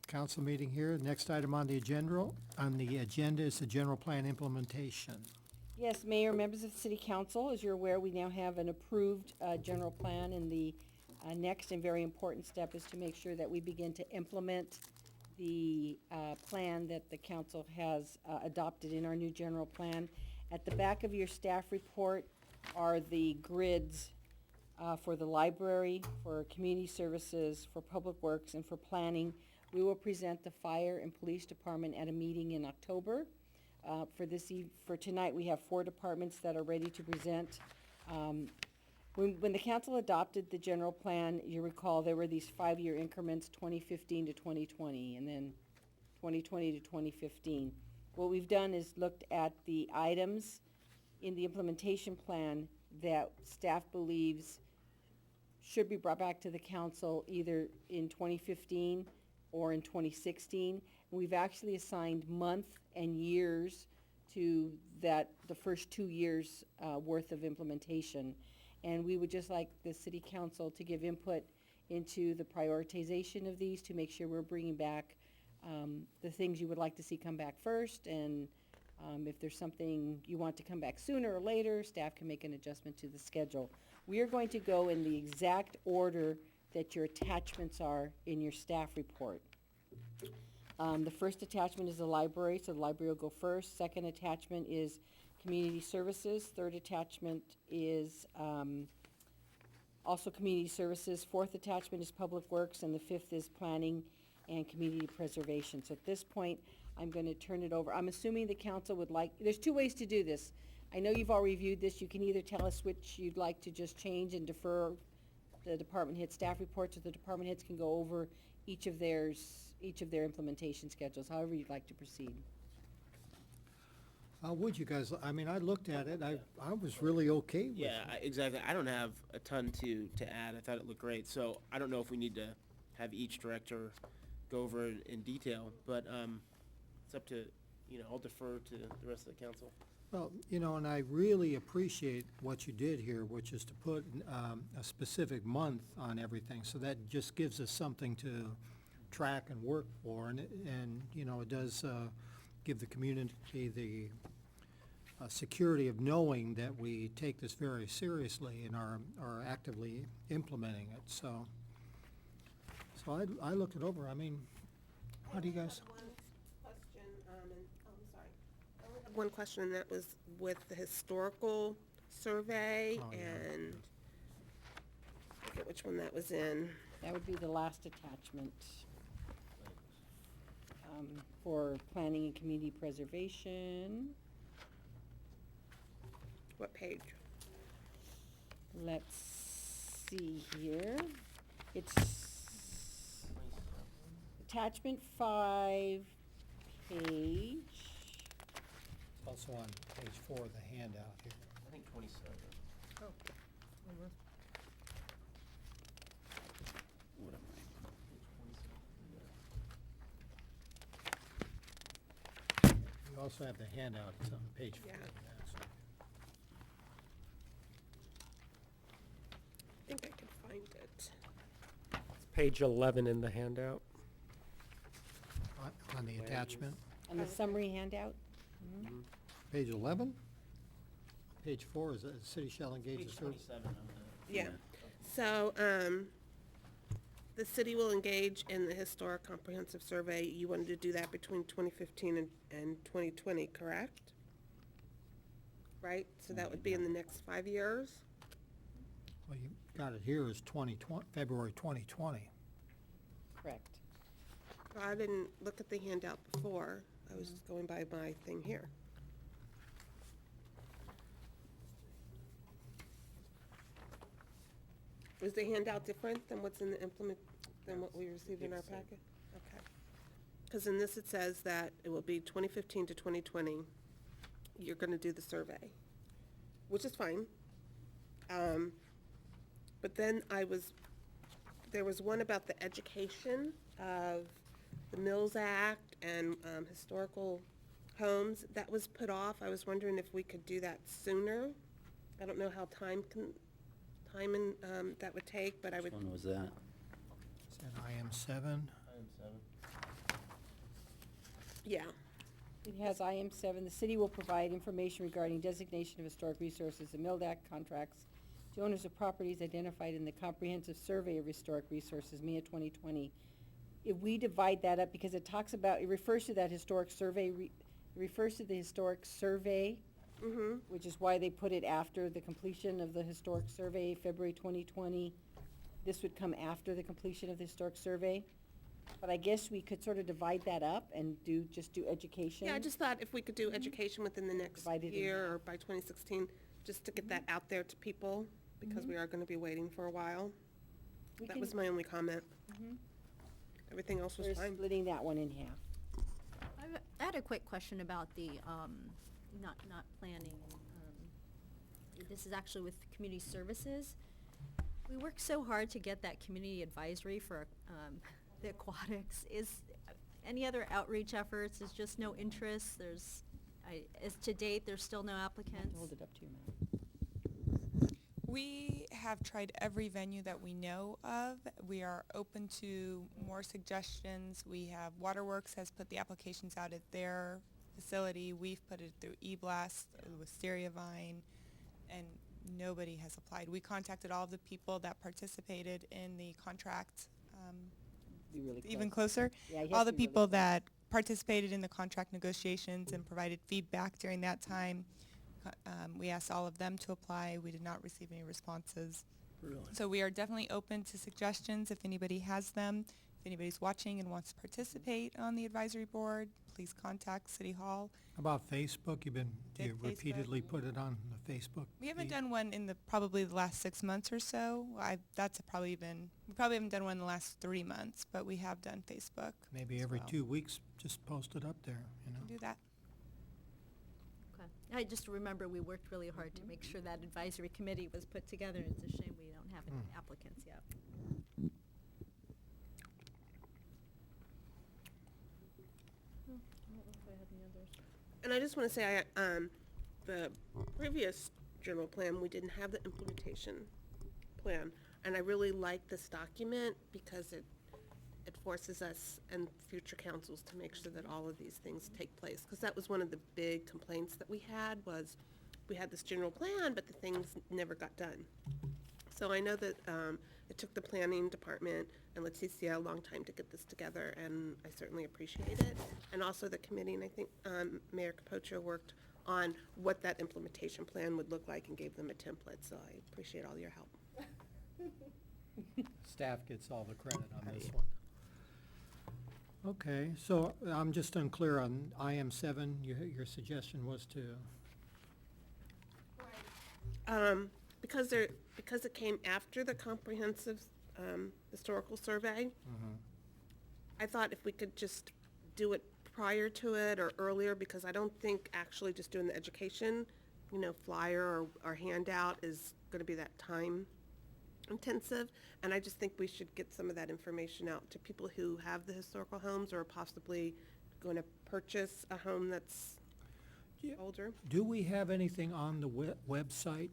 council meeting here. Next item on the agenda is the general plan implementation. Yes, Mayor, members of the City Council, as you're aware, we now have an approved general plan, and the next and very important step is to make sure that we begin to implement the plan that the council has adopted in our new general plan. At the back of your staff report are the grids for the library, for community services, for public works, and for planning. We will present the fire and police department at a meeting in October. For tonight, we have 4 departments that are ready to present. When the council adopted the general plan, you recall there were these 5-year increments, 2015 to 2020, and then 2020 to 2015. What we've done is looked at the items in the implementation plan that staff believes should be brought back to the council either in 2015 or in 2016. And we've actually assigned month and years to the first 2 years worth of implementation. And we would just like the city council to give input into the prioritization of these to make sure we're bringing back the things you would like to see come back first. And if there's something you want to come back sooner or later, staff can make an adjustment to the schedule. We are going to go in the exact order that your attachments are in your staff report. The first attachment is the library, so the library will go first. Second attachment is community services. Third attachment is also community services. Fourth attachment is public works, and the fifth is planning and community preservation. So at this point, I'm going to turn it over. I'm assuming the council would like, there's 2 ways to do this. I know you've all reviewed this. You can either tell us which you'd like to just change and defer the department head staff reports, or the department heads can go over each of their implementation schedules, however you'd like to proceed. Would you guys, I mean, I looked at it, I was really okay with it. Yeah, exactly. I don't have a ton to add. I thought it looked great. So I don't know if we need to have each director go over it in detail, but it's up to, I'll defer to the rest of the council. Well, and I really appreciate what you did here, which is to put a specific month on everything, so that just gives us something to track and work for, and it does give the community the security of knowing that we take this very seriously and are actively implementing it, so I looked it over. I mean, how do you guys? One question, and that was with the historical survey, Oh, yeah. and I forget which one that was in. That would be the last attachment for planning and community preservation. What page? Let's see here. It's attachment 5, page. It's also on page 4 of the handout here. I think 27. What am You also have the handout, it's on page 4. Yeah. of that, so. I think I can find it. It's page 11 in the handout. On the attachment, On the summary handout? page 11? Page 4 is, the city shall engage a Page service. 27 of the. Yeah. So, the city will engage in the historic comprehensive survey. You wanted to do that between 2015 and 2020, correct? Right? So that would be in the next 5 years? Well, you got it here as February 2020. Correct. I didn't look at the handout before. I was just going by my thing here. Was the handout different than what's in the than what we received in our packet? Okay. Because in this it says that it will be 2015 to 2020. You're gonna do the survey, which is fine. But then there was one about the education of the Mills Act and historical homes. That was put off. I was wondering if we could do that sooner. I don't know how time that would take, but I would. Which one was that? And IM 7. Yeah. It has IM 7, the city will provide information regarding designation of historic resources and MILD Act contracts to owners of properties identified in the Comprehensive Survey of Historic Resources, MIA 2020. If we divide that up, because it talks about, it refers to that historic survey, it refers to the historic survey, Mm-hmm. which is why they put it after the completion of the historic survey, February 2020. This would come after the completion of the historic survey. But I guess we could sort of divide that up and just do education. Yeah, I just thought if we could do education within the next Divide it in year half. or by 2016, just to get that out there to people, because we are going to be waiting for a while. We That can- was my only comment. Mhm. Everything else was We're fine. splitting that one in half. I had a quick question about the, not planning. This is actually with community services. We worked so hard to get that community advisory for, the aquatics. Is any other outreach efforts? Is just no interest? As to date, there's still no You have applicants? to hold it up to your mouth. We have tried every venue that we know of. We are open to more suggestions. We have Waterworks has put the applications out at their facility. We've put it through eBlast with Stereovine, and nobody has applied. We contacted all of the people that participated in the contract, Be really even close. closer. Yeah, you have All to the be really people close. that participated in the contract negotiations and provided feedback during that time. We asked all of them to apply. We did not receive any responses. Really? So we are definitely open to suggestions if anybody has them. If anybody's watching and wants to participate on the advisory board, please contact City Hall. How about Facebook? Do Did you Facebook. repeatedly put it on the Facebook? We haven't feed? done one in probably the last 6 months or so. We probably haven't done one in the last 3 months, but we have done Facebook. Maybe as every well. 2 weeks, just post it up there, you know? Can do that. Okay. I just remember we worked really hard to make sure that advisory committee was put together. It's a shame we don't have any applicants yet. I don't know if I had any others. And I just want to say, the previous general plan, we didn't have the implementation plan. And I really like this document because it forces us and future councils to make sure that all of these things take place. Because that was one of the big complaints that we had was, we had this general plan, but the things never got done. So I know that it took the planning department and Leticia a long time to get this together, and I certainly appreciate it. And also the committee, and I think Mayor Capocho worked on what that implementation plan would look like and gave them a template, so I appreciate all your help. Staff gets all the credit on this one. Okay, so I'm just unclear on IM 7. Your suggestion was to, Because it came after the comprehensive historical survey, I thought if we could just do it prior to it or earlier, because I don't think actually just doing the education, flyer or handout is gonna be that time intensive. And I just think we should get some of that information out to people who have the historical homes or possibly going to purchase a home that's Yeah. older. do we have anything on the website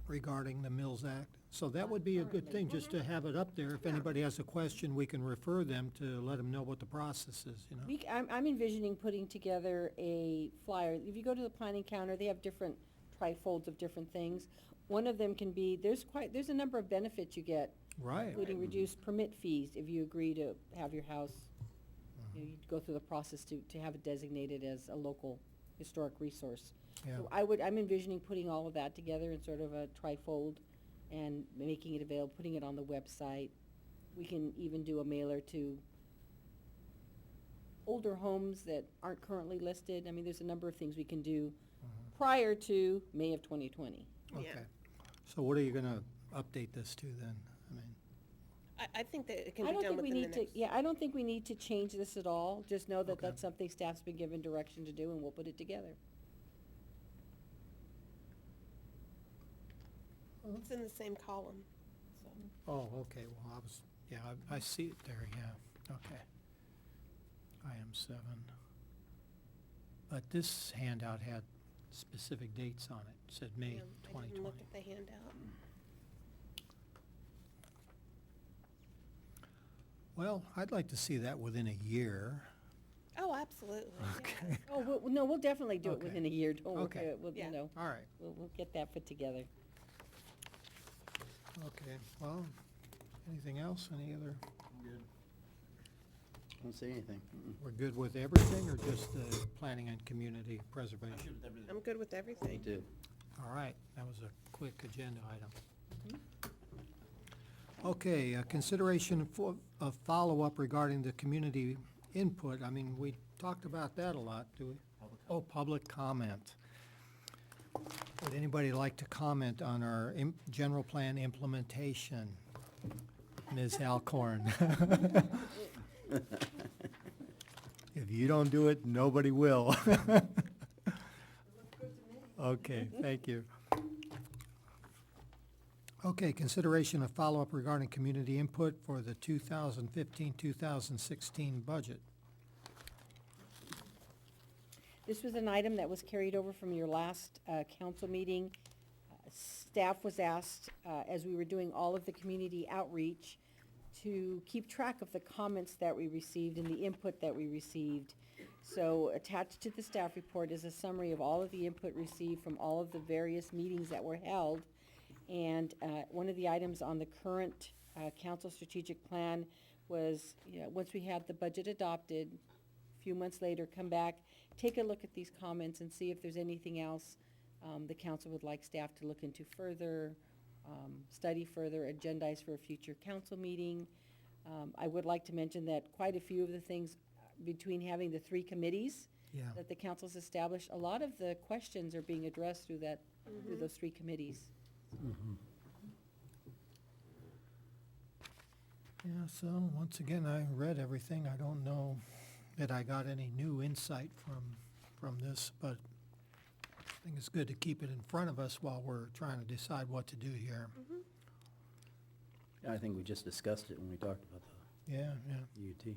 regarding the Mills Act? So that would be a good thing, just to have it up there. If anybody has a question, we can refer them to let them know what the process is, you know? I'm envisioning putting together a flyer. If you go to the planning counter, they have different trifolds of different things. One of them can be, there's a number of benefits you get, Right. including reduced permit fees if you agree to have your house, you go through the process to have it designated as a local historic resource. Yeah. So I'm envisioning putting all of that together in sort of a trifold and making it available, putting it on the website. We can even do a mailer to older homes that aren't currently listed. I mean, there's a number of things we can do prior to May of 2020. Yeah. Okay. So what are you gonna update this to then? I mean, I think that it can I be don't done think we within the need to, next. yeah, I don't think we need to change this at all. Just know that Okay. that's something staff's been given direction to do, and we'll put it together. It's in the same column, so. oh, okay, well, I see it there, yeah, okay. IM 7. But this handout had specific dates on it, said May Yeah, I 2020. didn't look at the handout. Well, I'd like to see that within a year. Oh, absolutely. Okay. Oh, no, we'll definitely do it Okay. within a year, don't worry, Okay. we'll, Yeah. you know, All right. we'll get that put together. Okay, well, anything else? Any other? Don't say anything. We're good with everything or just planning and community preservation? I'm good with Me everything. too. All right, that was a quick agenda item. Okay, consideration of follow-up regarding the community input. I mean, we talked about that a lot, do we? Oh, public comment. Would anybody like to comment on our general plan implementation? Ms. Alcorn? If you don't do it, nobody will. Okay, thank you. Okay, consideration of follow-up regarding community input for the 2015-2016 budget. This was an item that was carried over from your last council meeting. Staff was asked, as we were doing all of the community outreach, to keep track of the comments that we received and the input that we received. So attached to the staff report is a summary of all of the input received from all of the various meetings that were held. And one of the items on the current council strategic plan was, once we had the budget adopted, a few months later, come back, take a look at these comments and see if there's anything else the council would like staff to look into further, study further, agendize for a future council meeting. I would like to mention that quite a few of the things between having the 3 committees Yeah. that the council's established, a lot of the questions are being addressed through that, through those 3 committees. Yeah, so once again, I read everything. I don't know that I got any new insight from this, but I think it's good to keep it in front of us while we're trying to decide what to do here. I think we just discussed it when we talked about Yeah, yeah, the UT.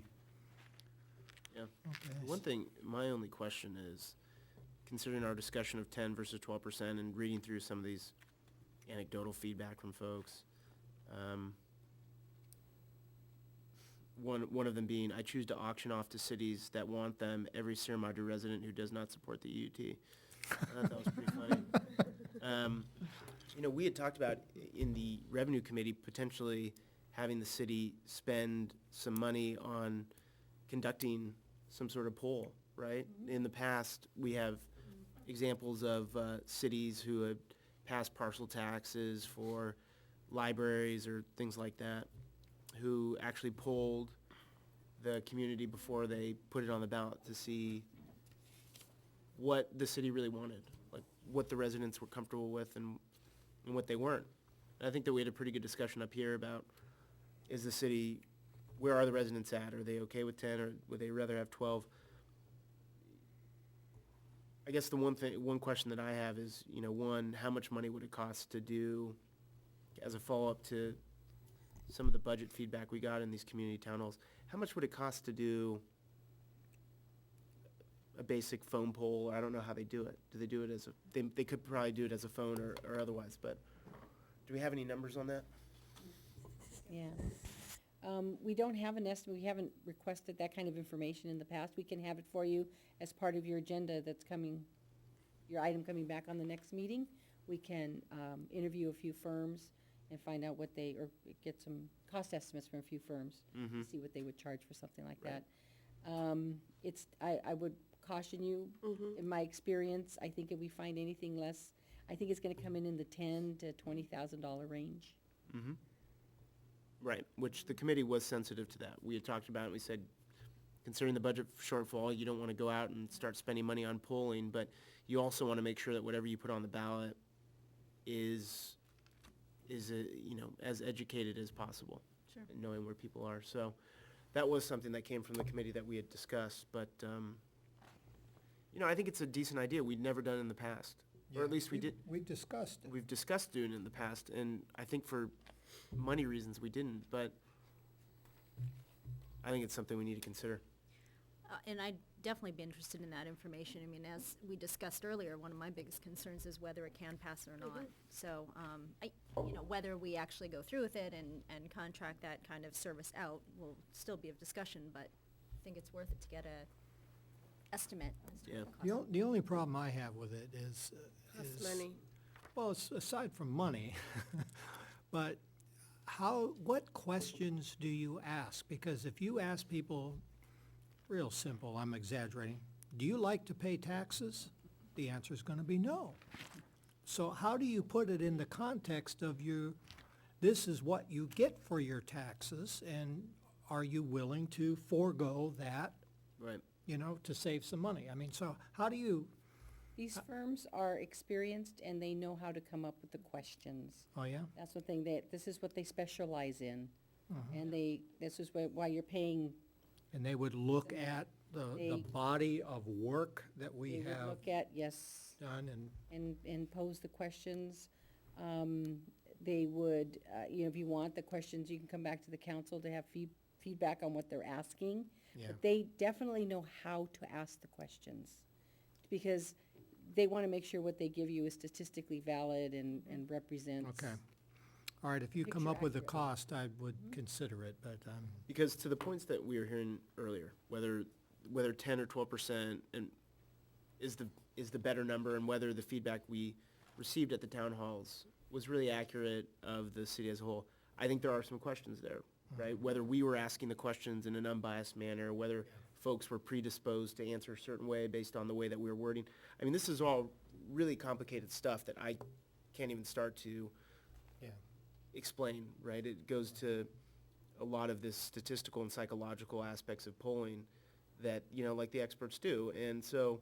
Yeah. okay. One thing, my only question is, considering our discussion of 10 versus 12% and reading through some of these anecdotal feedback from folks, one of them being, I choose to auction off to cities that want them every Sierra Madre resident who does not support the UT. I thought that was pretty funny. We had talked about in the revenue committee potentially having the city spend some money on conducting some sort of poll, right? In the past, we have examples of cities who have passed partial taxes for libraries or things like that, who actually polled the community before they put it on the ballot to see what the city really wanted, like what the residents were comfortable with and what they weren't. And I think that we had a pretty good discussion up here about, is the city, where are the residents at? Are they okay with 10 or would they rather have 12? I guess the one question that I have is, one, how much money would it cost to do, as a follow-up to some of the budget feedback we got in these community town halls, how much would it cost to do a basic phone poll? I don't know how they do it. Do they do it as they could probably do it as a phone or otherwise, but do we have any numbers on that? Yeah. We don't have an estimate, we haven't requested that kind of information in the past. We can have it for you as part of your agenda that's coming, your item coming back on the next meeting. We can interview a few firms and find out what or get some cost estimates from a few firms, to see what they would charge for something like Right. that. I would caution you, in my experience, I think if we find anything less, I think it's gonna come in the $10,000 to $20,000 range. Right, which the committee was sensitive to that. We had talked about it, we said, considering the budget shortfall, you don't want to go out and start spending money on polling, but you also want to make sure that whatever you put on the ballot is as educated as possible. Sure. And knowing where people are. So that was something that came from the committee that we had discussed, but, I think it's a decent idea. We'd never done it in the past. Or at least we did. We've discussed it. We've discussed doing it in the past, and I think for money reasons we didn't, but I think it's something we need to consider. And I definitely be interested in that information. I mean, as we discussed earlier, one of my biggest concerns is whether it can pass or not. So, whether we actually go through with it and contract that kind of service out will still be of discussion, but I think it's worth it to get a estimate as to what it The, costs. the only problem I have with it is. Costs money. Well, it's aside from money, but what questions do you ask? Because if you ask people, real simple, I'm exaggerating, do you like to pay taxes? The answer is gonna be no. So how do you put it in the context of this is what you get for your taxes, and are you willing to forego that, Right. to save some money? I mean, so how do you, These firms are experienced and they know how to come up with the questions. oh, yeah? That's one thing, this is what they specialize in. Mhm. And this is why you're paying, And they would look at the They- body of work that we they would have look at, yes, done, and and pose the questions. They would, if you want the questions, you can come back to the council to have feedback on what they're asking. Yeah. But they definitely know how to ask the questions, because they want to make sure what they give you is statistically valid and represents. Okay. All right, if you come Picture up with a accurate. cost, I would consider it, but, Because to the points that we were hearing earlier, whether 10 or 12% and is the better number, and whether the feedback we received at the town halls was really accurate of the city as a whole, I think there are some questions there, right? Whether we were asking the questions in an unbiased manner, whether folks were predisposed to answer a certain way based on the way that we were wording. I mean, this is all really complicated stuff that I can't even start to yeah. explain, right? It goes to a lot of this statistical and psychological aspects of polling that, like the experts do. And so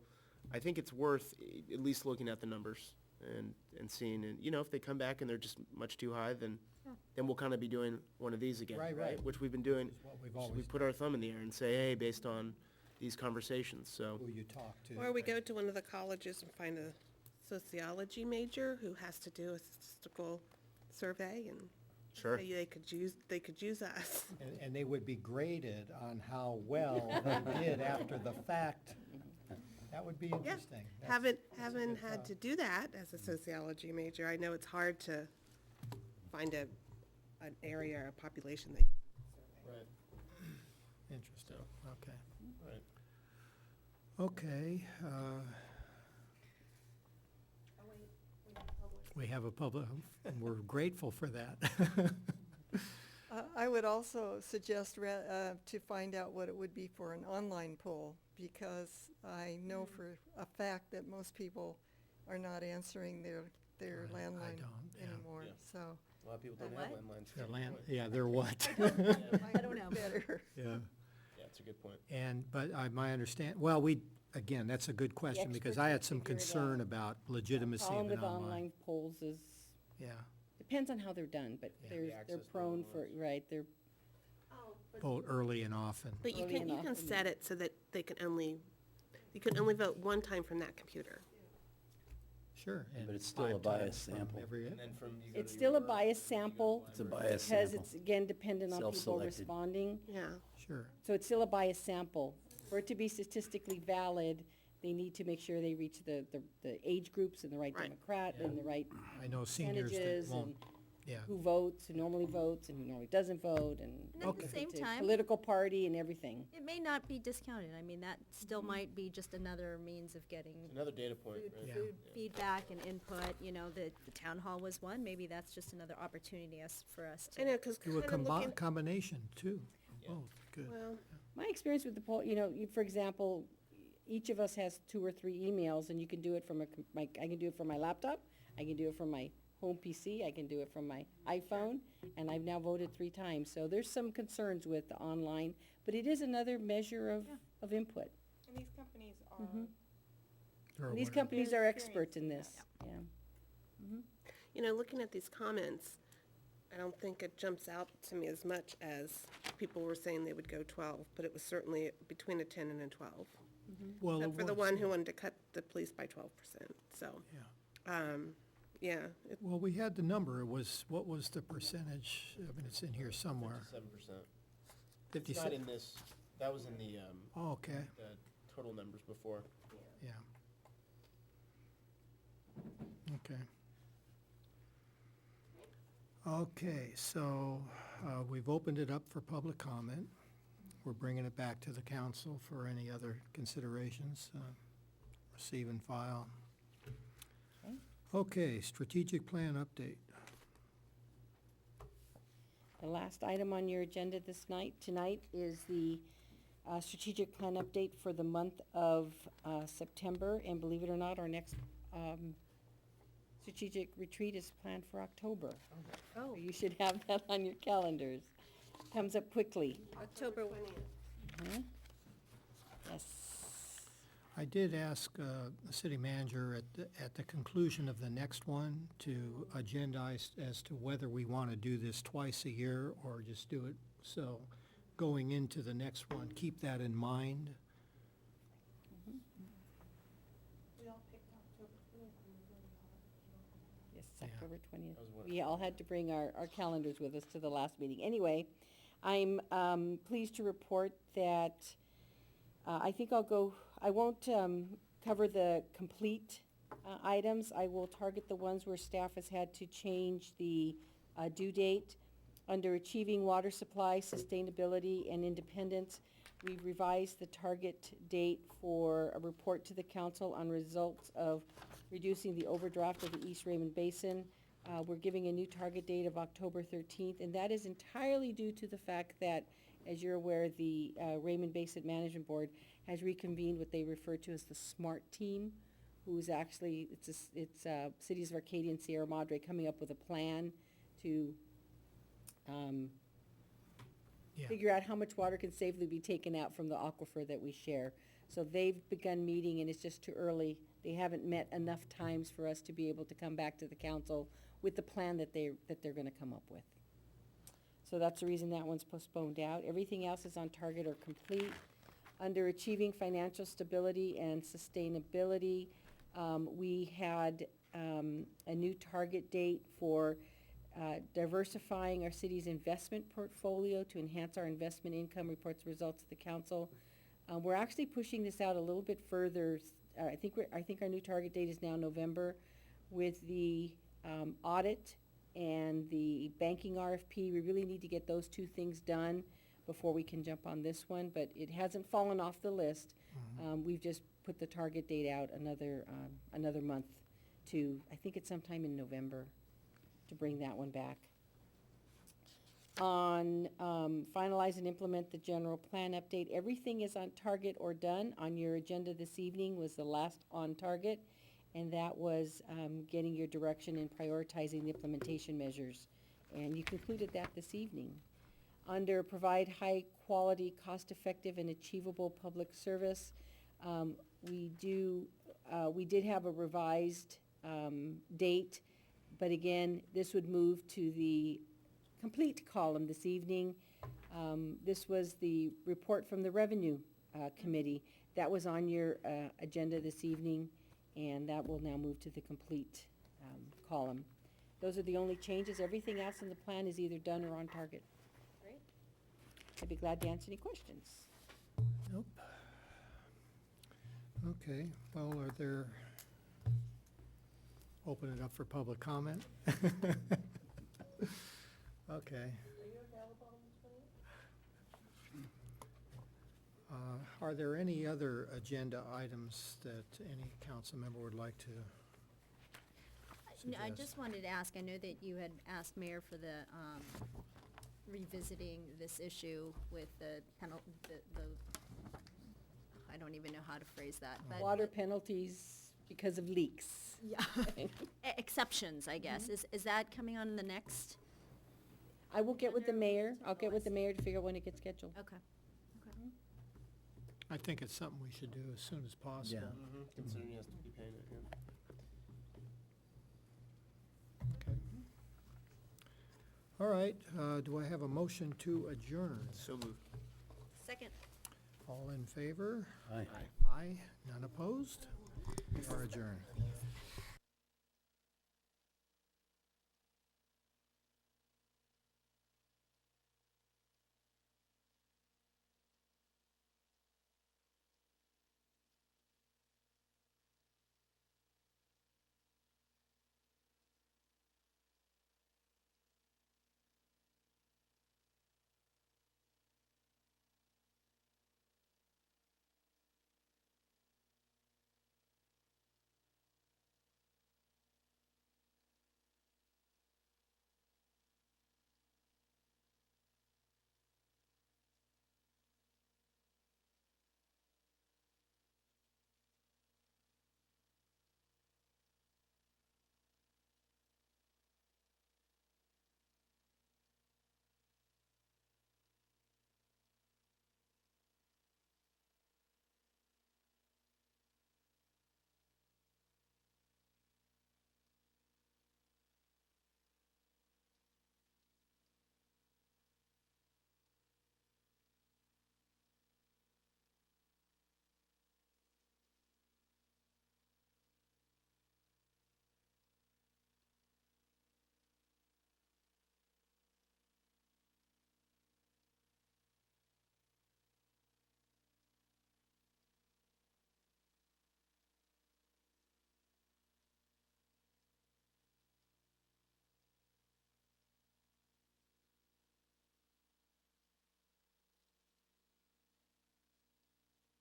I think it's worth at least looking at the numbers and seeing, and, if they come back and they're just much too high, then we'll kind of be doing one of these again, Right, right. Which we've been doing. Is what we've We always put our thumb in the air and say, hey, based on these conversations, so. Who you talk to. Or we go to one of the colleges and find a sociology major who has to do a statistical survey, and Sure. say they could use us. And they would be graded on how well they did after the fact. That would be Yeah, interesting. haven't that's a good had thought. to do that as a sociology major. I know it's hard to find an area or a population that. Right. Interesting, okay. Right. Okay, we have a public, and we're grateful for that. I would also suggest to find out what it would be for an online poll, because I know for a fact that most people are not answering their I landline don't, yeah. anymore, Yeah. so. A lot of people don't What? have landlines. Their yeah, they're what? I don't know. Better. Yeah, Yeah, it's a good point. but my again, that's a good question, because experts I will had some figure it concern out. about legitimacy Problem of an with online. online polls is, Yeah, depends on how they're done, but Yeah. they're access to prone the for, lines. right, they're, vote early and often. But you Early can, and you can often. set it so that you can only vote one time from that computer. Sure. and But it's still a 5 biased times from sample. every- And then from, you go it's to still a your- biased sample. It's a biased Because sample. it's, again, dependent on people Self-selected. responding. Yeah. Sure. So it's still a biased sample. For it to be statistically valid, they need to make sure they reach the age groups and the right Right. Democrat and the right I know seniors that percentages won't, and yeah. who votes, who normally votes and who normally doesn't vote, and And at the Okay. same to time, political party and everything. it may not be discounted. I mean, that still might be just another means of getting Another data point, food, right? Yeah. food feedback and input. The town hall was one. Maybe that's just another opportunity for us to. I know, because Do a kind of looking, combination too, Yeah. both, good. well, My experience with the poll, for example, each of us has 2 or 3 emails, and you can do it from I can do it from my laptop, I can do it from my home PC, I can do it from my iPhone, and I've now voted 3 times. So there's some concerns with the online, but it is another measure of input. And these companies are. Mhm. They're And these aware. companies They're are experts in this, experienced. yeah. looking at these comments, I don't think it jumps out to me as much as people were saying they would go 12, but it was certainly between a 10 and a 12. Well, Except it for the was, one yeah. who wanted to cut the police by 12%, so, Yeah. yeah. Well, we had the number, what was the percentage? I mean, it's in here somewhere. 57%. It's 57. not in this, that was in the, Oh, okay. the total numbers before. Yeah. Okay. Okay, so we've opened it up for public comment. We're bringing it back to the council for any other considerations. Receive and file. Okay. Okay, strategic plan update. The last item on your agenda tonight is the strategic plan update for the month of September. And believe it or not, our next strategic retreat is planned for October. Oh. So you should have that on your calendars. Comes up quickly. October. Mhm. Yes. I did ask the city manager at the conclusion of the next one to agendize as to whether we want to do this twice a year or just do it. So going into the next one, keep that in mind. Yes, Yeah. October 20th. That was what- We all had to bring our calendars with us to the last meeting. Anyway, I'm pleased to report that I think I won't cover the complete items. I will target the ones where staff has had to change the due date. Under Achieving Water Supply, Sustainability, and Independence, we've revised the target date for a report to the council on results of reducing the overdraft of the East Raymond Basin. We're giving a new target date of October 13th, and that is entirely due to the fact that, as you're aware, the Raymond Basin Management Board has reconvened what they refer to as the SMART team, who's actually, it's Cities of Arcadia and Sierra Madre coming up with a plan to Yeah. figure out how much water can safely be taken out from the aquifer that we share. So they've begun meeting, and it's just too early. They haven't met enough times for us to be able to come back to the council with the plan that they're gonna come up with. So that's the reason that one's postponed out. Everything else is on target or complete. Under Achieving Financial Stability and Sustainability, we had a new target date for diversifying our city's investment portfolio to enhance our investment income, reports results to the council. We're actually pushing this out a little bit further. I think our new target date is now November. With the audit and the banking RFP, we really need to get those two things done before we can jump on this one, but it hasn't fallen off the list. We've just put the target date out another month to, I think it's sometime in November, to bring that one back. On finalize and implement the general plan update, everything is on target or done. On your agenda this evening was the last on target, and that was getting your direction and prioritizing the implementation measures. And you concluded that this evening. Under provide high-quality, cost-effective, and achievable public service, we did have a revised date, but again, this would move to the complete column this evening. This was the report from the Revenue Committee. That was on your agenda this evening, and that will now move to the complete column. Those are the only changes. Everything else in the plan is either done or on target. Great. I'd be glad to answer any questions. Nope. Okay, well, are there, open it up for public comment? Okay. Are there any other agenda items that any council member would like to No, I suggest? just wanted to ask, I know that you had asked Mayor for the, revisiting this issue with the I don't even know how to phrase that, but. Water penalties because of leaks. Yeah. Exceptions, I guess. Is that coming on the next? I will get with the mayor. I'll get with the mayor to figure out when it gets scheduled. Okay. I think it's something we should do as soon as possible. Yeah. Considering he has to be paying it, yeah. Okay. All right, do I have a motion to adjourn? So moved. Second. All in favor? Aye. Aye, none opposed? We are adjourned.